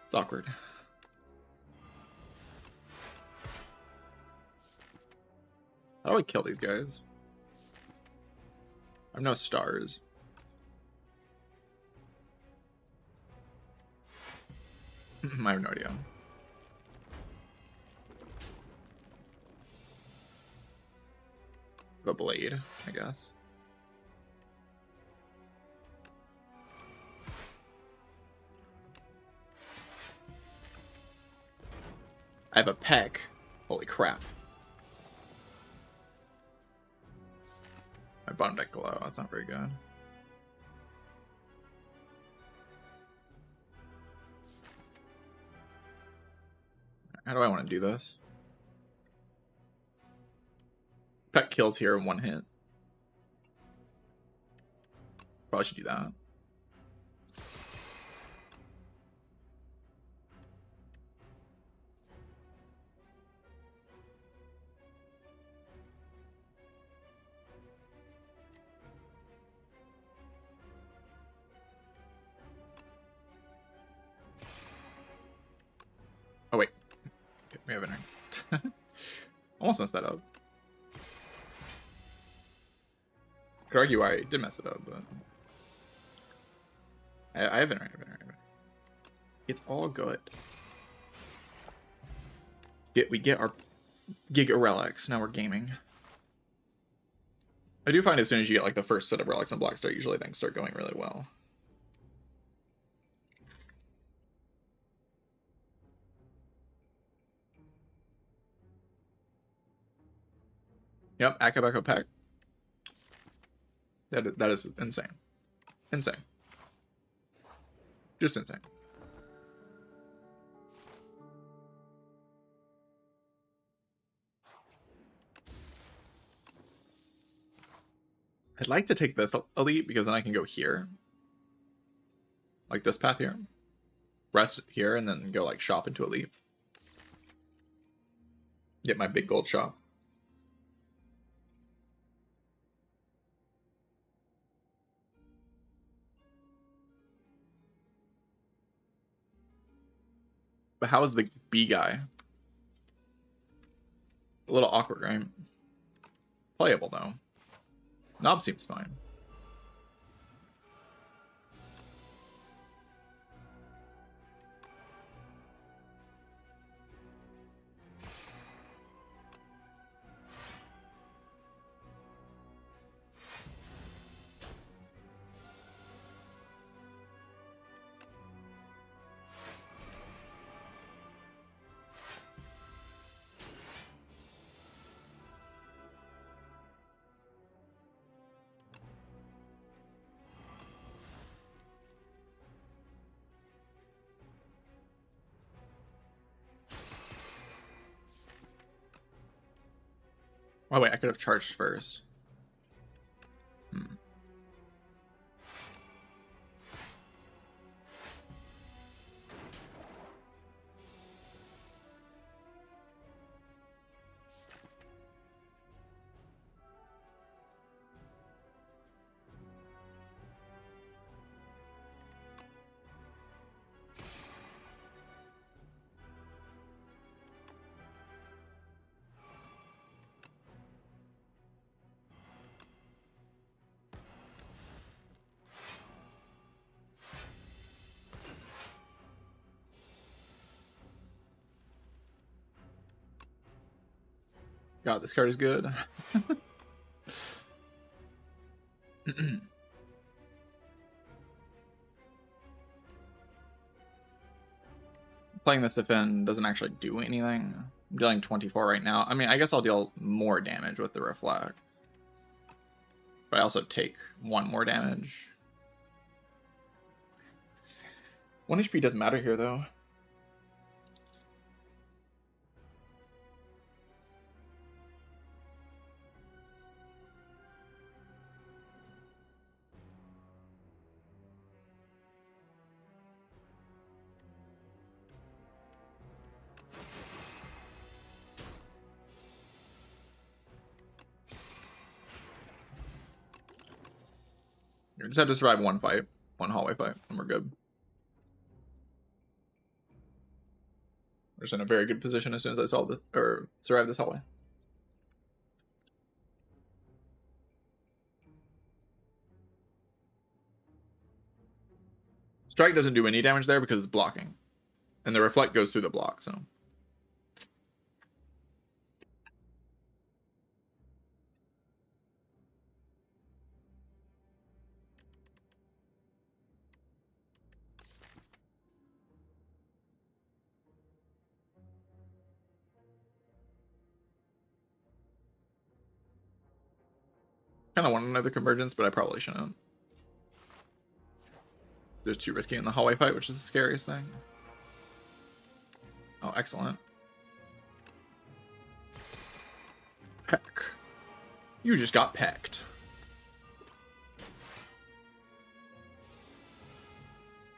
It's awkward. How do I kill these guys? I have no stars. I have no idea. A blade, I guess. I have a peck. Holy crap. My bottom deck glow. That's not very good. How do I want to do this? Peck kills here in 1 hit. Probably should do that. Oh wait, we have an almost messed that up. Could argue I did mess it up, but I have an It's all good. We get our Giga Relics. Now we're gaming. I do find as soon as you get like the first set of relics on Black Star, usually things start going really well. Yep, Akabeko Pack. That is insane. Insane. Just insane. I'd like to take this elite because then I can go here. Like this path here. Rest here and then go like shop into elite. Get my big gold shop. But how is the B guy? A little awkward, right? Playable though. Knob seems fine. Oh wait, I could have charged first. God, this card is good. Playing this defend doesn't actually do anything. I'm dealing 24 right now. I mean, I guess I'll deal more damage with the reflect. But I also take 1 more damage. 1 HP doesn't matter here, though. You just have to survive 1 fight, 1 hallway fight, and we're good. We're just in a very good position as soon as I solve this, or survive this hallway. Strike doesn't do any damage there because it's blocking. And the reflect goes through the block, so. Kind of want another convergence, but I probably shouldn't. There's too risky in the hallway fight, which is the scariest thing. Oh, excellent. Peck. You just got pecked.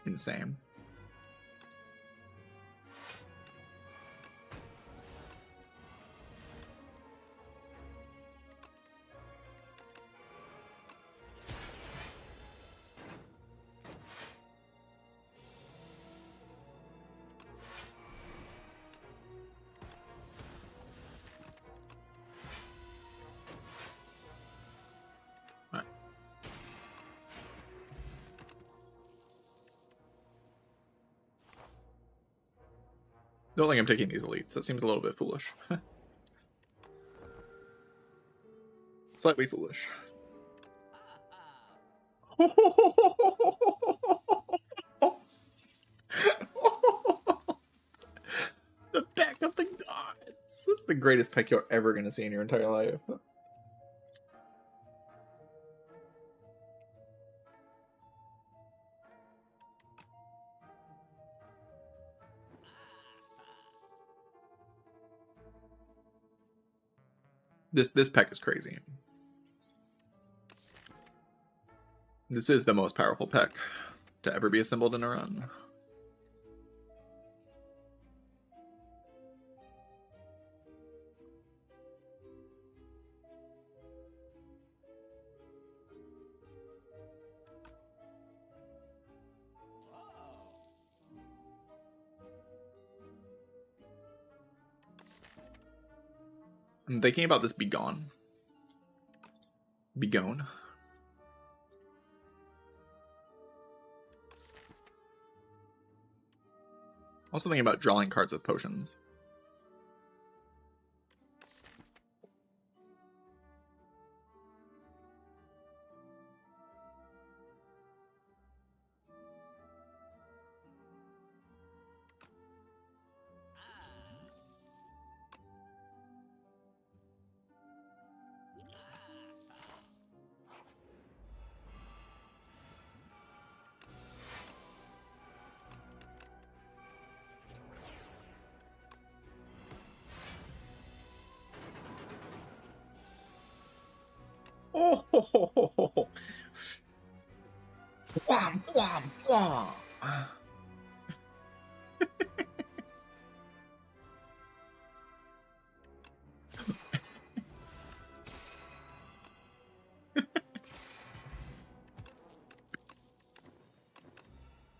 Insane. Don't think I'm taking these elites. That seems a little bit foolish. Slightly foolish. The peck of the gods. The greatest peck you're ever going to see in your entire life. This peck is crazy. This is the most powerful peck to ever be assembled in a run. I'm thinking about this Begone. Begone. Also thinking about drawing cards with potions. Oh, ho, ho, ho, ho, ho. Bwam, bwam, bwam.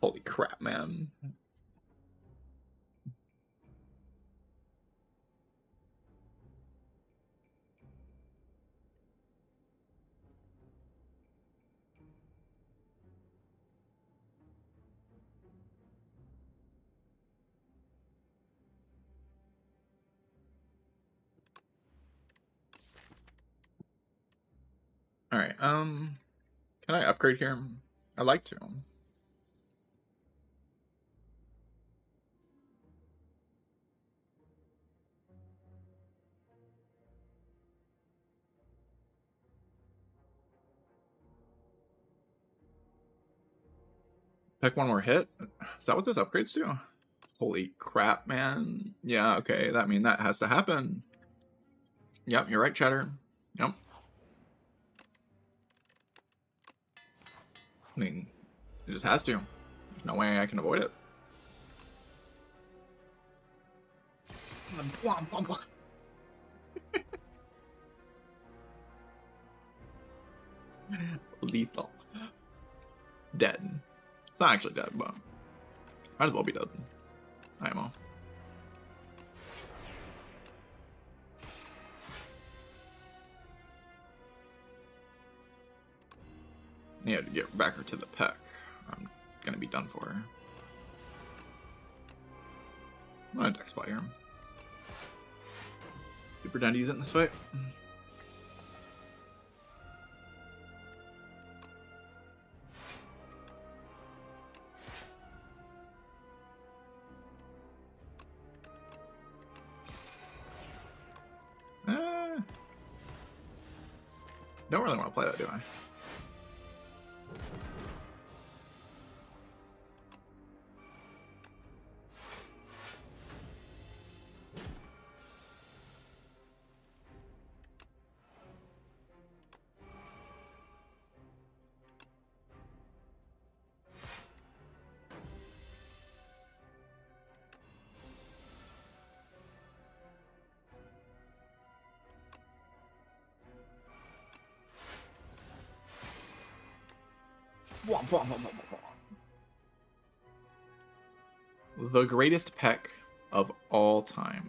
Holy crap, man. All right. Can I upgrade here? I'd like to. Pick one more hit. Is that what this upgrades to? Holy crap, man. Yeah, okay. That has to happen. Yep, you're right, Cheddar. Yep. I mean, it just has to. There's no way I can avoid it. Lethal. It's dead. It's not actually dead, but might as well be dead. IMO. Yeah, to get back her to the peck. I'm gonna be done for. I'm gonna deck Spire. Super down to use it in this fight. Don't really want to play that, do I? The greatest peck of all time.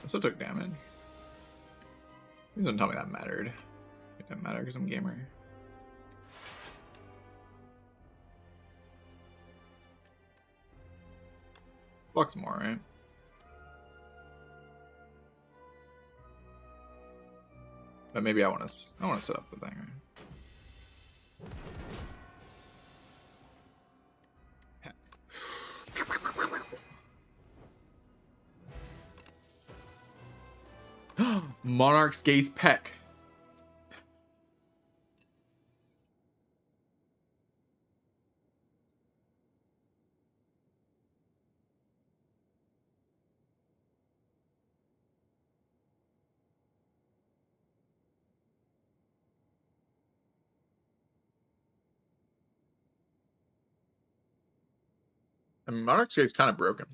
I still took damage. Please don't tell me that mattered. It didn't matter because I'm a gamer. Bucks more, right? But maybe I want to set up the thing. Right? Monarch's Gaze Peck. I mean, Monarch's Gaze kind of broken.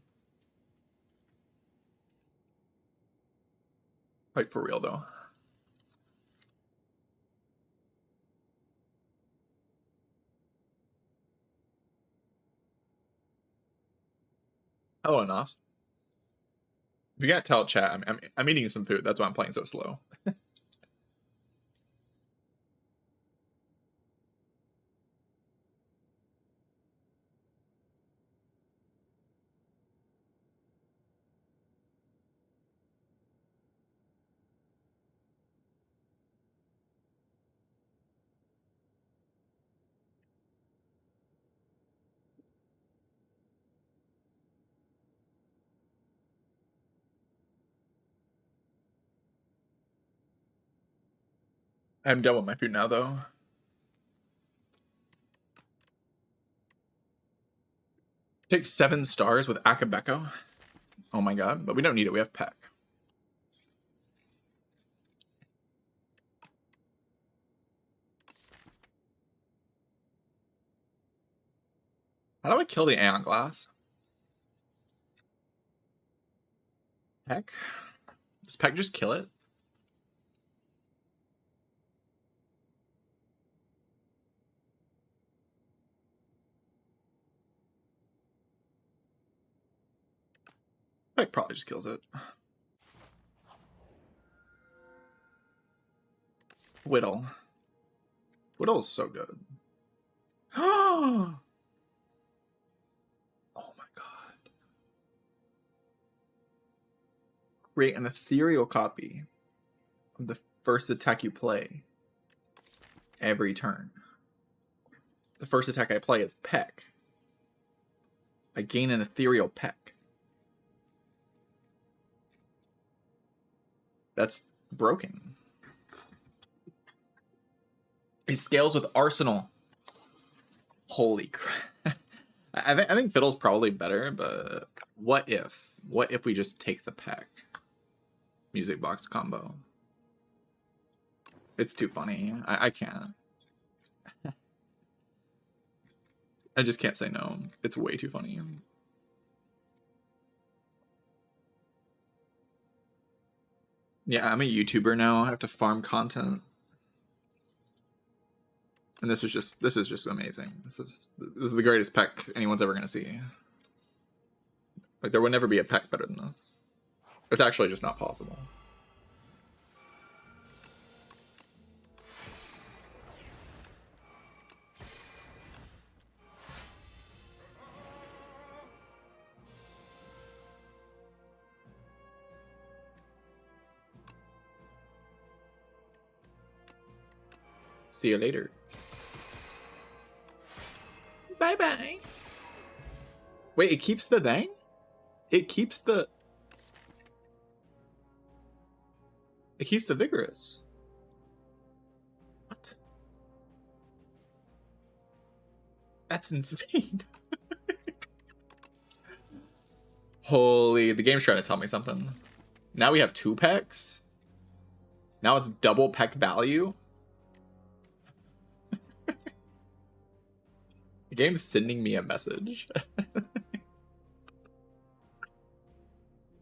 Like, for real, though. Hello, Anos. If you can't tell, chat, I'm eating some food. That's why I'm playing so slow. I'm done with my food now, though. Take 7 stars with Akabeko. Oh my god, but we don't need it. We have Peck. How do I kill the Aon Glass? Peck? Does Peck just kill it? Peck probably just kills it. Whittle. Whittle is so good. Oh my god. Create an ethereal copy of the first attack you play every turn. The first attack I play is Peck. I gain an ethereal Peck. That's broken. It scales with Arsenal. Holy crap. I think Fiddle's probably better, but what if? What if we just take the Peck? Music box combo. It's too funny. I can't. I just can't say no. It's way too funny. Yeah, I'm a YouTuber now. I have to farm content. And this is just amazing. This is the greatest Peck anyone's ever gonna see. Like there would never be a Peck better than this. It's actually just not possible. See you later. Bye-bye. Wait, it keeps the thing? It keeps the vigorous. What? That's insane. Holy, the game's trying to tell me something. Now we have 2 Pecks? Now it's double Peck value? The game's sending me a message.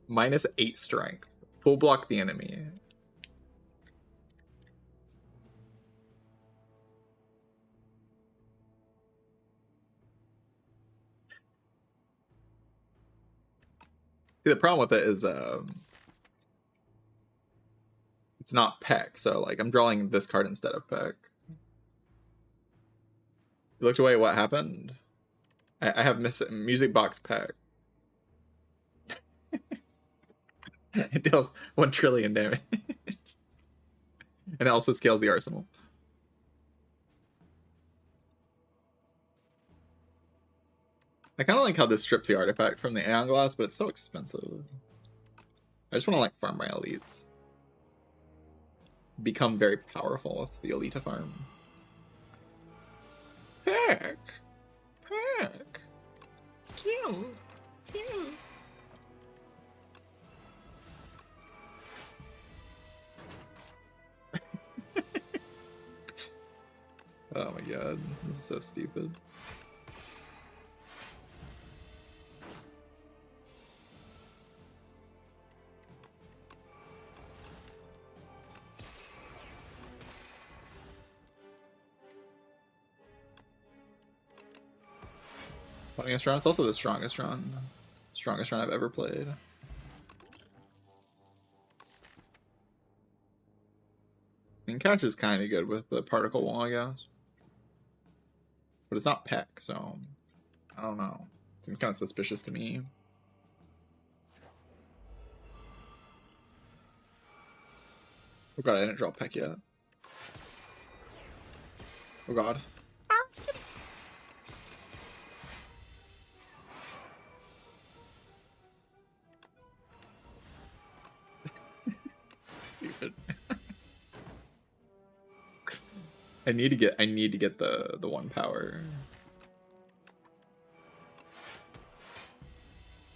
-8 strength. Full block the enemy. See, the problem with it is it's not Peck, so like I'm drawing this card instead of Peck. You looked away, what happened? I have music box Peck. It deals 1 trillion damage. And it also scales the arsenal. I kind of like how this strips the artifact from the Aon Glass, but it's so expensive. I just want to like farm my elites. Become very powerful with the Elita farm. Peck! Peck! Cute! Cute! Oh my god, this is so stupid. Funniest round? It's also the strongest round. Strongest round I've ever played. I mean, Catch is kind of good with the particle wall, I guess. But it's not Peck, so I don't know. Seems kind of suspicious to me. Oh god, I didn't draw Peck yet. Oh god. Stupid. I need to get the 1 power.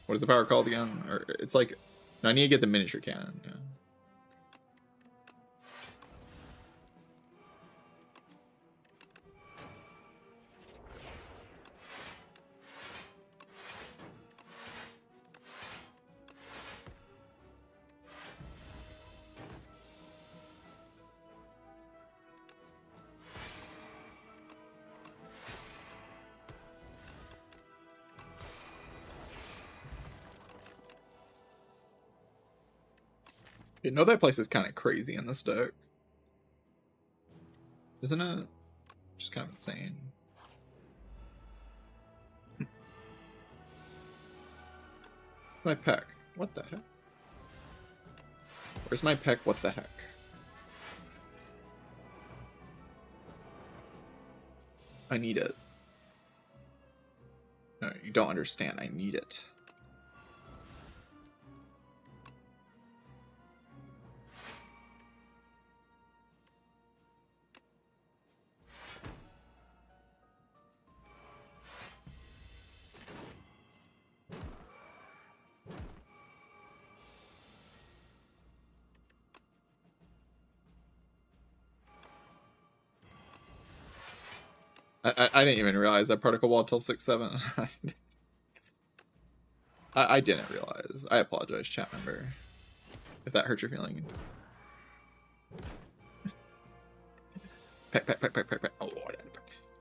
What is the power called again? Or it's like, no, I need to get the miniature cannon. Yeah. You know that place is kind of crazy in this deck. Isn't it? Just kind of insane. My peck. What the heck? Where's my peck? What the heck? I need it. No, you don't understand. I need it. I didn't even realize that particle wall till 6-7. I didn't realize. I apologize, chat member, if that hurt your feelings. Peck, peck, peck, peck, peck, peck. Oh,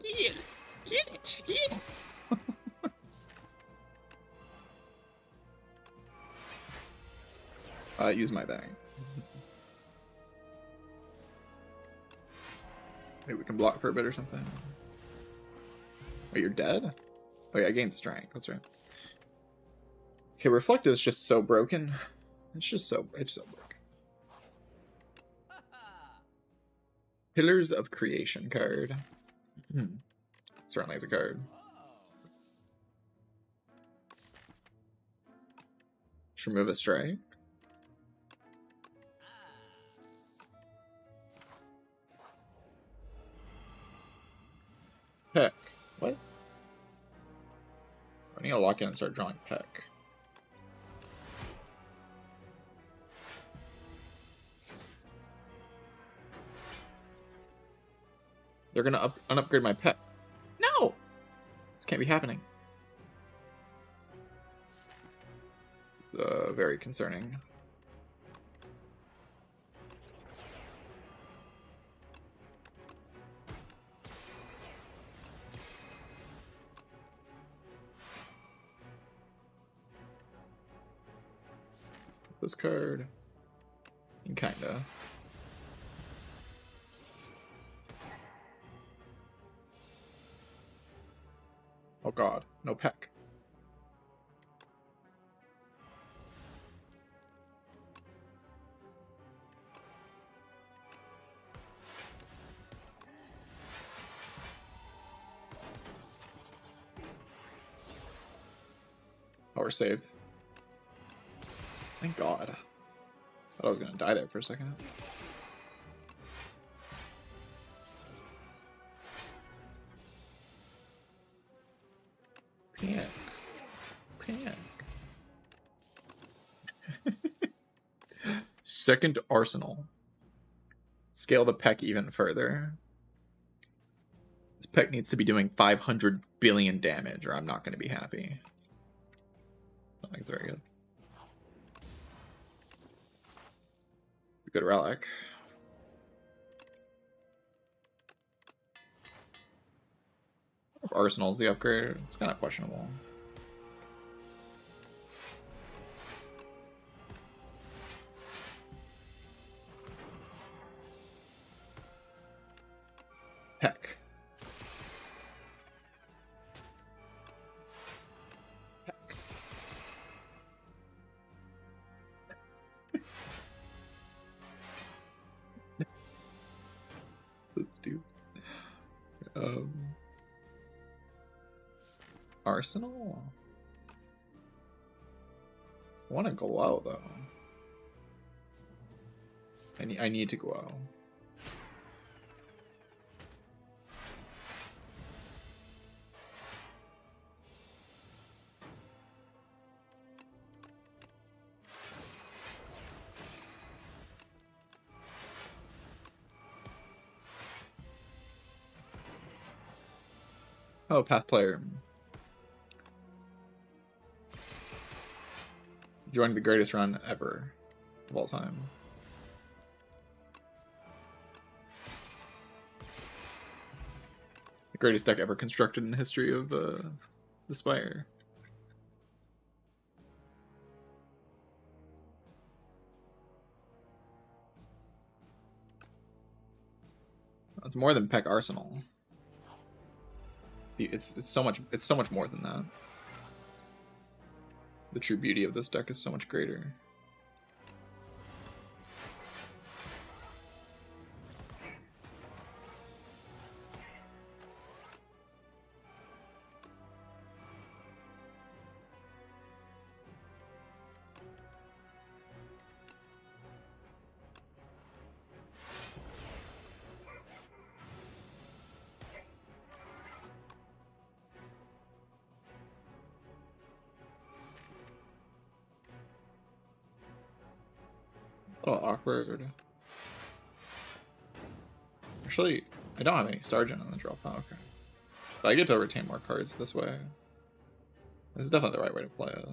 get it, get it. Use my bag. Maybe we can block for a bit or something. Wait, you're dead? Oh yeah, I gained strength. That's right. Okay, Reflect is just so broken. It's so broken. Pillars of Creation card. Certainly is a card. Just remove a strike. Peck. What? I need to lock in and start drawing Peck. They're gonna unupgrade my Peck. No! This can't be happening. It's very concerning. This card. And kinda. Oh god, no Peck. Oh, we're saved. Thank God. Thought I was gonna die there for a second. Panic. Panic. Second Arsenal. Scale the Peck even further. This Peck needs to be doing 500 billion damage or I'm not going to be happy. I don't think it's very good. It's a good relic. If Arsenal's the upgrade, it's kind of questionable. Heck. Heck. Let's do. Arsenal? I want to glow though. I need to glow. Oh, Path Player. Joined the greatest run ever of all time. The greatest deck ever constructed in the history of the Spire. It's more than Peck Arsenal. It's so much more than that. The true beauty of this deck is so much greater. Oh, awkward. Actually, I don't have any Stargent on the drop. Oh, okay. But I get to retain more cards this way. This is definitely the right way to play it.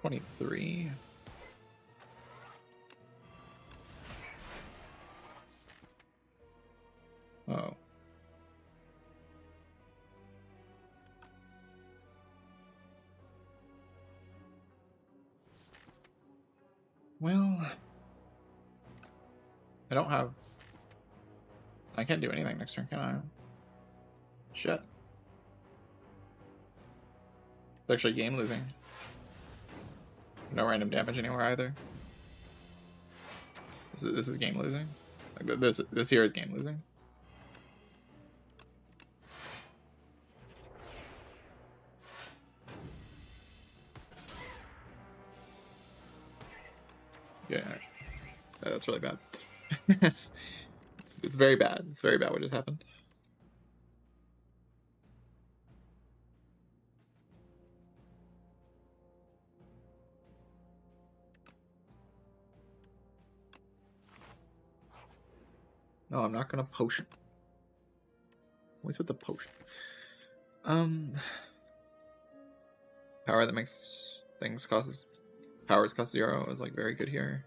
$23. Oh. Well, I don't have... I can't do anything next turn, can I? Shit. It's actually game losing. No random damage anywhere either. This is game losing. Like this here is game losing. Yeah, that's really bad. it's very bad. It's very bad what just happened. No, I'm not gonna potion. Always with the potion. Power that makes things powers cost 0 is like very good here.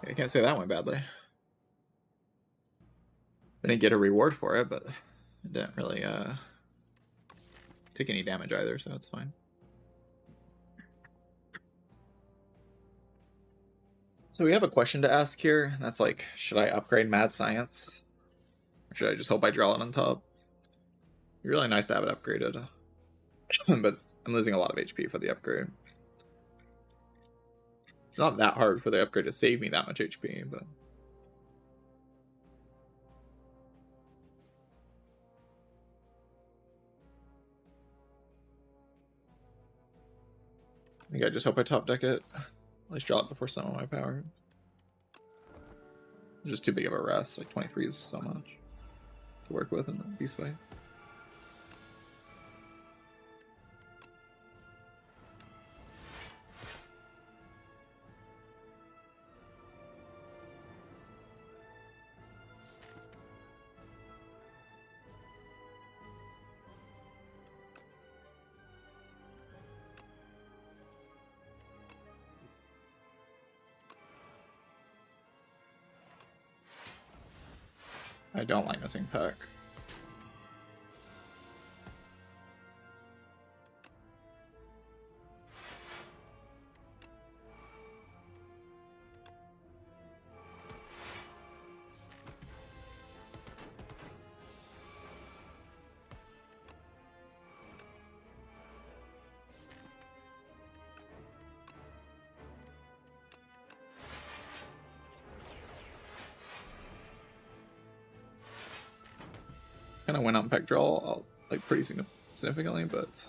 I can't say that went badly. I didn't get a reward for it, but it didn't really take any damage either, so it's fine. So we have a question to ask here. That's like, should I upgrade Mad Science? Or should I just hope I draw it on top? It'd be really nice to have it upgraded. But I'm losing a lot of HP for the upgrade. It's not that hard for the upgrade to save me that much HP, but... I think I just hope I top deck it. At least draw it before some of my power. Just too big of a rest. Like 23 is so much to work with in these fights. I don't like missing Peck. Kind of went on Peck draw like pretty significantly, but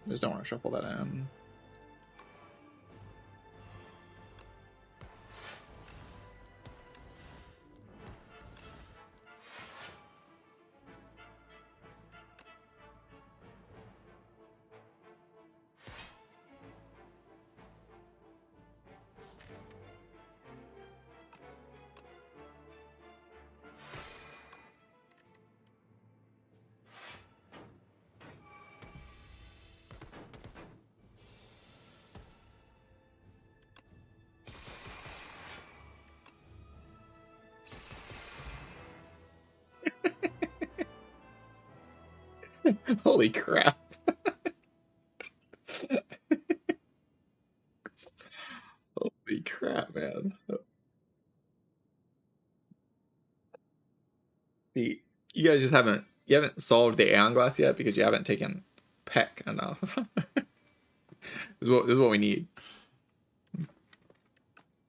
I just don't want to shuffle that in. Holy crap. Holy crap, man. You guys just haven't solved the Aon Glass yet because you haven't taken Peck enough. This is what we need.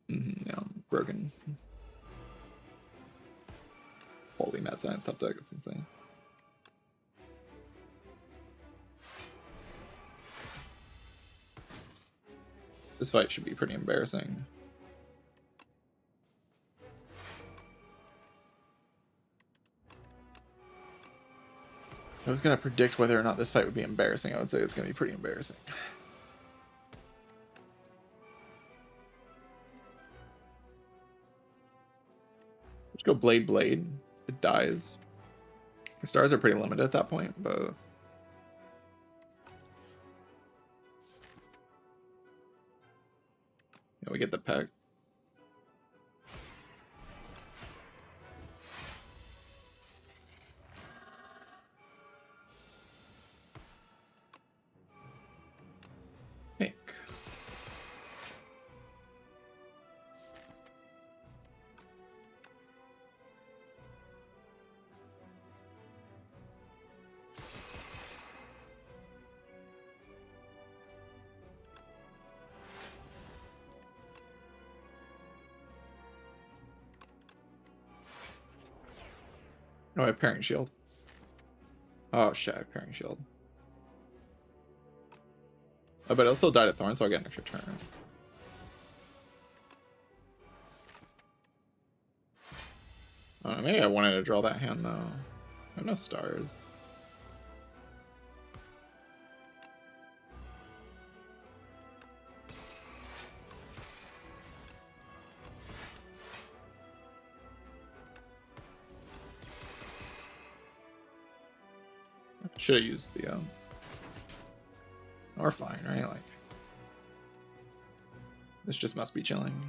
Yeah, I'm broken. Holy mad science top deck, it's insane. This fight should be pretty embarrassing. If I was going to predict whether or not this fight would be embarrassing, I would say it's going to be pretty embarrassing. Let's go Blade Blade. It dies. The stars are pretty limited at that point, but... yeah, we get the Peck. Pink. Oh, I have Parent Shield. Oh shit, I have Parent Shield. Oh, but it'll still die to Thorn, so I'll get an extra turn. Maybe I wanted to draw that hand though. I have no stars. Should have used the or fine, right? Like this just must be chilling.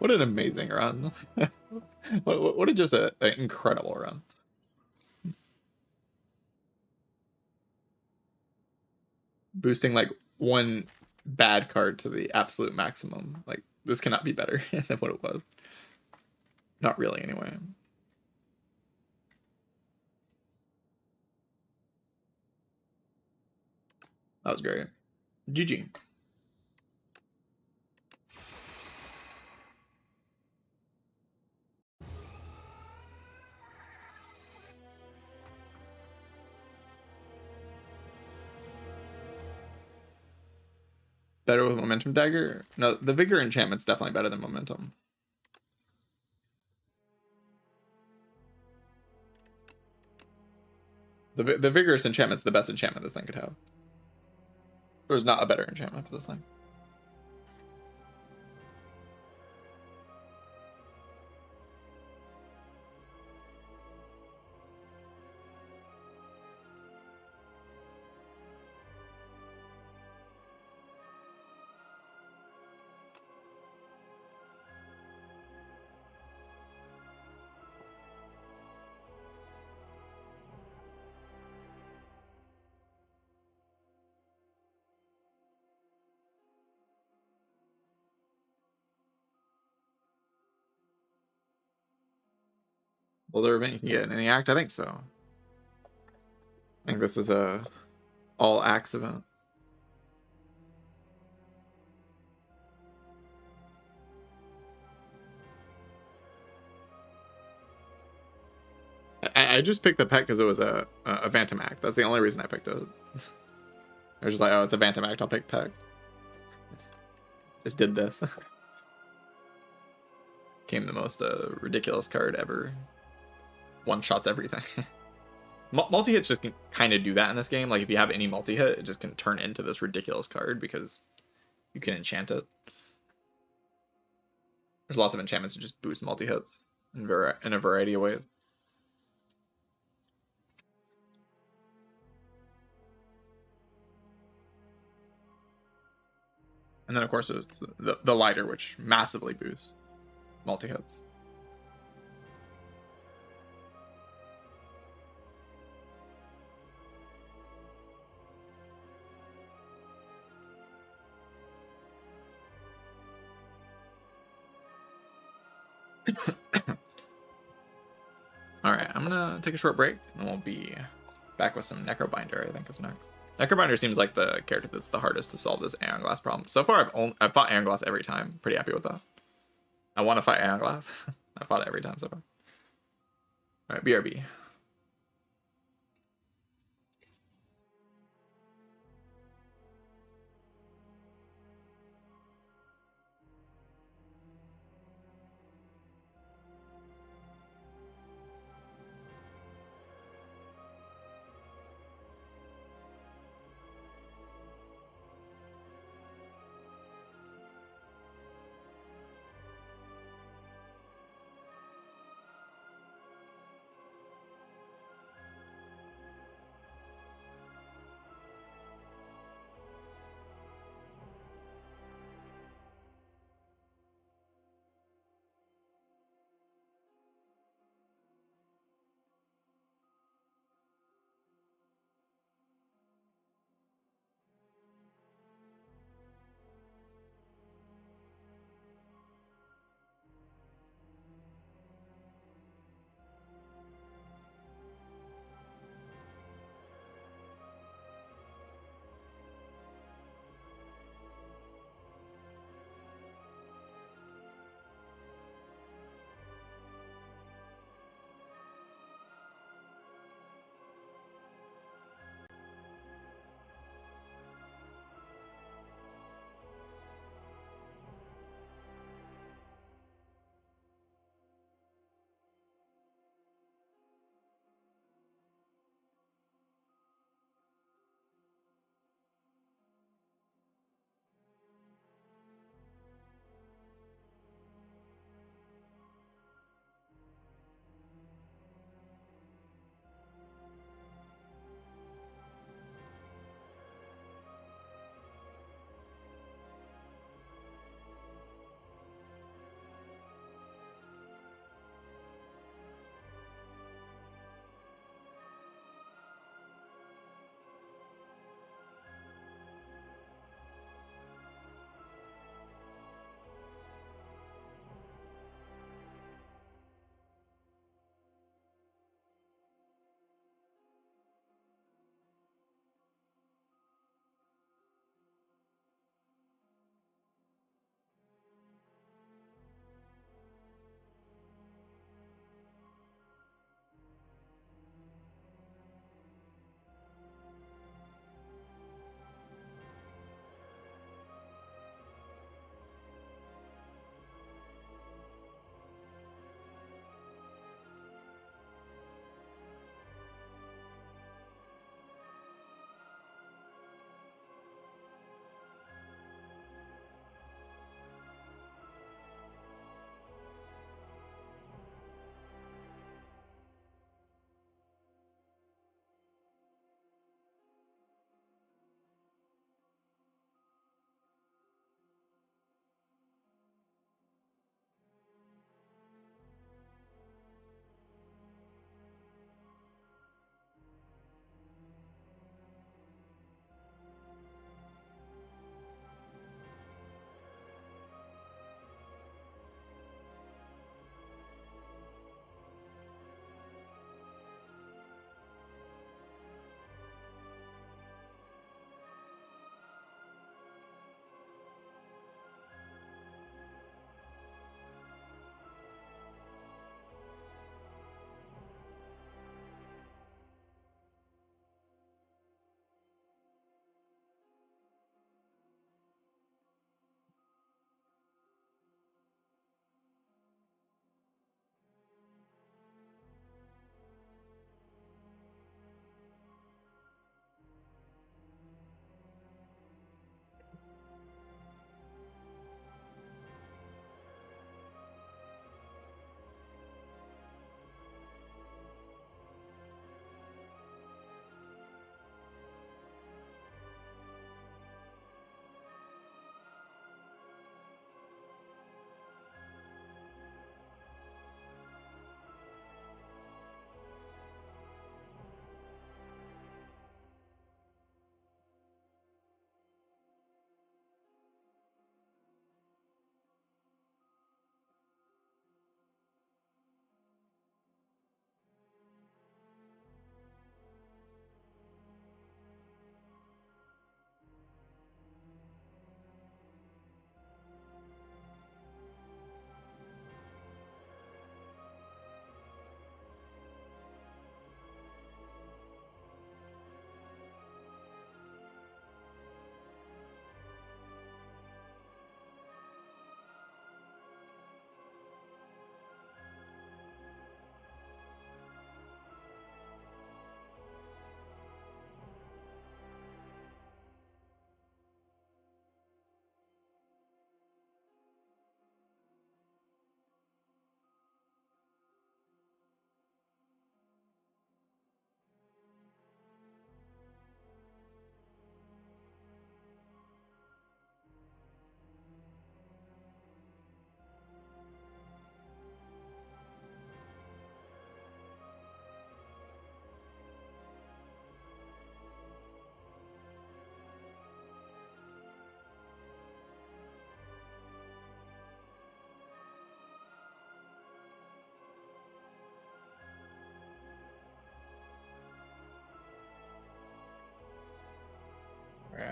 What an amazing run. What a just an incredible run. Boosting like one bad card to the absolute maximum. Like, this cannot be better than what it was. Not really, anyway. That was great. GG. Better with Momentum Dagger? No, the Vigor enchantment's definitely better than Momentum. The Vigorous enchantment's the best enchantment this thing could have. There's not a better enchantment for this thing. Will there event you can get in any act? I think so. I think this is a all acts event. I just picked the pet because it was a Phantom Act. That's the only reason I picked it. I was just like, oh, it's a Phantom Act, I'll pick pet. Just did this. Came the most ridiculous card ever. One shots everything. Multi-hits just can kind of do that in this game. Like, if you have any multi-hit, it just can turn into this ridiculous card because you can enchant it. There's lots of enchantments that just boost multi-hits in a variety of ways. And then, of course, it was the lighter, which massively boosts multi-hits. Alright, I'm gonna take a short break, and we'll be back with some Necrobinder, I think is next. Necrobinder seems like the character that's the hardest to solve this Aon Glass problem. So far, I've fought Aon Glass every time. Pretty happy with that. I want to fight Aon Glass. I fought it every time so far. Alright, BRB.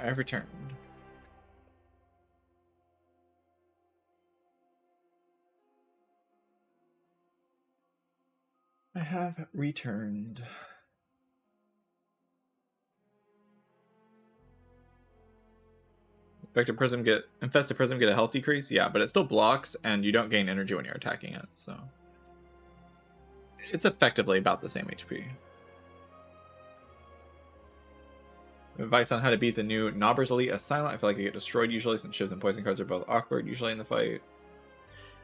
I've returned. I have returned. Infested Prism get a health decrease? Yeah, but it still blocks and you don't gain energy when you're attacking it, so it's effectively about the same HP. Advice on how to beat the new Nobbers Elite as silent. I feel like I get destroyed usually since shivs and poison cards are both awkward usually in the fight.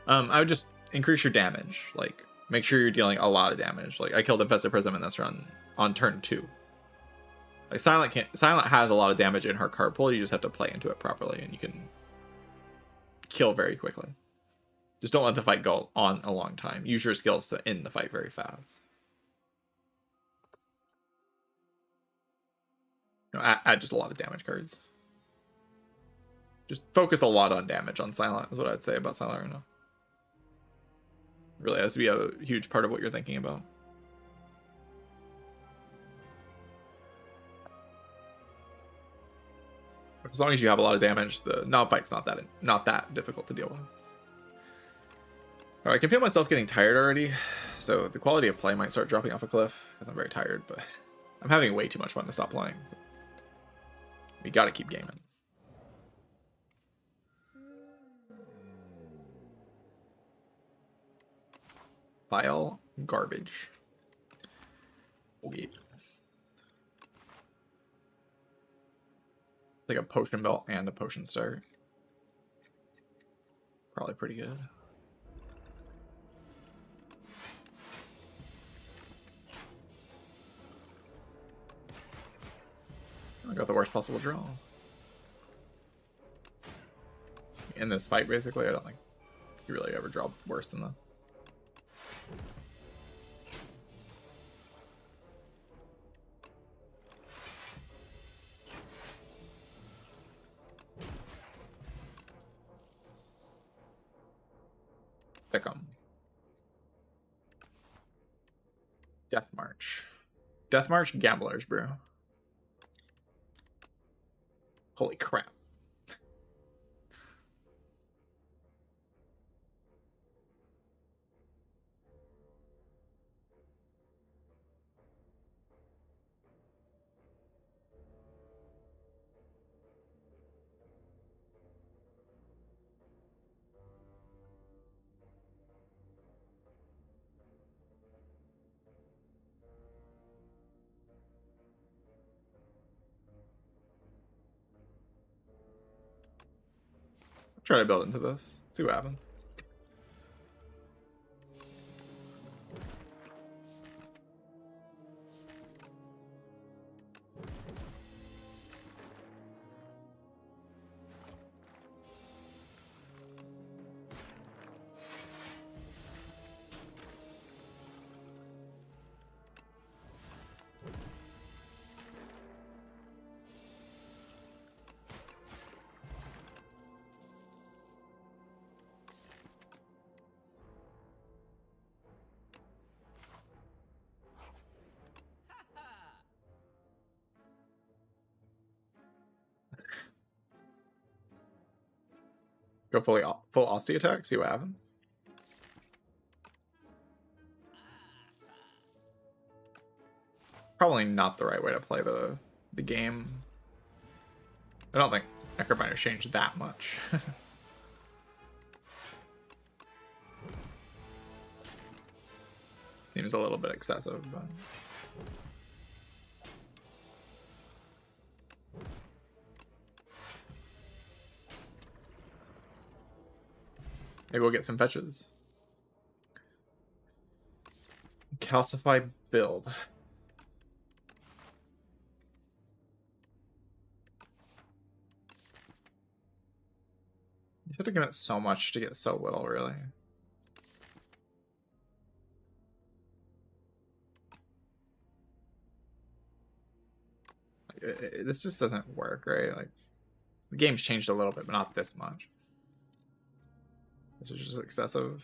I would just increase your damage. Like, make sure you're dealing a lot of damage. Like, I killed Infested Prism in this run on turn 2. Like, Silent has a lot of damage in her card pool. You just have to play into it properly, and you can kill very quickly. Just don't let the fight go on a long time. Use your skills to end the fight very fast. You know, add just a lot of damage cards. Just focus a lot on damage on Silent is what I'd say about Silent right now. It really has to be a huge part of what you're thinking about. As long as you have a lot of damage, the Nob fight's not that difficult to deal with. Alright, I can feel myself getting tired already, so the quality of play might start dropping off a cliff because I'm very tired, but I'm having way too much fun to stop playing. We gotta keep gaming. File garbage. Okay. Like a potion belt and a potion start. Probably pretty good. I got the worst possible draw. In this fight, basically, I don't think you really ever draw worse than that. Pick 'em. Death March. Death March Gamblers, bro. Holy crap. Try to build into this. See what happens. Go full Austie attack, see what happens. Probably not the right way to play the game. I don't think Necrobinder's changed that much. Seems a little bit excessive, but maybe we'll get some fetches. Calcify build. You have to give it so much to get so little, really. This just doesn't work, right? Like, the game's changed a little bit, but not this much. This is just excessive.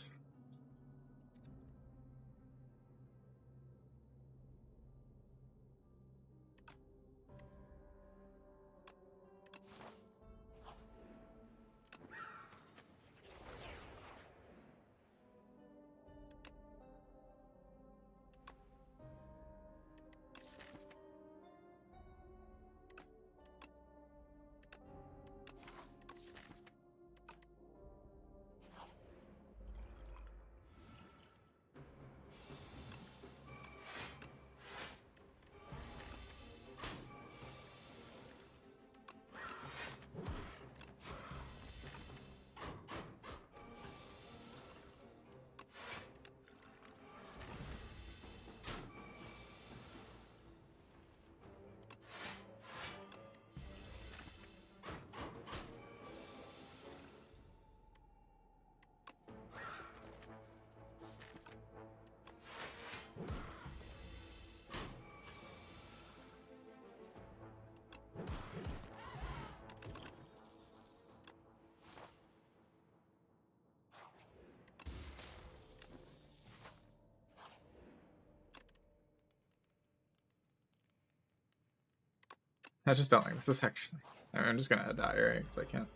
I just don't think this is actually. I mean, I'm just gonna die, right? Because I can't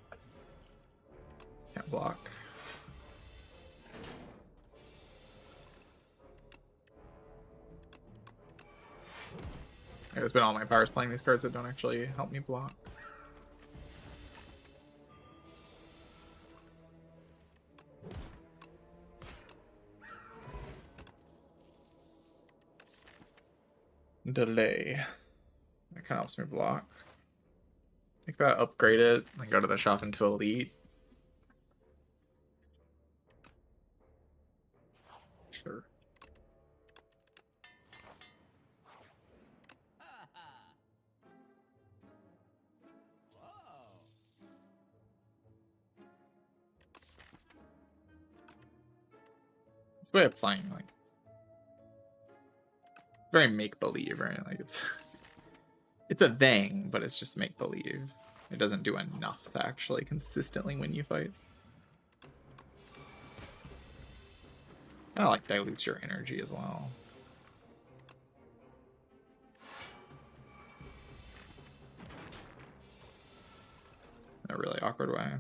block. It's been all my powers playing these cards that don't actually help me block. Delay. That kind of helps me block. Make that upgrade it, and go to the shop into Elite. Sure. This way of playing, like, very make-believe, right? Like, it's a thing, but it's just make-believe. It doesn't do enough to actually consistently win you fight. Kind of like dilutes your energy as well. In a really awkward way.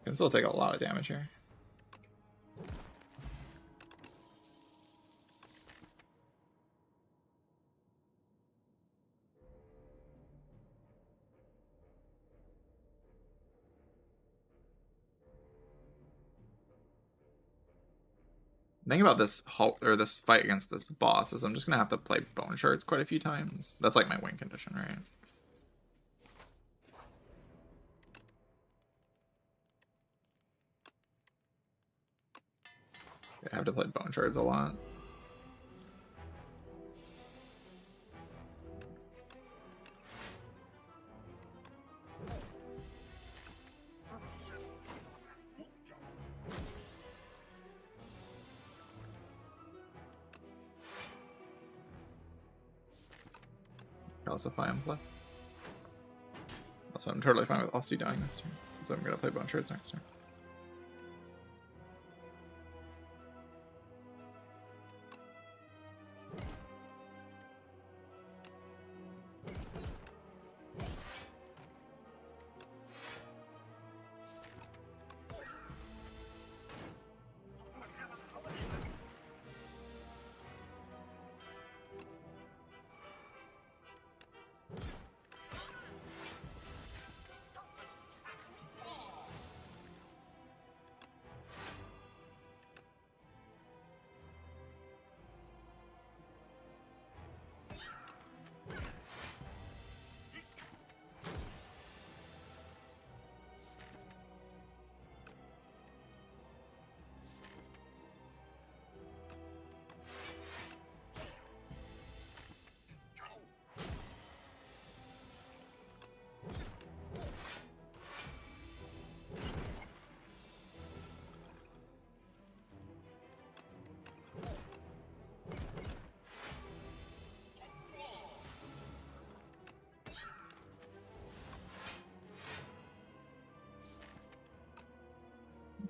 Can still take a lot of damage here. The thing about this this fight against this boss is I'm just gonna have to play bone shards quite a few times. That's like my win condition, right? I have to play bone shards a lot. Calcify and play. Also, I'm totally fine with Aussie dying this turn, so I'm gonna play bone shards next turn.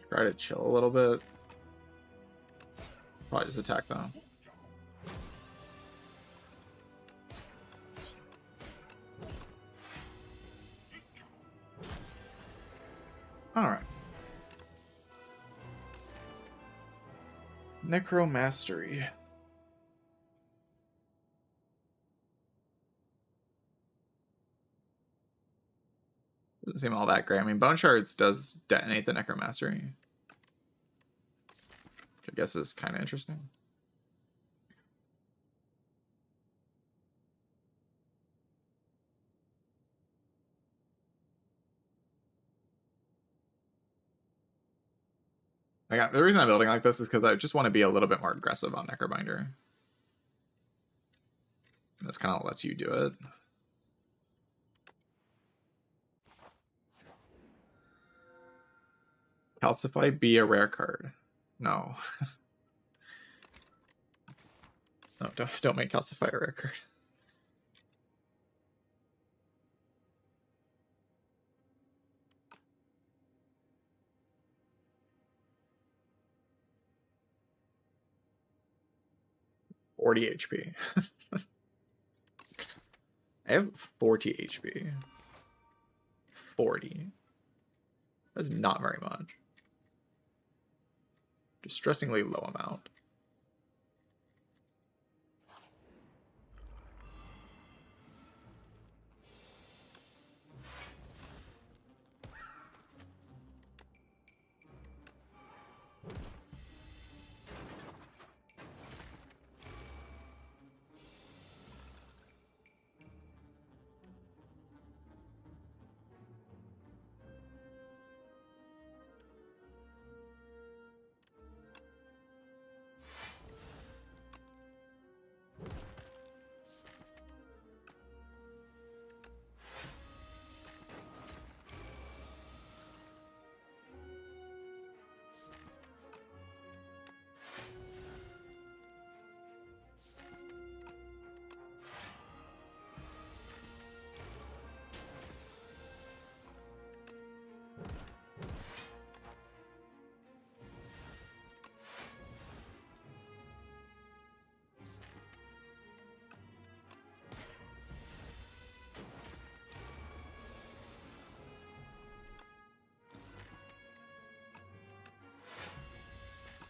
Try to chill a little bit. Probably just attack though. Alright. Necro Mastery. Doesn't seem all that great. I mean, Bone Shards does detonate the Necro Mastery. Which I guess is kind of interesting. The reason I'm building like this is because I just want to be a little bit more aggressive on Necrobinder. And this kind of lets you do it. Calcify be a rare card. No. No, don't make Calcify a rare card. HP. I have 40 HP. 40. That's not very much. Distressingly low amount.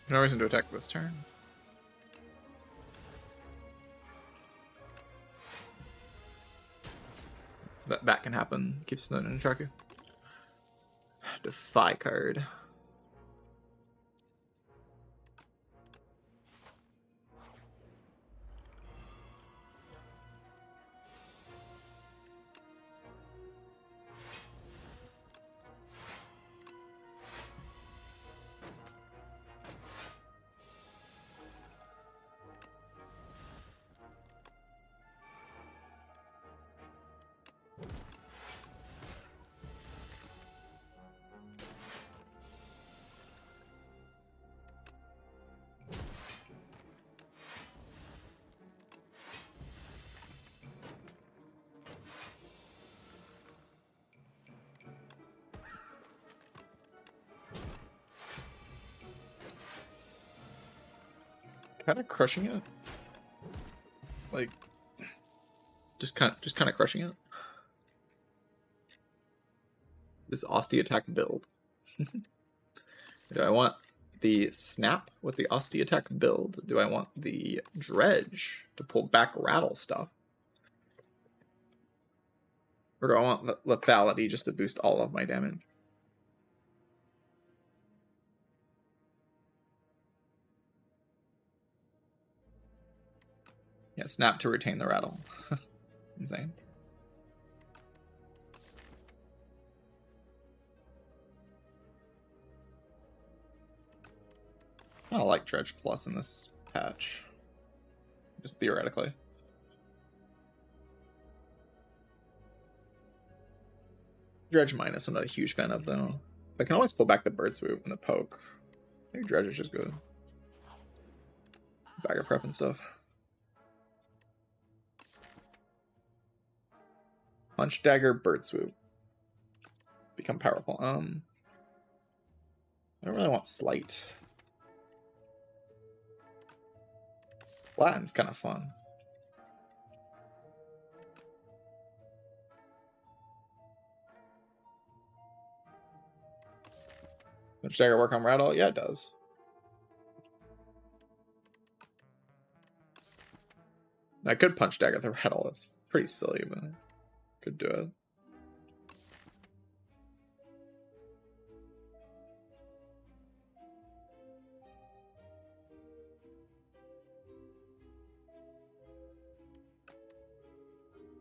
No reason to attack this turn. That can happen. Keeps the Ninjaku. Defy card. Kind of crushing it. Like, just kind of crushing it. This Osti attack build. Do I want the snap with the Osti attack build? Do I want the dredge to pull back rattle stuff? Or do I want lethality just to boost all of my damage? Yeah, snap to retain the rattle. Insane. I don't like Dredge Plus in this patch. Just theoretically. Dredge Minus I'm not a huge fan of, though. I can always pull back the Bird Swoop and the Poke. I think Dredge is just good. Bagger Prep and stuff. Punch Dagger, Bird Swoop. Become powerful. I don't really want Slight. Latin's kind of fun. Punch Dagger work on Rattle? Yeah, it does. I could Punch Dagger the Rattle. That's pretty silly, but I could do it.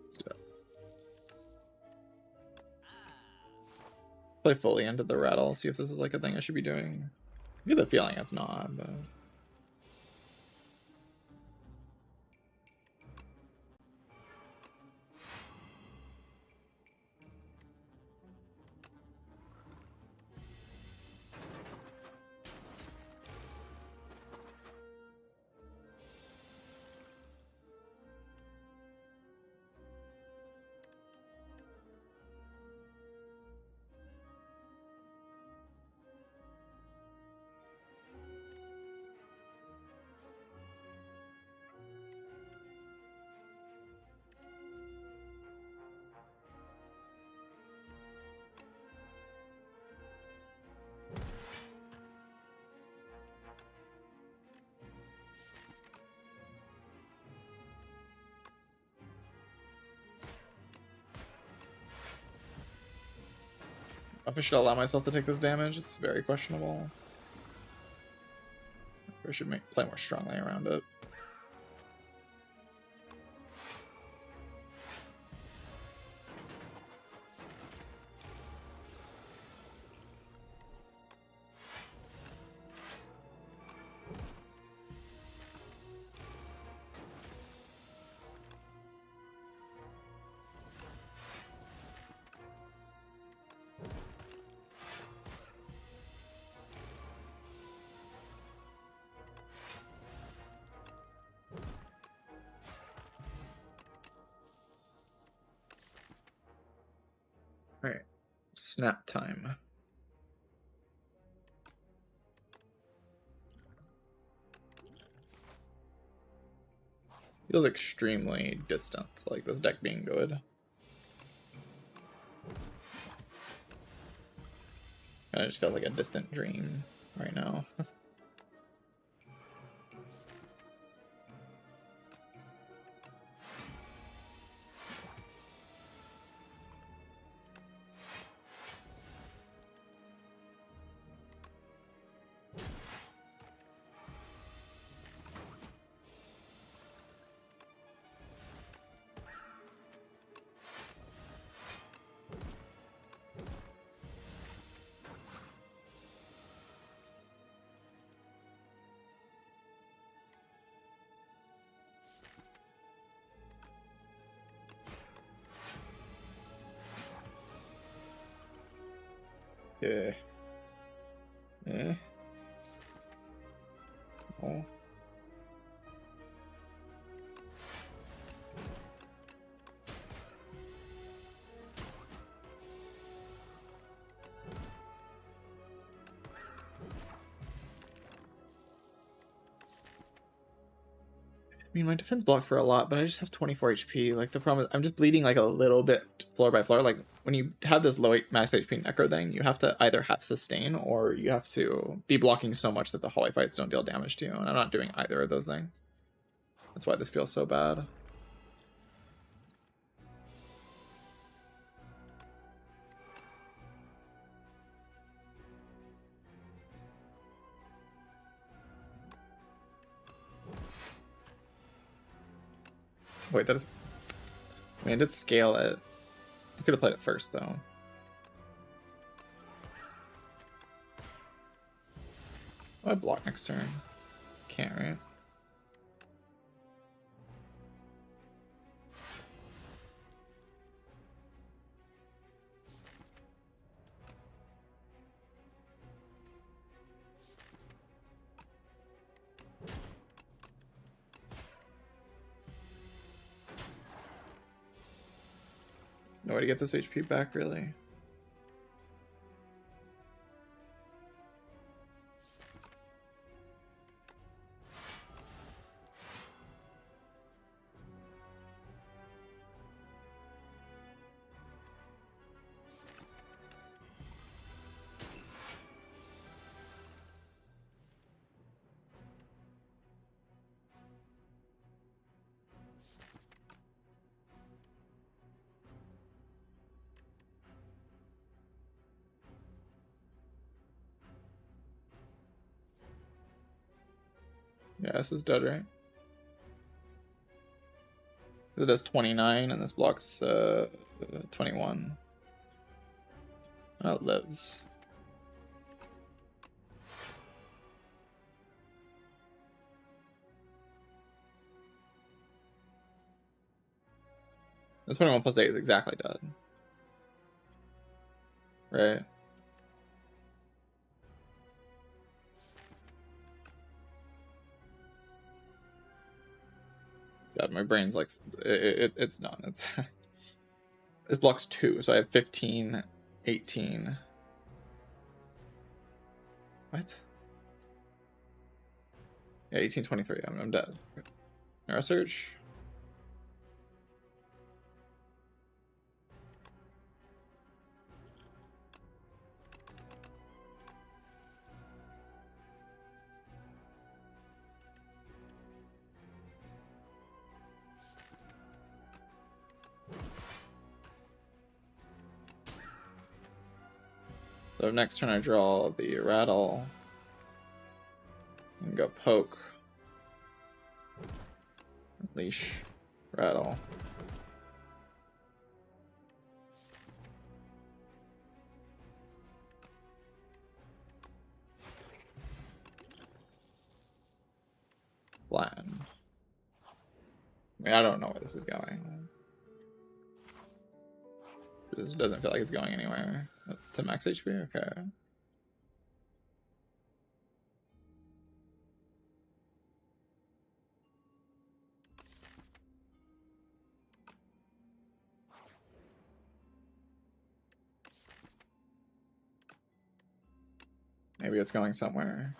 Let's do that. Play fully into the Rattle, see if this is like a thing I should be doing. I get the feeling it's not, but... If I should allow myself to take this damage, it's very questionable. I should play more strongly around it. Alright, snap time. Feels extremely distant, like this deck being good. And it just feels like a distant dream right now. Yeah. Yeah. Oh. I mean, my defense blocked for a lot, but I just have 24 HP. Like, the problem is I'm just bleeding, like, a little bit floor by floor. Like, when you have this low max HP Necro thing, you have to either have sustain or you have to be blocking so much that the hallway fights don't deal damage to you, and I'm not doing either of those things. That's why this feels so bad. Wait, that is... I mean, I did scale it. I could have played it first, though. Oh, I block next turn. Can't, right? No way to get this HP back, really. Yeah, this is dead, right? It does 29, and this blocks 21. Oh, it lives. The 21 plus 8 is exactly dead. Right? God, my brain's like... it's done. It's this blocks 2, so I have 15, 18... What? Yeah, 1823. I'm dead. Neuro Surge. So next turn I draw the rattle and go poke, leash, rattle. Flatten. I mean, I don't know where this is going. This doesn't feel like it's going anywhere. To max HP? Okay. Maybe it's going somewhere.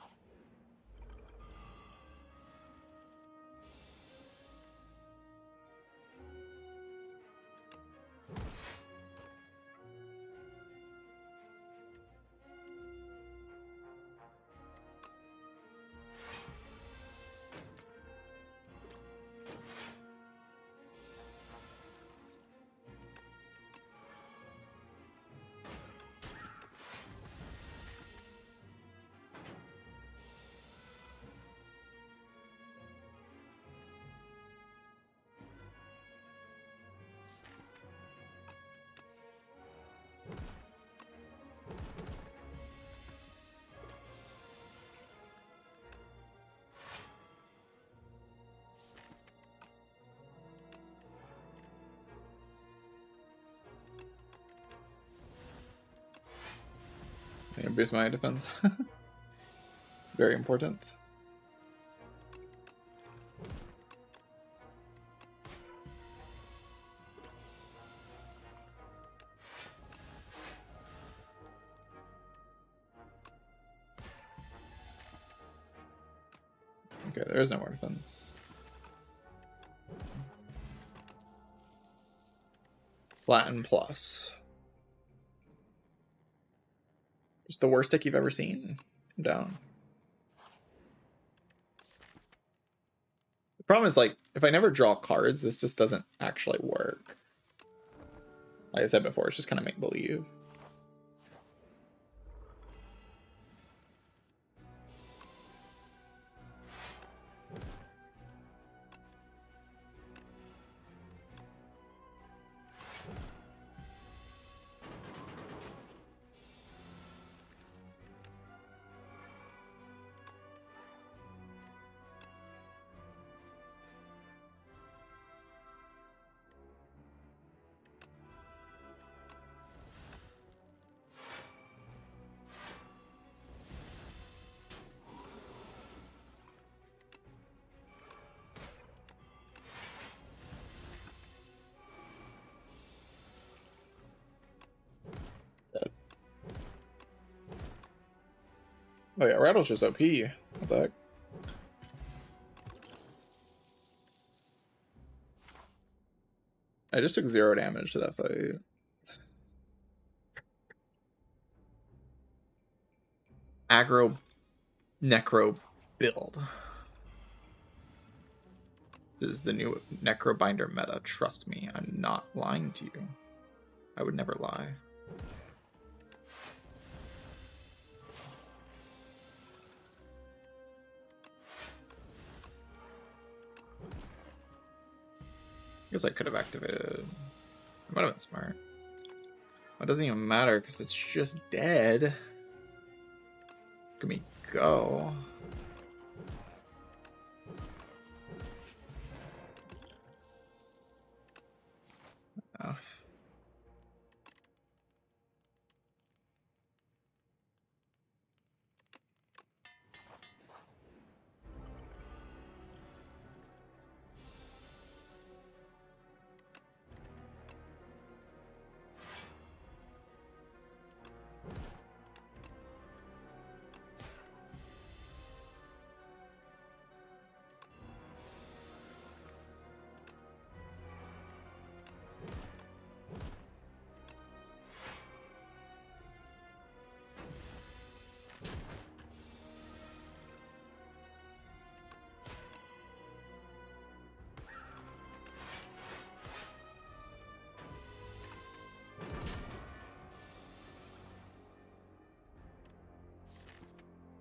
I'm gonna boost my defense. It's very important. Okay, there is no more defense. Flatten plus. Just the worst deck you've ever seen. I'm down. The problem is, like, if I never draw cards, this just doesn't actually work. Like I said before, it's just kind of make believe. Oh yeah, Rattle's just OP. What the heck? I just took 0 damage to that fight. Aggro Necro build. This is the new Necro Binder meta. Trust me, I'm not lying to you. I would never lie. I guess I could have activated it. It might have been smart. It doesn't even matter because it's just dead. Look at me go. Oh.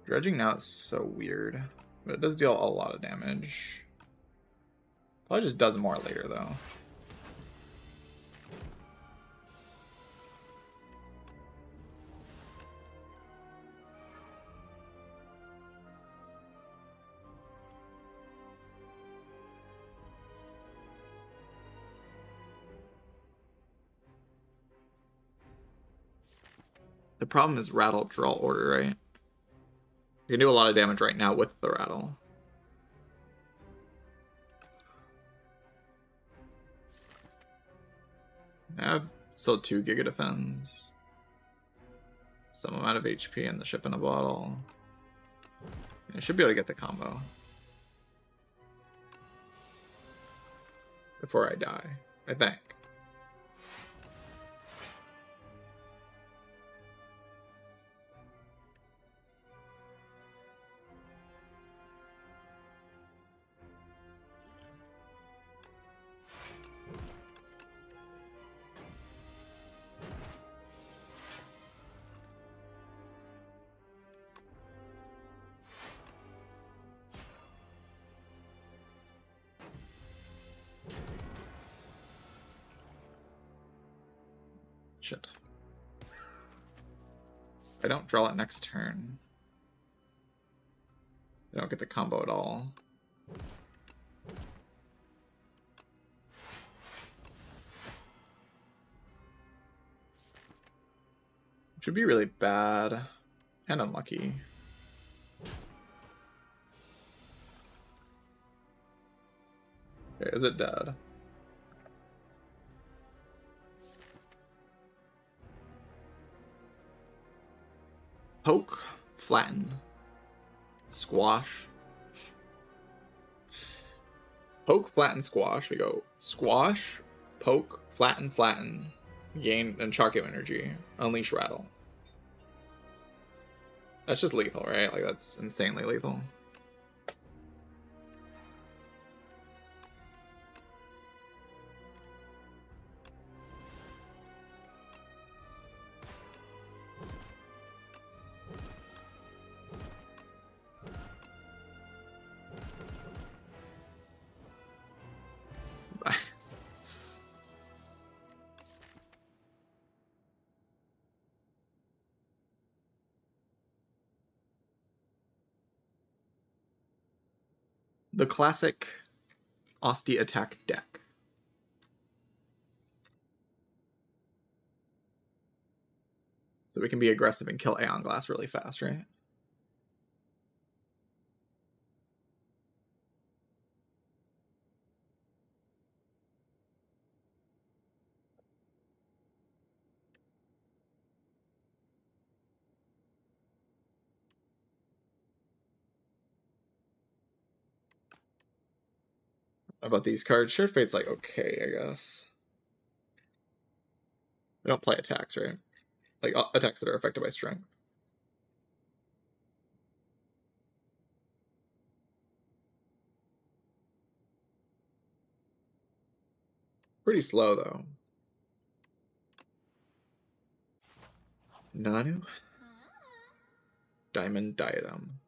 Dredging now is so weird, but it does deal a lot of damage. Probably just does more later though. The problem is rattle draw order, right? You can do a lot of damage right now with the rattle. I have still 2 Giga Defense. Some amount of HP and the ship in a bottle. I should be able to get the combo. Before I die, I think. Shit. If I don't draw it next turn, I don't get the combo at all. Which would be really bad and unlucky. Okay, is it dead? Poke, flatten, squash. Poke, flatten, squash. We go squash, poke, flatten, flatten. Gain and Chakyo energy. Unleash rattle. That's just lethal, right? Like, that's insanely lethal. Bye. The classic Osti attack deck. So we can be aggressive and kill Aon Glass really fast, right? How about these cards? Sure Fate's like, okay, I guess. I don't play attacks, right? Like, attacks that are affected by strength. Pretty slow, though. Nanu? Diamond Diadem.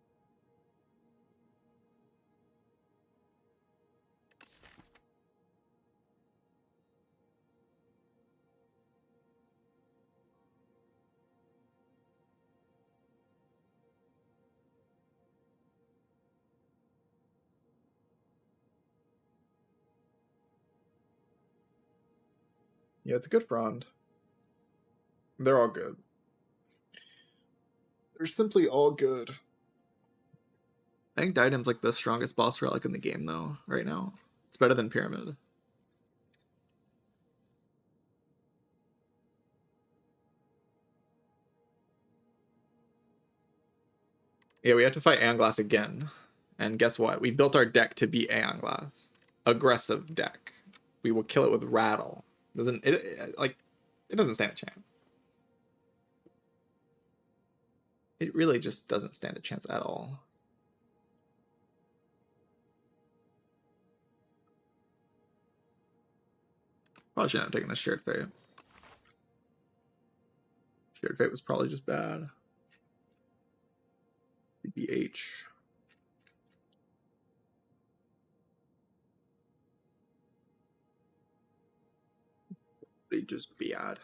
Yeah, it's a good frond. They're all good. They're simply all good. I think Diadem's like the strongest boss relic in the game, though, right now. It's better than Pyramid. Yeah, we have to fight Aon Glass again. And guess what? We built our deck to beat Aon Glass. Aggressive deck. We will kill it with Rattle. It doesn't stand a chance. It really just doesn't stand a chance at all. Probably shouldn't have taken the Shared Fate. Shared Fate was probably just bad. BH. They just bad.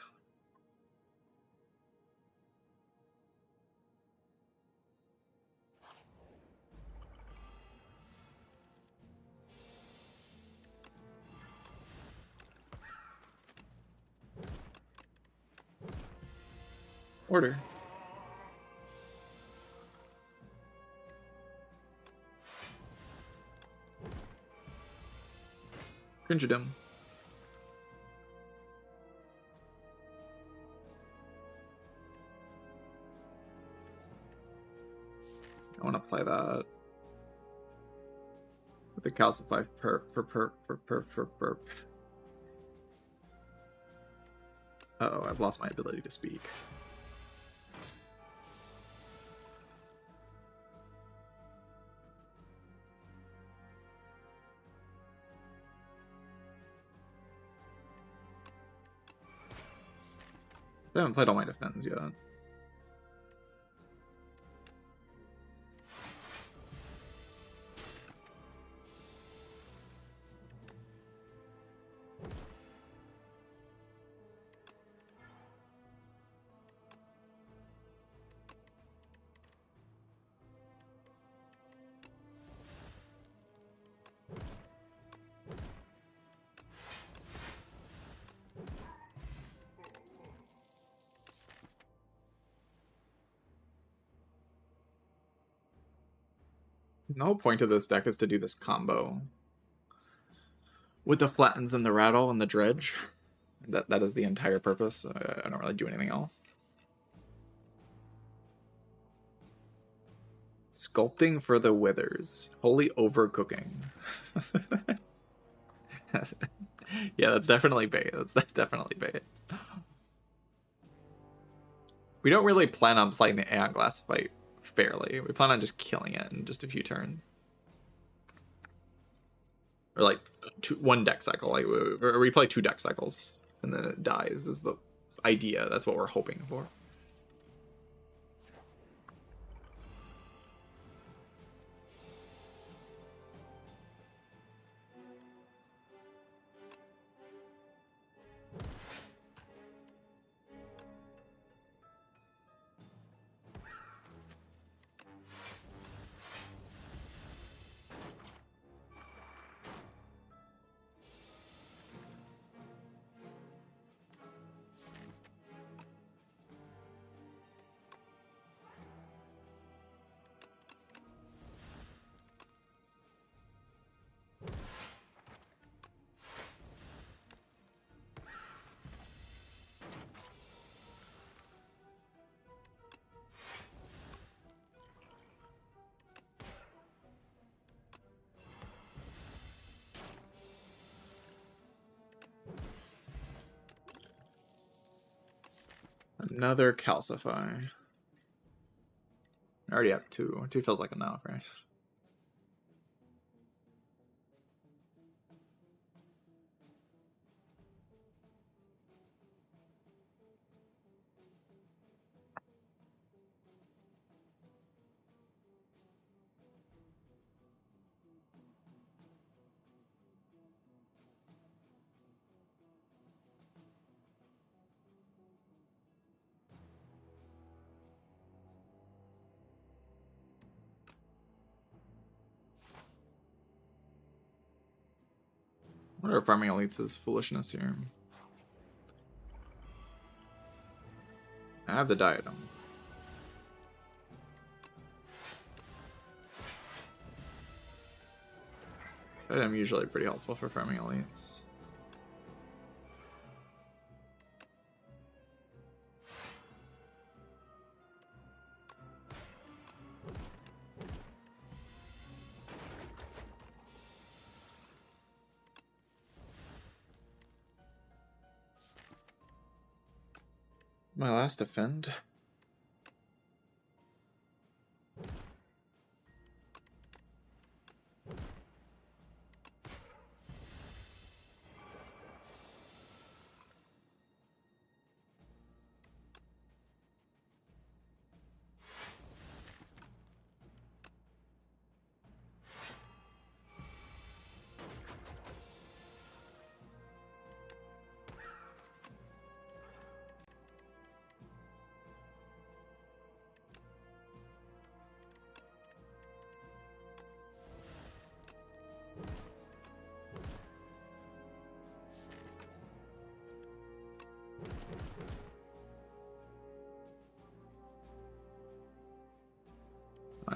Order. Cringedom. I want to play that with the calcify perp. Uh-oh, I've lost my ability to speak. I haven't played all my defense yet. The whole point of this deck is to do this combo with the flattens and the rattle and the dredge. That is the entire purpose. I don't really do anything else. Sculpting for the withers. Holy overcooking. Yeah, that's definitely bait. That's definitely bait. We don't really plan on playing the Aon Glass fight fairly. We plan on just killing it in just a few turns. Or like one deck cycle. Like we play 2 deck cycles and then it dies is the idea. That's what we're hoping for. Another calcify. I already have 2. 2 feels like enough, right? What are farming elites' foolishness here? I have the diadem. I'm usually pretty helpful for farming elites. My last defend.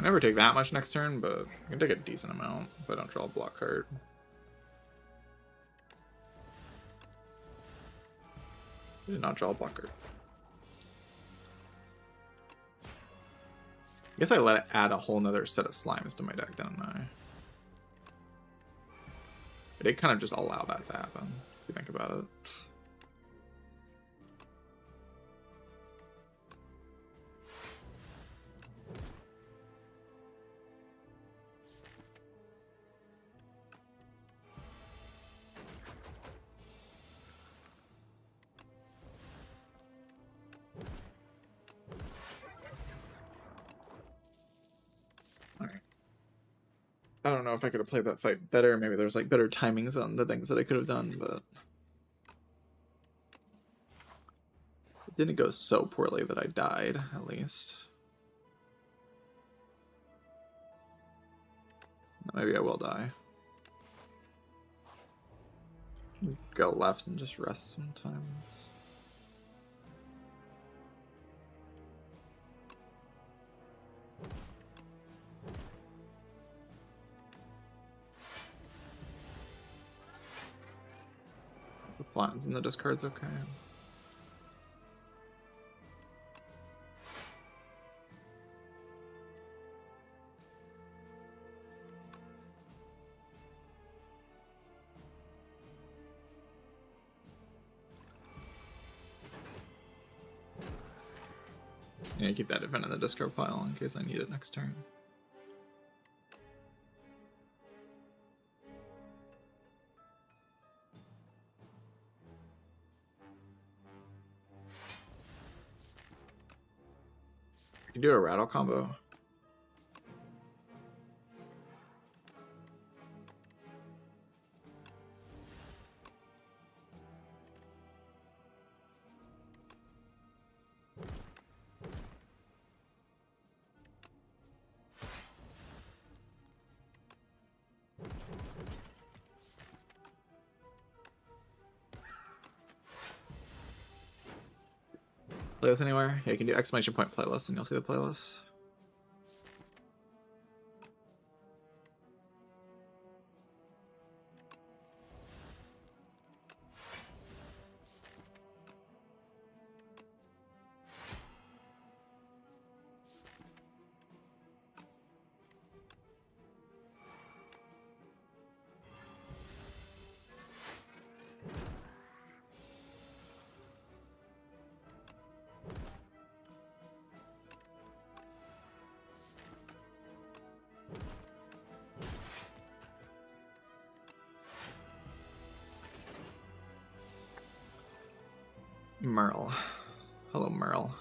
I never take that much next turn, but I can take a decent amount if I don't draw a block card. I did not draw a block card. I guess I let it add a whole nother set of slimes to my deck, don't I? I did kind of just allow that to happen, if you think about it. I don't know if I could have played that fight better. Maybe there's like better timings on the things that I could have done, but it didn't go so poorly that I died, at least. Maybe I will die. Go left and just rest sometimes. The plans and the discard's okay. Yeah, keep that event in the discard pile in case I need it next turn. You can do a rattle combo. Play this anywhere? Yeah, you can do exclamation point playlist and you'll see the playlist. Merle. Hello, Merle.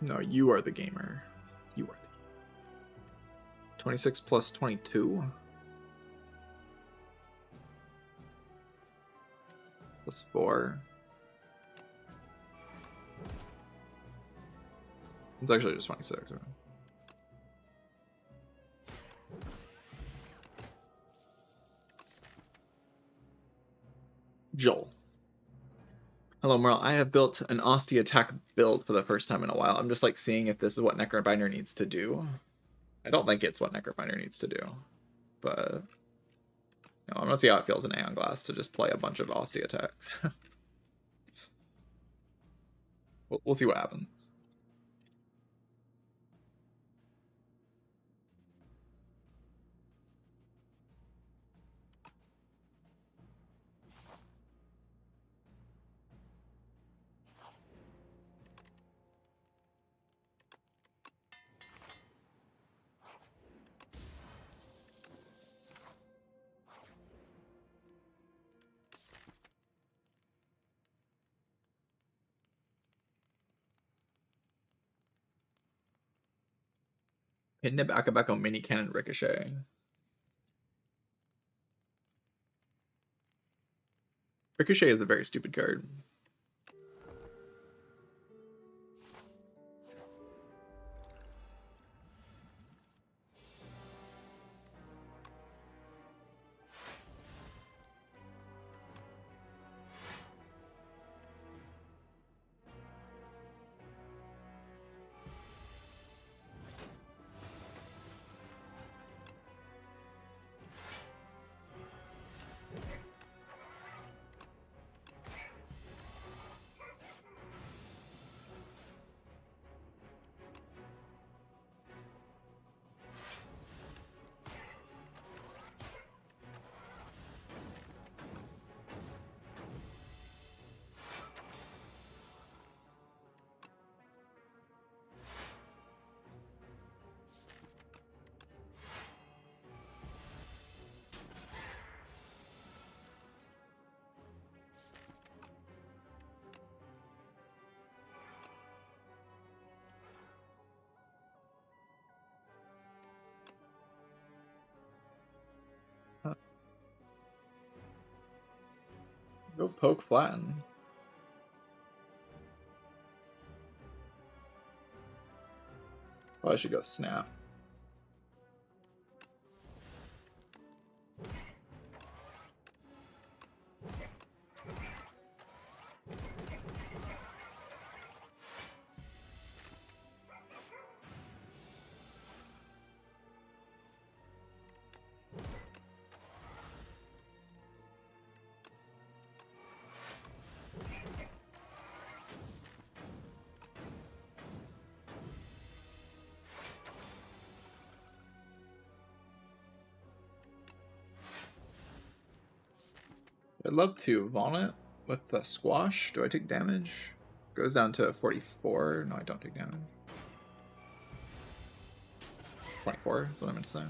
No, you are the gamer. You are. 26 plus 22. Plus 4. It's actually just 26. Right? Joel. Hello, Merle. I have built an Osti attack build for the first time in a while. I'm just like seeing if this is what Necrobinder needs to do. I don't think it's what Necrobinder needs to do, but you know, I'm gonna see how it feels in Aon Glass to just play a bunch of Osti attacks. We'll see what happens. Pitnip Akabeko Mini Cannon Ricochet. Ricochet is a very stupid card. Go poke flatten. Probably should go snap. I'd love to Vaunt it with the squash. Do I take damage? Goes down to 44. No, I don't take damage. 24 is what I meant to say.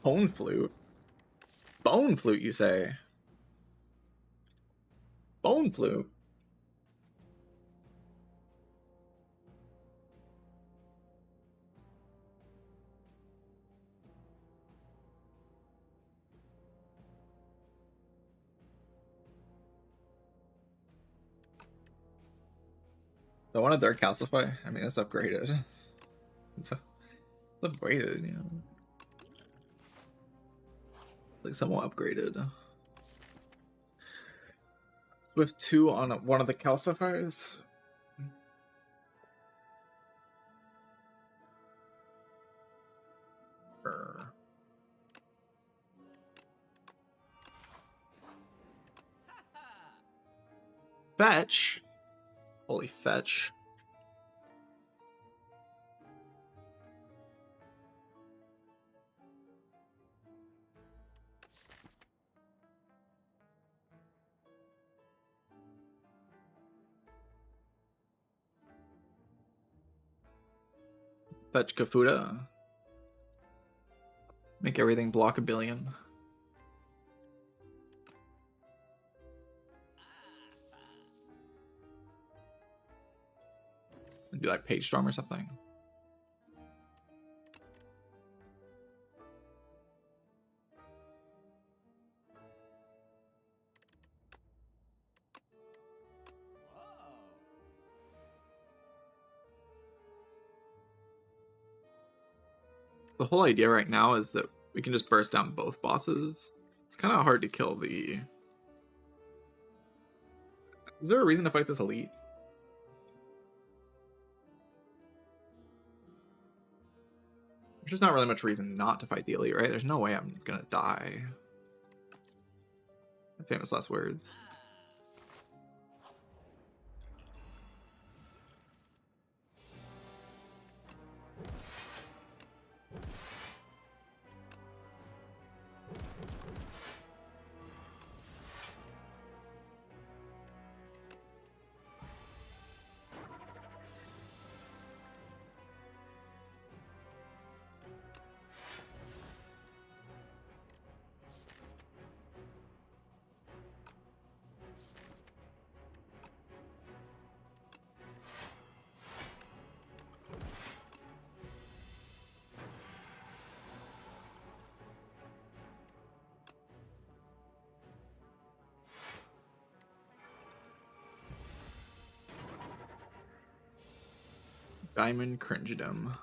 Bone flute? Bone flute, you say? Bone flute? I wanted their calcify. I mean, it's upgraded. It's upgraded, you know. Like somewhat upgraded. Swift 2 on one of the calcifiers. Fetch. Holy fetch. Fetch Kafuda. Make everything block 1,000,000,000. And do like Page Storm or something. The whole idea right now is that we can just burst down both bosses. It's kind of hard to kill the... Is there a reason to fight this elite? There's just not really much reason not to fight the elite, right? There's no way I'm gonna die. Famous last words. Diamond Cringedom.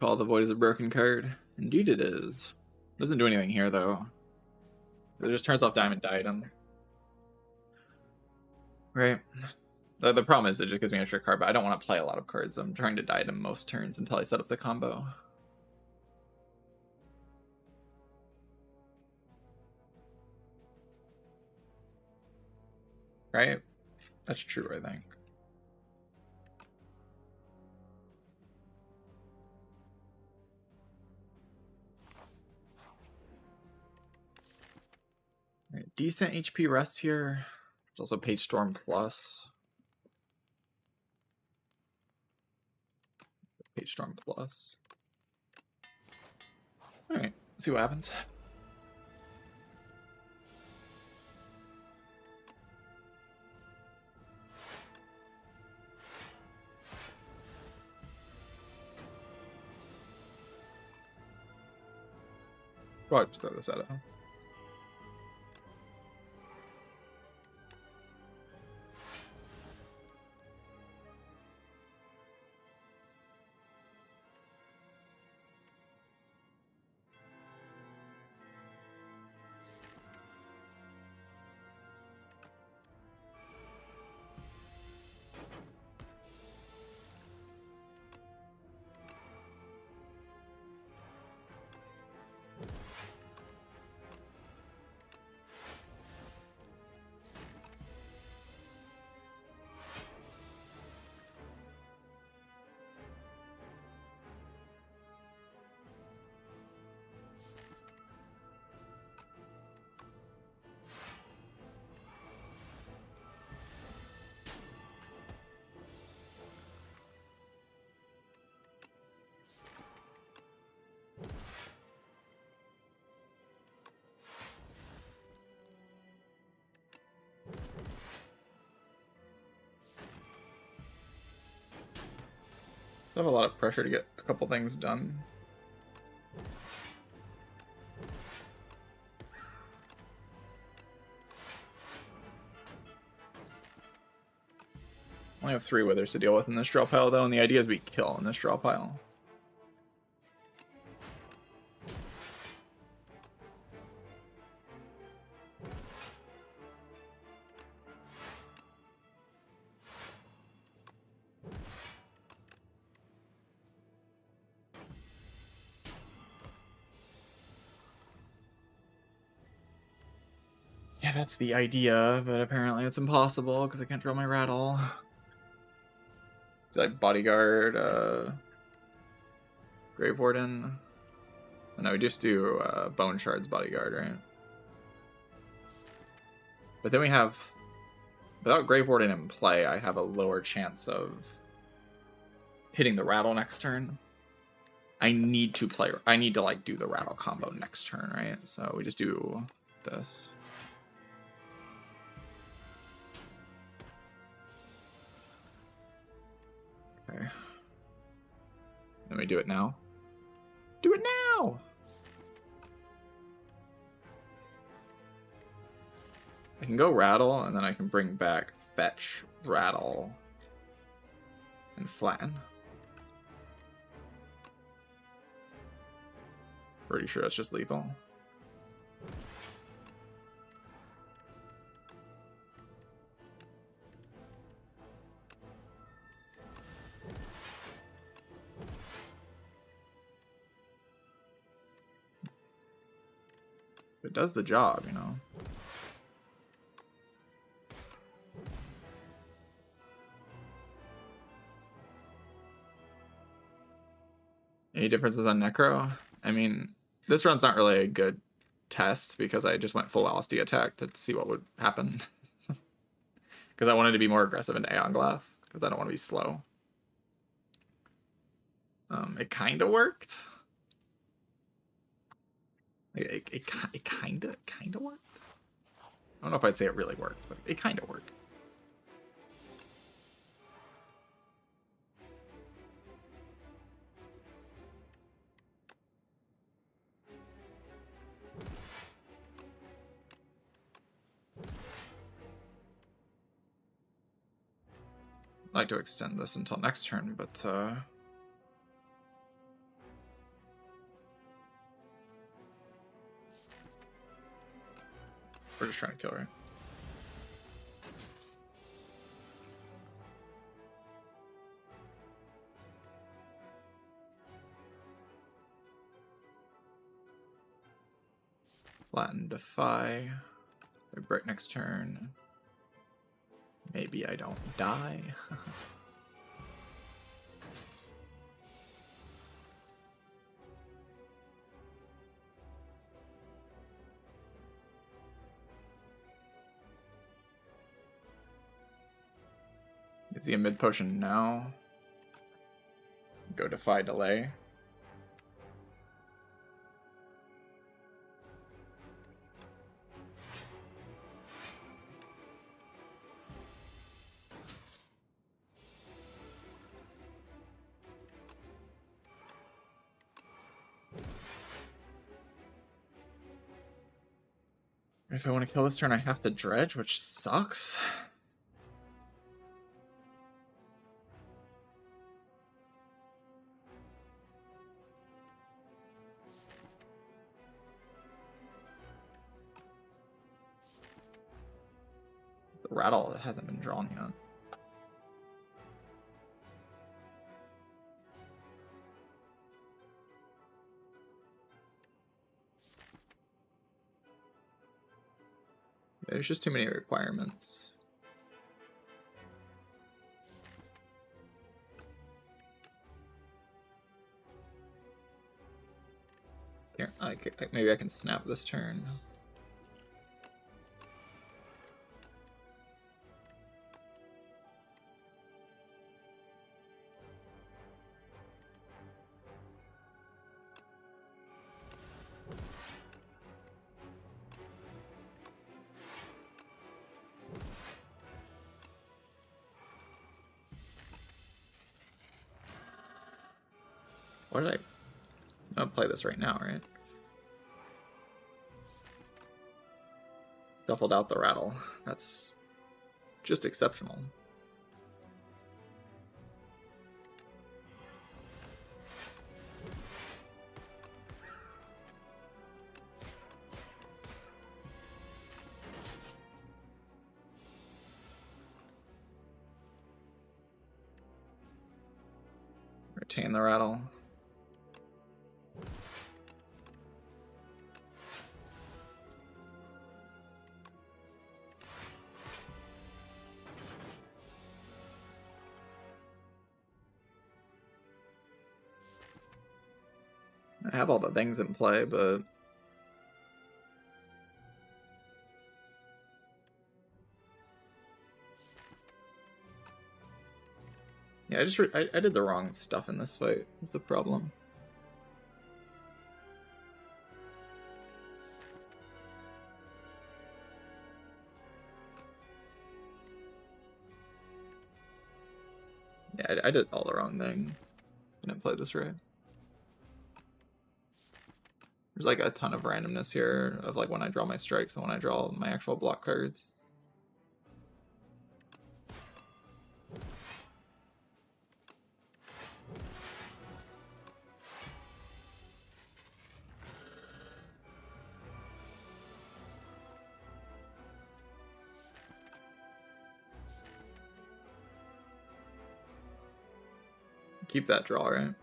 Call the Void is a broken card. Indeed it is. Doesn't do anything here, though. It just turns off Diamond Diadem. Right. The problem is it just gives me an extra card, but I don't want to play a lot of cards. I'm trying to Diadem most turns until I set up the combo. Right? That's true, I think. Right, decent HP rest here. There's also Page Storm Plus. Page Storm Plus. Alright, see what happens. Probably just throw this at it. I have a lot of pressure to get a couple things done. I only have 3 withers to deal with in this draw pile, though, and the idea is we kill in this draw pile. Yeah, that's the idea, but apparently it's impossible because I can't draw my rattle. It's like Bodyguard, Grave Warden. No, we just do Bone Shards Bodyguard, right? But then we have, without Grave Warden in play, I have a lower chance of hitting the rattle next turn. I need to like do the rattle combo next turn, right? So we just do this. Okay. Let me do it now. Do it now! I can go rattle, and then I can bring back fetch, rattle, and flatten. Pretty sure that's just lethal. It does the job, you know. Any differences on Necro? I mean, this run's not really a good test because I just went full LSD attack to see what would happen. Because I wanted to be more aggressive in Aon Glass because I don't want to be slow. It kind of worked. It kind of worked. I don't know if I'd say it really worked, but it kind of worked. I'd like to extend this until next turn, but We're just trying to kill, right? Flatten, defy. They break next turn. Maybe I don't die. Is he a mid potion now? Go defy delay. If I want to kill this turn, I have to dredge, which sucks. The rattle hasn't been drawn yet. There's just too many requirements. Here, maybe I can snap this turn. What did I'll play this right now, right? Shuffled out the rattle. That's just exceptional. Retain the rattle. I have all the things in play, but yeah, I did the wrong stuff in this fight. Is the problem? Yeah, I did all the wrong thing. Didn't play this right. There's like a ton of randomness here of like when I draw my strikes and when I draw my actual block cards. Keep that draw, right?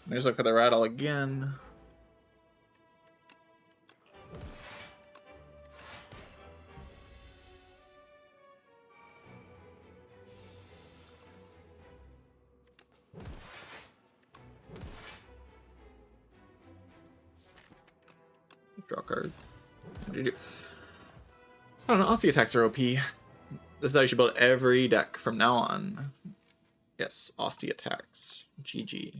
There's look at the rattle again. Draw cards. GG. I don't know, Aussie attacks are OP. This is how you should build every deck from now on. Yes, Aussie attacks. GG.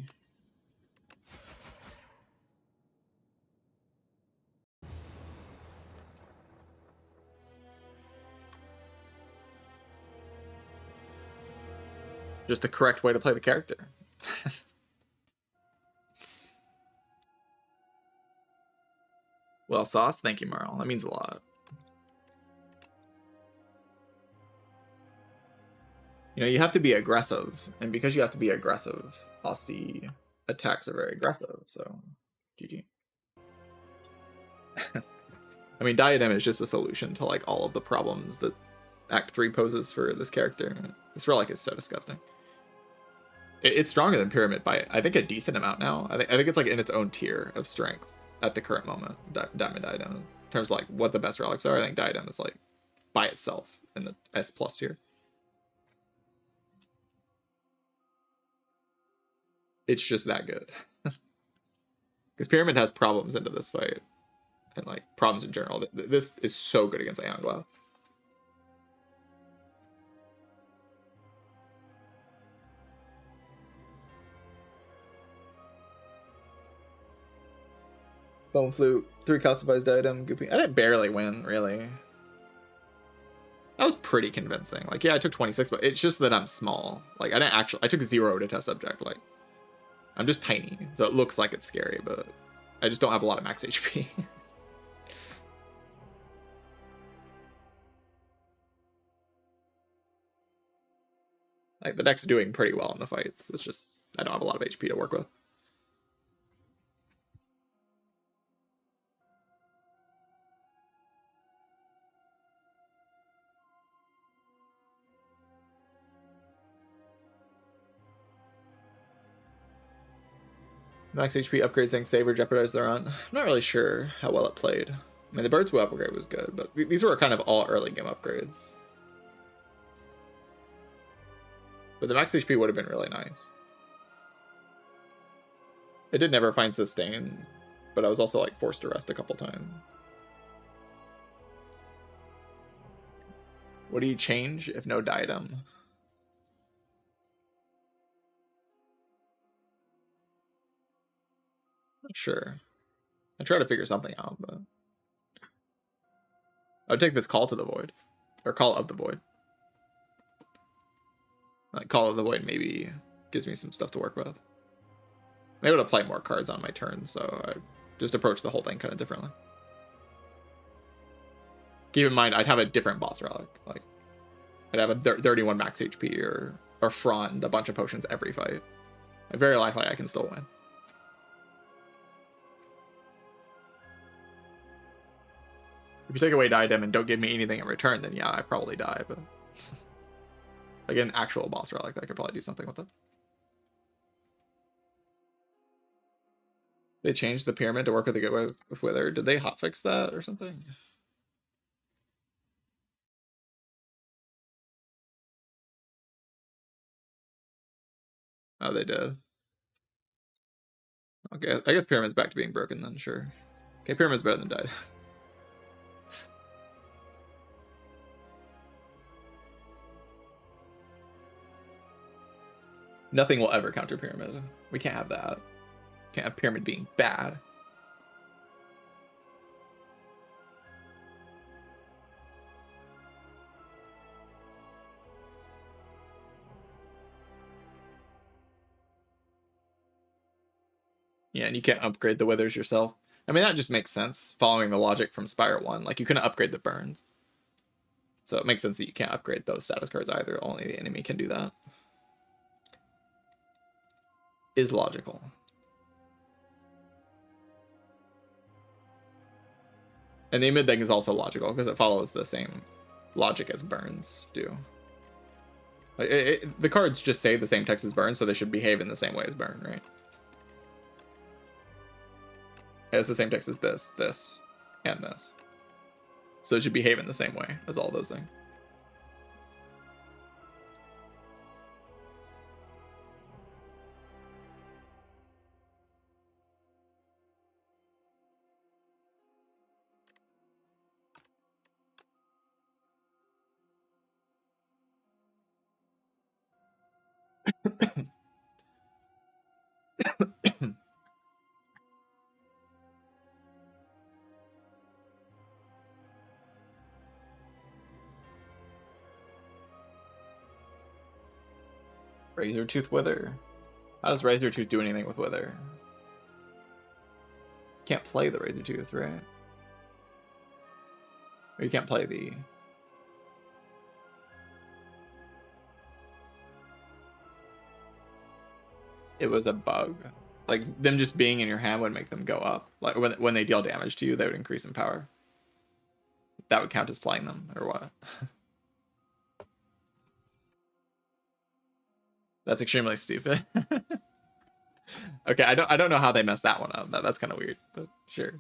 Just the correct way to play the character. Well sauce, thank you, Merle. That means a lot. You know, you have to be aggressive, and because you have to be aggressive, Asti attacks are very aggressive, so GG. I mean, Diadem is just a solution to like all of the problems that Act 3 poses for this character. This relic is so disgusting. It's stronger than Pyramid by, I think, a decent amount now. I think it's like in its own tier of strength at the current moment, Diamond Diadem. In terms of like what the best relics are, I think Diadem is like by itself in the S+ tier. It's just that good. Because Pyramid has problems into this fight. And like problems in general. This is so good against Aon Glass. Bone Flute, 3 customized Diadem, Goopy. I didn't barely win, really. That was pretty convincing. Like, yeah, I took 26, but it's just that I'm small. Like, I took 0 to test subject. Like, I'm just tiny, so it looks like it's scary, but I just don't have a lot of max HP. Like, the deck's doing pretty well in the fights. It's just, I don't have a lot of HP to work with. Max HP upgrade saying save or jeopardize their run. I'm not really sure how well it played. I mean, the Bird's Woo upgrade was good, but these were kind of all early game upgrades. But the max HP would have been really nice. I did never find sustain, but I was also like forced to rest a couple times. What do you change if no Diadem? Sure. I try to figure something out, but I would take this Call to the Void. Or Call of the Void. Like, Call of the Void maybe gives me some stuff to work with. I'm able to play more cards on my turn, so I just approach the whole thing kind of differently. Keep in mind, I'd have a different boss relic. Like, I'd have a 31 max HP or front, a bunch of potions every fight. Like, very likely I can still win. If you take away Diadem and don't give me anything in return, then yeah, I probably die, but like an actual boss relic, I could probably do something with it. They changed the pyramid to work with the good with Wither. Did they hotfix that or something? Oh, they did. Okay, I guess pyramid's back to being broken then, sure. Okay, pyramid's better than died. Nothing will ever counter pyramid. We can't have that. Can't have pyramid being bad. Yeah, and you can't upgrade the withers yourself. I mean, that just makes sense, following the logic from Spire 1. Like, you couldn't upgrade the burns. So it makes sense that you can't upgrade those status cards either. Only the enemy can do that. Is logical. And the mid thing is also logical because it follows the same logic as burns do. Like, the cards just say the same text as burn, so they should behave in the same way as burn, right? It's the same text as this, and this. So it should behave in the same way as all those things. Razortooth Wither. How does Razortooth do anything with Wither? Can't play the Razortooth, right? Or you can't play the... It was a bug. Like, them just being in your hand would make them go up. Like, when they deal damage to you, they would increase in power. That would count as playing them, or what? That's extremely stupid. Okay, I don't know how they messed that one up. That's kind of weird, but sure.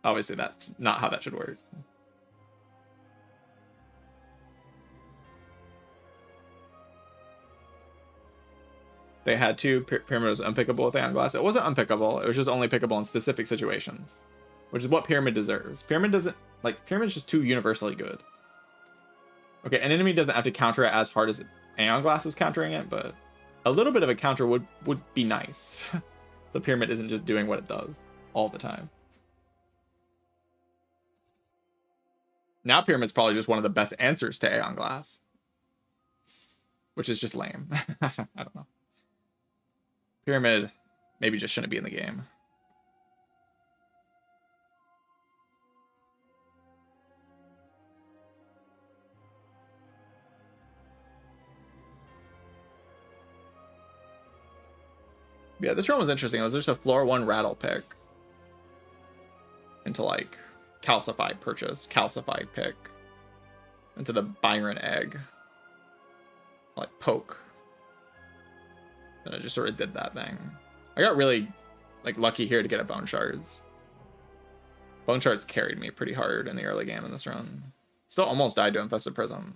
Obviously, that's not how that should work. They had to. Pyramid was unpickable with Aon Glass. It wasn't unpickable. It was just only pickable in specific situations, which is what Pyramid deserves. Pyramid doesn't like. Pyramid's just too universally good. Okay, an enemy doesn't have to counter it as hard as Aon Glass was countering it, but a little bit of a counter would be nice. So Pyramid isn't just doing what it does all the time. Now Pyramid's probably just one of the best answers to Aon Glass, which is just lame. I don't know. Pyramid maybe just shouldn't be in the game. Yeah, this run was interesting. It was just a floor 1 rattle pick into like calcified purchase, calcified pick into the Byron egg, like poke. And I just sort of did that thing. I got really like lucky here to get a bone shards. Bone shards carried me pretty hard in the early game in this run. Still almost died to Infested Prism.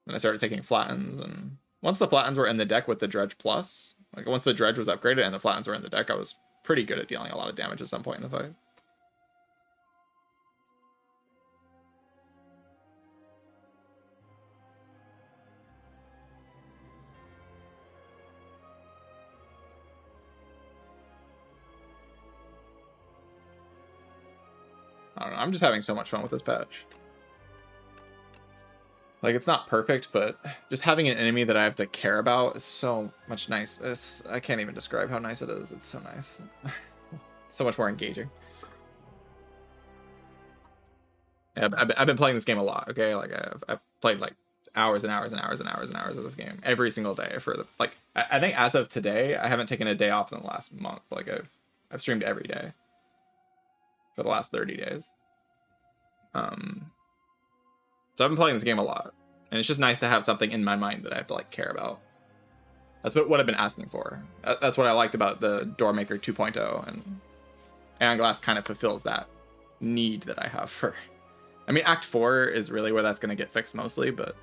Then I started taking flattens, and once the flattens were in the deck with the Dredge Plus, like once the Dredge was upgraded and the flattens were in the deck, I was pretty good at dealing a lot of damage at some point in the fight. I don't know, I'm just having so much fun with this patch. Like, it's not perfect, but just having an enemy that I have to care about is so much nice. I can't even describe how nice it is. It's so nice. So much more engaging. Yeah, I've been playing this game a lot, okay? Like, I've played, like, hours and hours and hours and hours and hours of this game every single day for the, like, I think as of today, I haven't taken a day off in the last month. Like, I've streamed every day for the last 30 days. So I've been playing this game a lot, and it's just nice to have something in my mind that I have to like care about. That's what I've been asking for. That's what I liked about the Doormaker 2.0, and Aon Glass kind of fulfills that need that I have for. I mean, Act 4 is really where that's going to get fixed mostly, but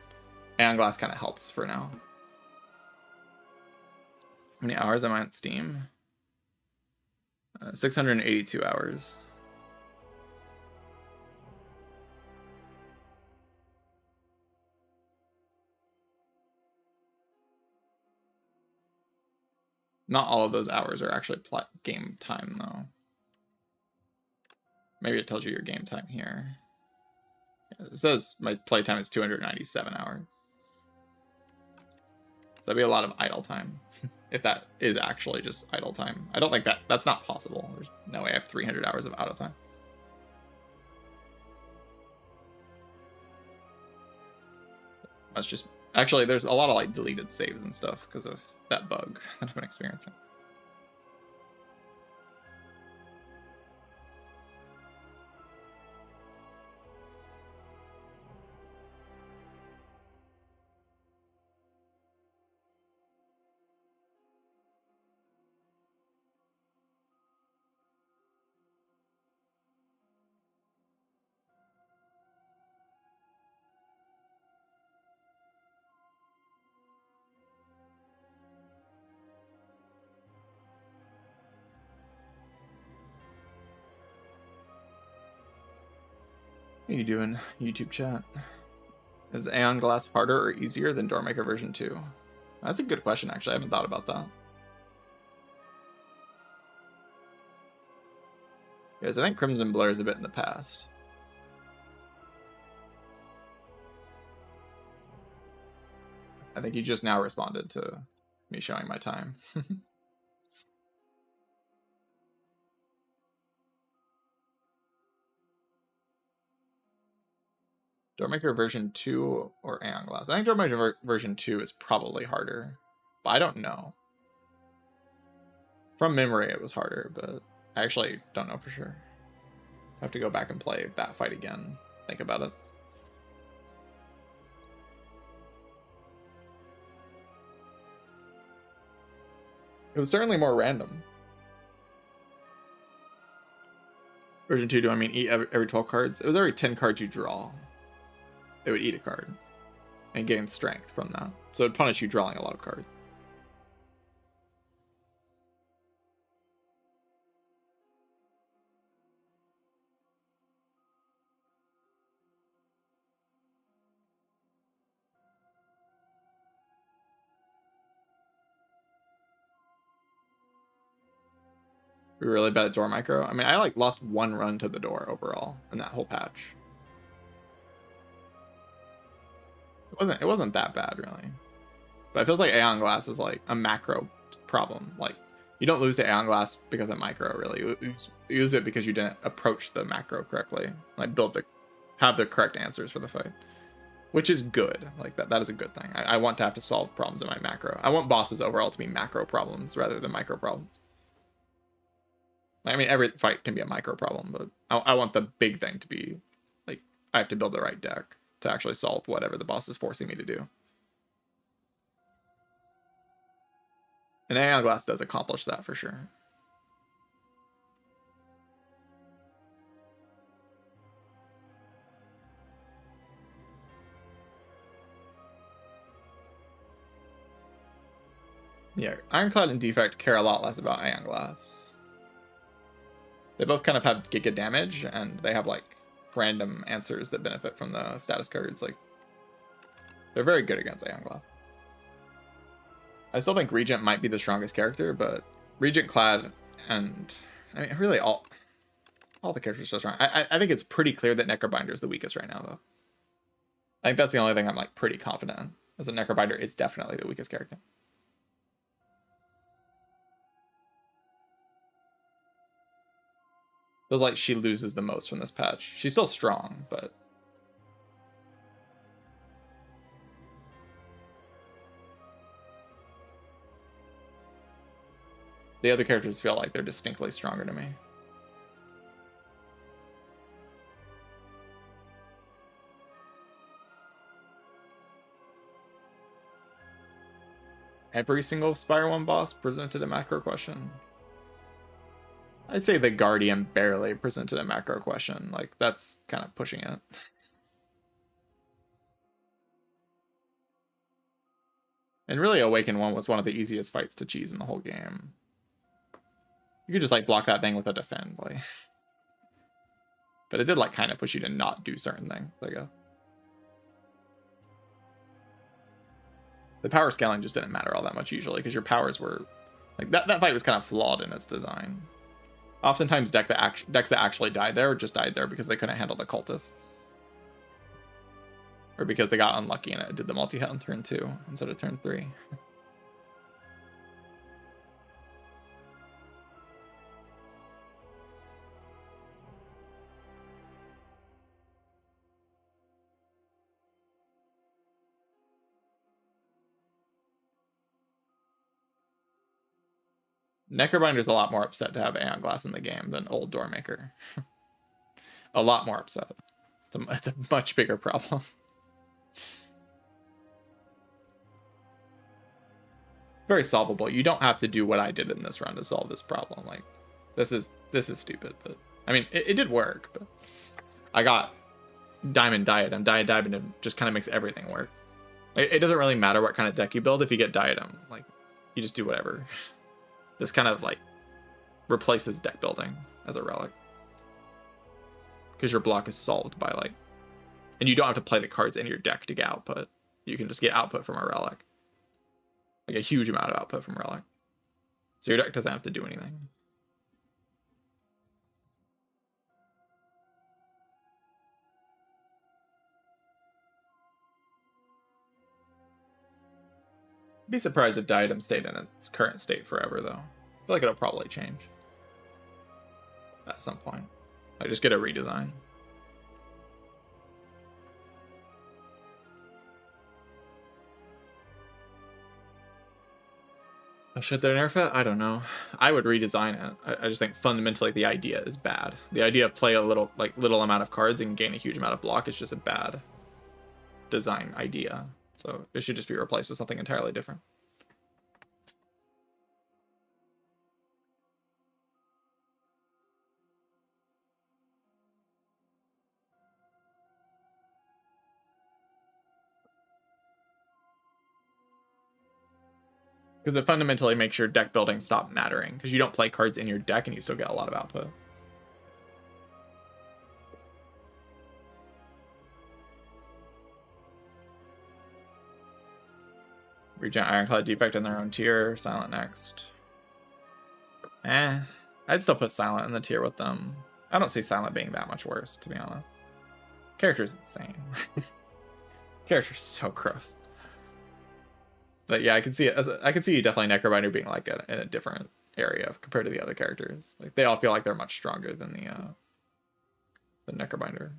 Aon Glass kind of helps for now. How many hours am I on Steam? 682 hours. Not all of those hours are actually game time, though. Maybe it tells you your game time here. Yeah, it says my playtime is 297 hours. That'd be a lot of idle time, if that is actually just idle time. I don't think that's not possible. There's no way I have 300 hours of idle time. That's just... Actually, there's a lot of like deleted saves and stuff because of that bug that I've been experiencing. How you doing, YouTube chat? Is Aon Glass harder or easier than Doormaker version 2? That's a good question, actually. I haven't thought about that. Because I think Crimson Blur is a bit in the past. I think you just now responded to me showing my time. Doormaker version 2 or Aon Glass? I think Doormaker version 2 is probably harder, but I don't know. From memory, it was harder, but I actually don't know for sure. I have to go back and play that fight again. Think about it. It was certainly more random. Version 2, do I mean eat every 12 cards? It was every 10 cards you draw. It would eat a card and gain strength from that. So it'd punish you drawing a lot of cards. We were really bad at door micro. I mean, I like lost 1 run to the door overall in that whole patch. It wasn't that bad really. But it feels like Aon Glass is like a macro problem. Like you don't lose to Aon Glass because of micro really. You use it because you didn't approach the macro correctly. Like have the correct answers for the fight. Which is good. Like that is a good thing. I want to have to solve problems in my macro. I want bosses overall to be macro problems rather than micro problems. I mean, every fight can be a micro problem, but I want the big thing to be like I have to build the right deck to actually solve whatever the boss is forcing me to do. And Aon Glass does accomplish that for sure. Yeah, Ironclad and Defect care a lot less about Aon Glass. They both kind of have giga damage, and they have like random answers that benefit from the status cards. Like they're very good against Aon Glass. I still think Regent might be the strongest character, but Regent Clad and I mean really all the characters are so strong. I think it's pretty clear that Necrobinder is the weakest right now, though. I think that's the only thing I'm like pretty confident in, is that Necrobinder is definitely the weakest character. Feels like she loses the most from this patch. She's still strong, but the other characters feel like they're distinctly stronger to me. Every single Spire 1 boss presented a macro question. I'd say the Guardian barely presented a macro question. Like, that's kind of pushing it. And really, Awaken 1 was one of the easiest fights to cheese in the whole game. You could just, like, block that thing with a defend, like. But it did, like, kind of push you to not do certain things, I guess. The power scaling just didn't matter all that much usually, because your powers were... Like, that fight was kind of flawed in its design. Oftentimes, decks that actually died there just died there because they couldn't handle the cultists. Or because they got unlucky and it did the multi-hit on turn 2 instead of turn 3. Necrobinder's a lot more upset to have Aon Glass in the game than old Doormaker. A lot more upset. It's a much bigger problem. Very solvable. You don't have to do what I did in this run to solve this problem. Like, this is stupid, but I mean, it did work. But I got Diamond Diadem. Diadem just kind of makes everything work. It doesn't really matter what kind of deck you build if you get Diadem. Like, you just do whatever. This kind of like replaces deck building as a relic, because your block is solved by like, and you don't have to play the cards in your deck to get output. You can just get output from a relic, like a huge amount of output from relic. So your deck doesn't have to do anything. Be surprised if Diadem stayed in its current state forever, though. I feel like it'll probably change at some point. I just get a redesign. Should they nerf it? I don't know. I would redesign it. I just think fundamentally the idea is bad. The idea of play a little amount of cards and gain a huge amount of block is just a bad design idea. So it should just be replaced with something entirely different. Because it fundamentally makes your deck building stop mattering, because you don't play cards in your deck and you still get a lot of output. Regent Ironclad defect in their own tier. Silent next. I'd still put Silent in the tier with them. I don't see Silent being that much worse, to be honest. Character's insane. Character's so gross. But yeah, I can see it. I can see definitely Necrobinder being like in a different area compared to the other characters. Like they all feel like they're much stronger than the Necrobinder.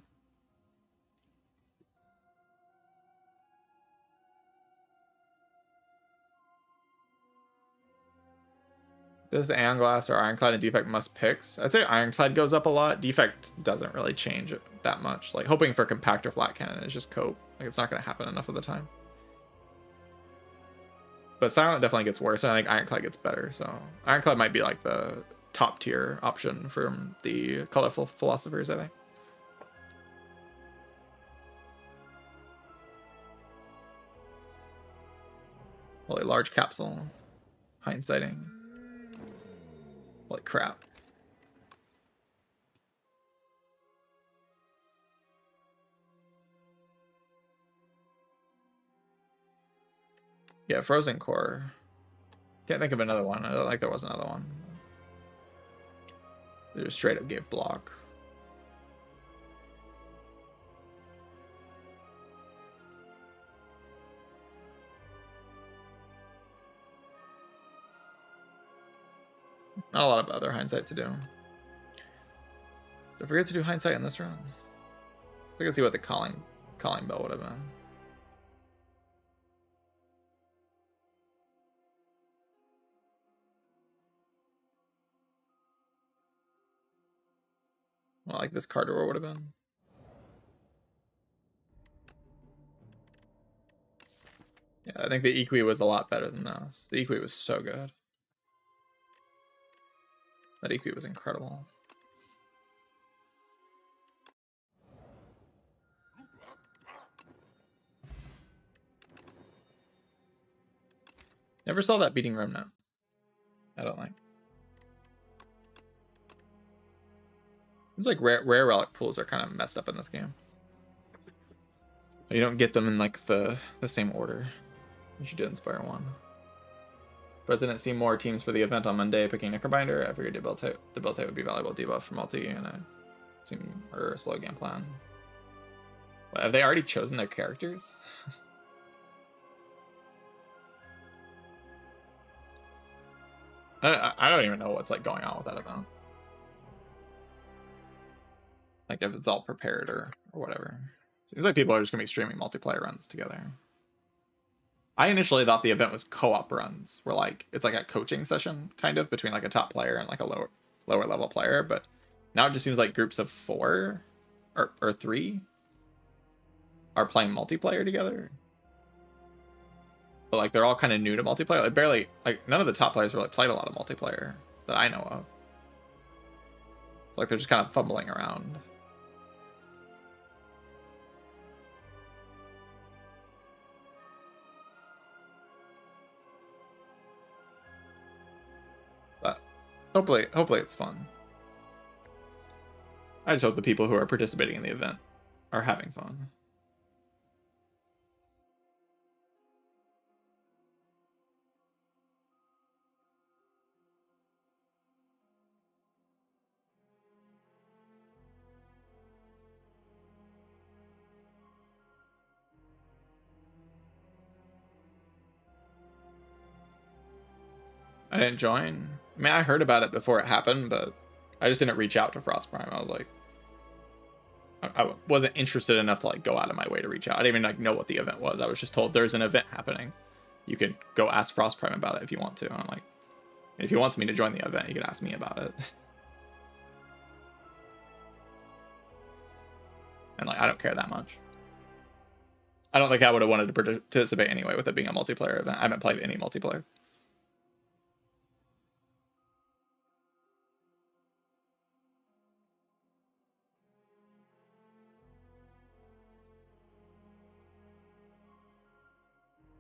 Does Aon Glass or Ironclad and Defect must picks? I'd say Ironclad goes up a lot. Defect doesn't really change it that much. Like hoping for Compact or Flat Cannon is just cope. Like it's not going to happen enough of the time. But Silent definitely gets worse, and I think Ironclad gets better. So Ironclad might be like the top tier option from the colorful philosophers, I think. Holy large capsule. Hindsighting. Holy crap. Yeah, Frozen Core. Can't think of another one. I don't think there was another one. They just straight up gave block. Not a lot of other hindsight to do. Did I forget to do hindsight in this round? I can see what the calling bell would have been. Well, like this card drawer would have been. Yeah, I think the Equi was a lot better than this. The Equi was so good. That Equi was incredible. Never saw that beating Remnant. I don't like. Seems like rare relic pools are kind of messed up in this game. You don't get them in like the same order as you did in Spire 1. President see more teams for the event on Monday picking Necrobinder. I figured debilitate would be valuable debuff for multi and a team or a slow game plan. What, have they already chosen their characters? I don't even know what's like going on with that event. Like if it's all prepared or whatever. Seems like people are just gonna be streaming multiplayer runs together. I initially thought the event was co-op runs, where like it's like a coaching session kind of between like a top player and like a lower level player, but now it just seems like groups of 4 or 3 are playing multiplayer together. But like they're all kind of new to multiplayer. Like barely, like none of the top players really played a lot of multiplayer that I know of. So like they're just kind of fumbling around. But hopefully it's fun. I just hope the people who are participating in the event are having fun. I didn't join. I mean, I heard about it before it happened, but I just didn't reach out to Frost Prime. I was like, I wasn't interested enough to like go out of my way to reach out. I didn't even like know what the event was. I was just told there's an event happening. you could go ask Frost Prime about it if you want to. And I'm like, if he wants me to join the event, he could ask me about it. And like, I don't care that much. I don't think I would have wanted to participate anyway with it being a multiplayer event. I haven't played any multiplayer.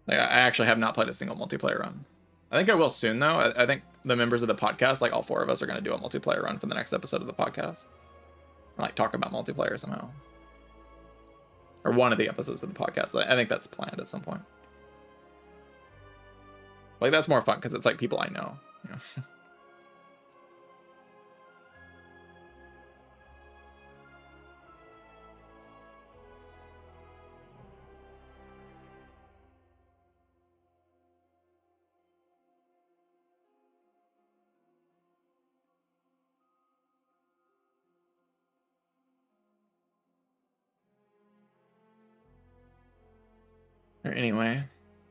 Like, I actually have not played a single multiplayer run. I think I will soon, though. I think the members of the podcast, like all 4 of us, are going to do a multiplayer run for the next episode of the podcast. And, like, talk about multiplayer somehow. Or one of the episodes of the podcast. I think that's planned at some point. Like, that's more fun because it's like people I know. You know? Or anyway,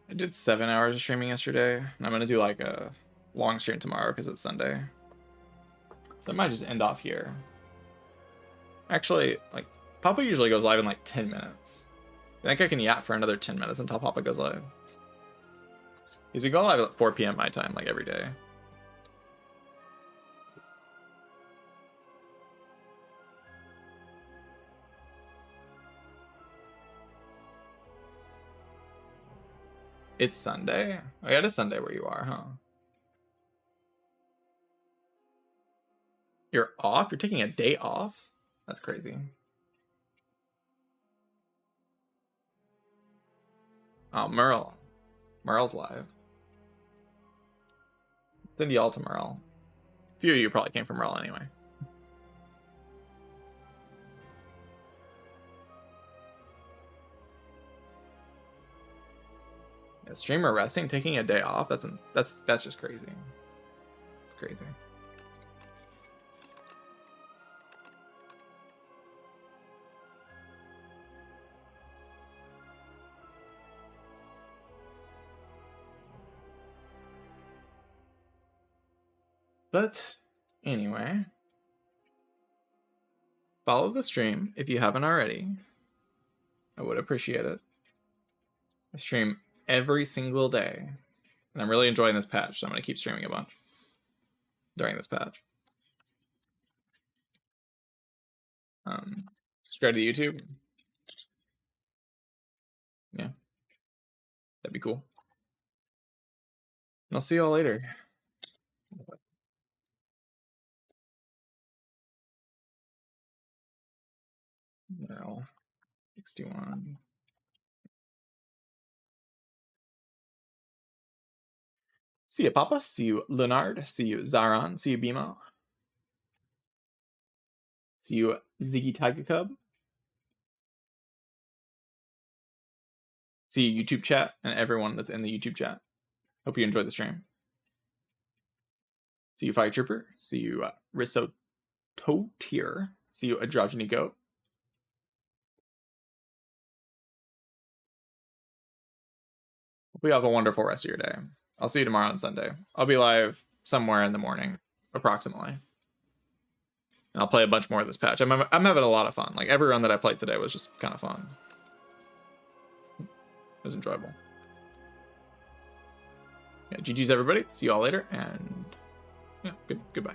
I did 7 hours of streaming yesterday. And I'm going to do like a long stream tomorrow because it's Sunday. So I might just end off here. Actually, like, Papa usually goes live in like 10 minutes. I think I can yap for another 10 minutes until Papa goes live. Because we go live at 4 p.m. my time, like every day. It's Sunday? Oh yeah, it is Sunday where you are, huh? You're off? You're taking a day off? That's crazy. Oh, Merle. Merle's live. Send y'all to Merle. A few of you probably came from Merle anyway. A streamer resting, taking a day off. That's just crazy. It's crazy. But anyway, follow the stream if you haven't already. I would appreciate it. I stream every single day, and I'm really enjoying this patch, so I'm going to keep streaming a bunch during this patch. Subscribe to the YouTube. Yeah, that'd be cool. And I'll see y'all later. No, 61. See you, Papa. See you, Leonard. See you, Zaron. See you, Bimo. See you, Ziggy Tiger Cub. See you, YouTube chat, and everyone that's in the YouTube chat. Hope you enjoyed the stream. See you, Fire Trooper. See you, Risso Totier. See you, Androgyny Goat. Hope you have a wonderful rest of your day. I'll see you tomorrow on Sunday. I'll be live somewhere in the morning, approximately. And I'll play a bunch more of this patch. I'm having a lot of fun. Like, every run that I played today was just kind of fun. It was enjoyable. Yeah, GG's everybody. See you all later, and yeah, goodbye.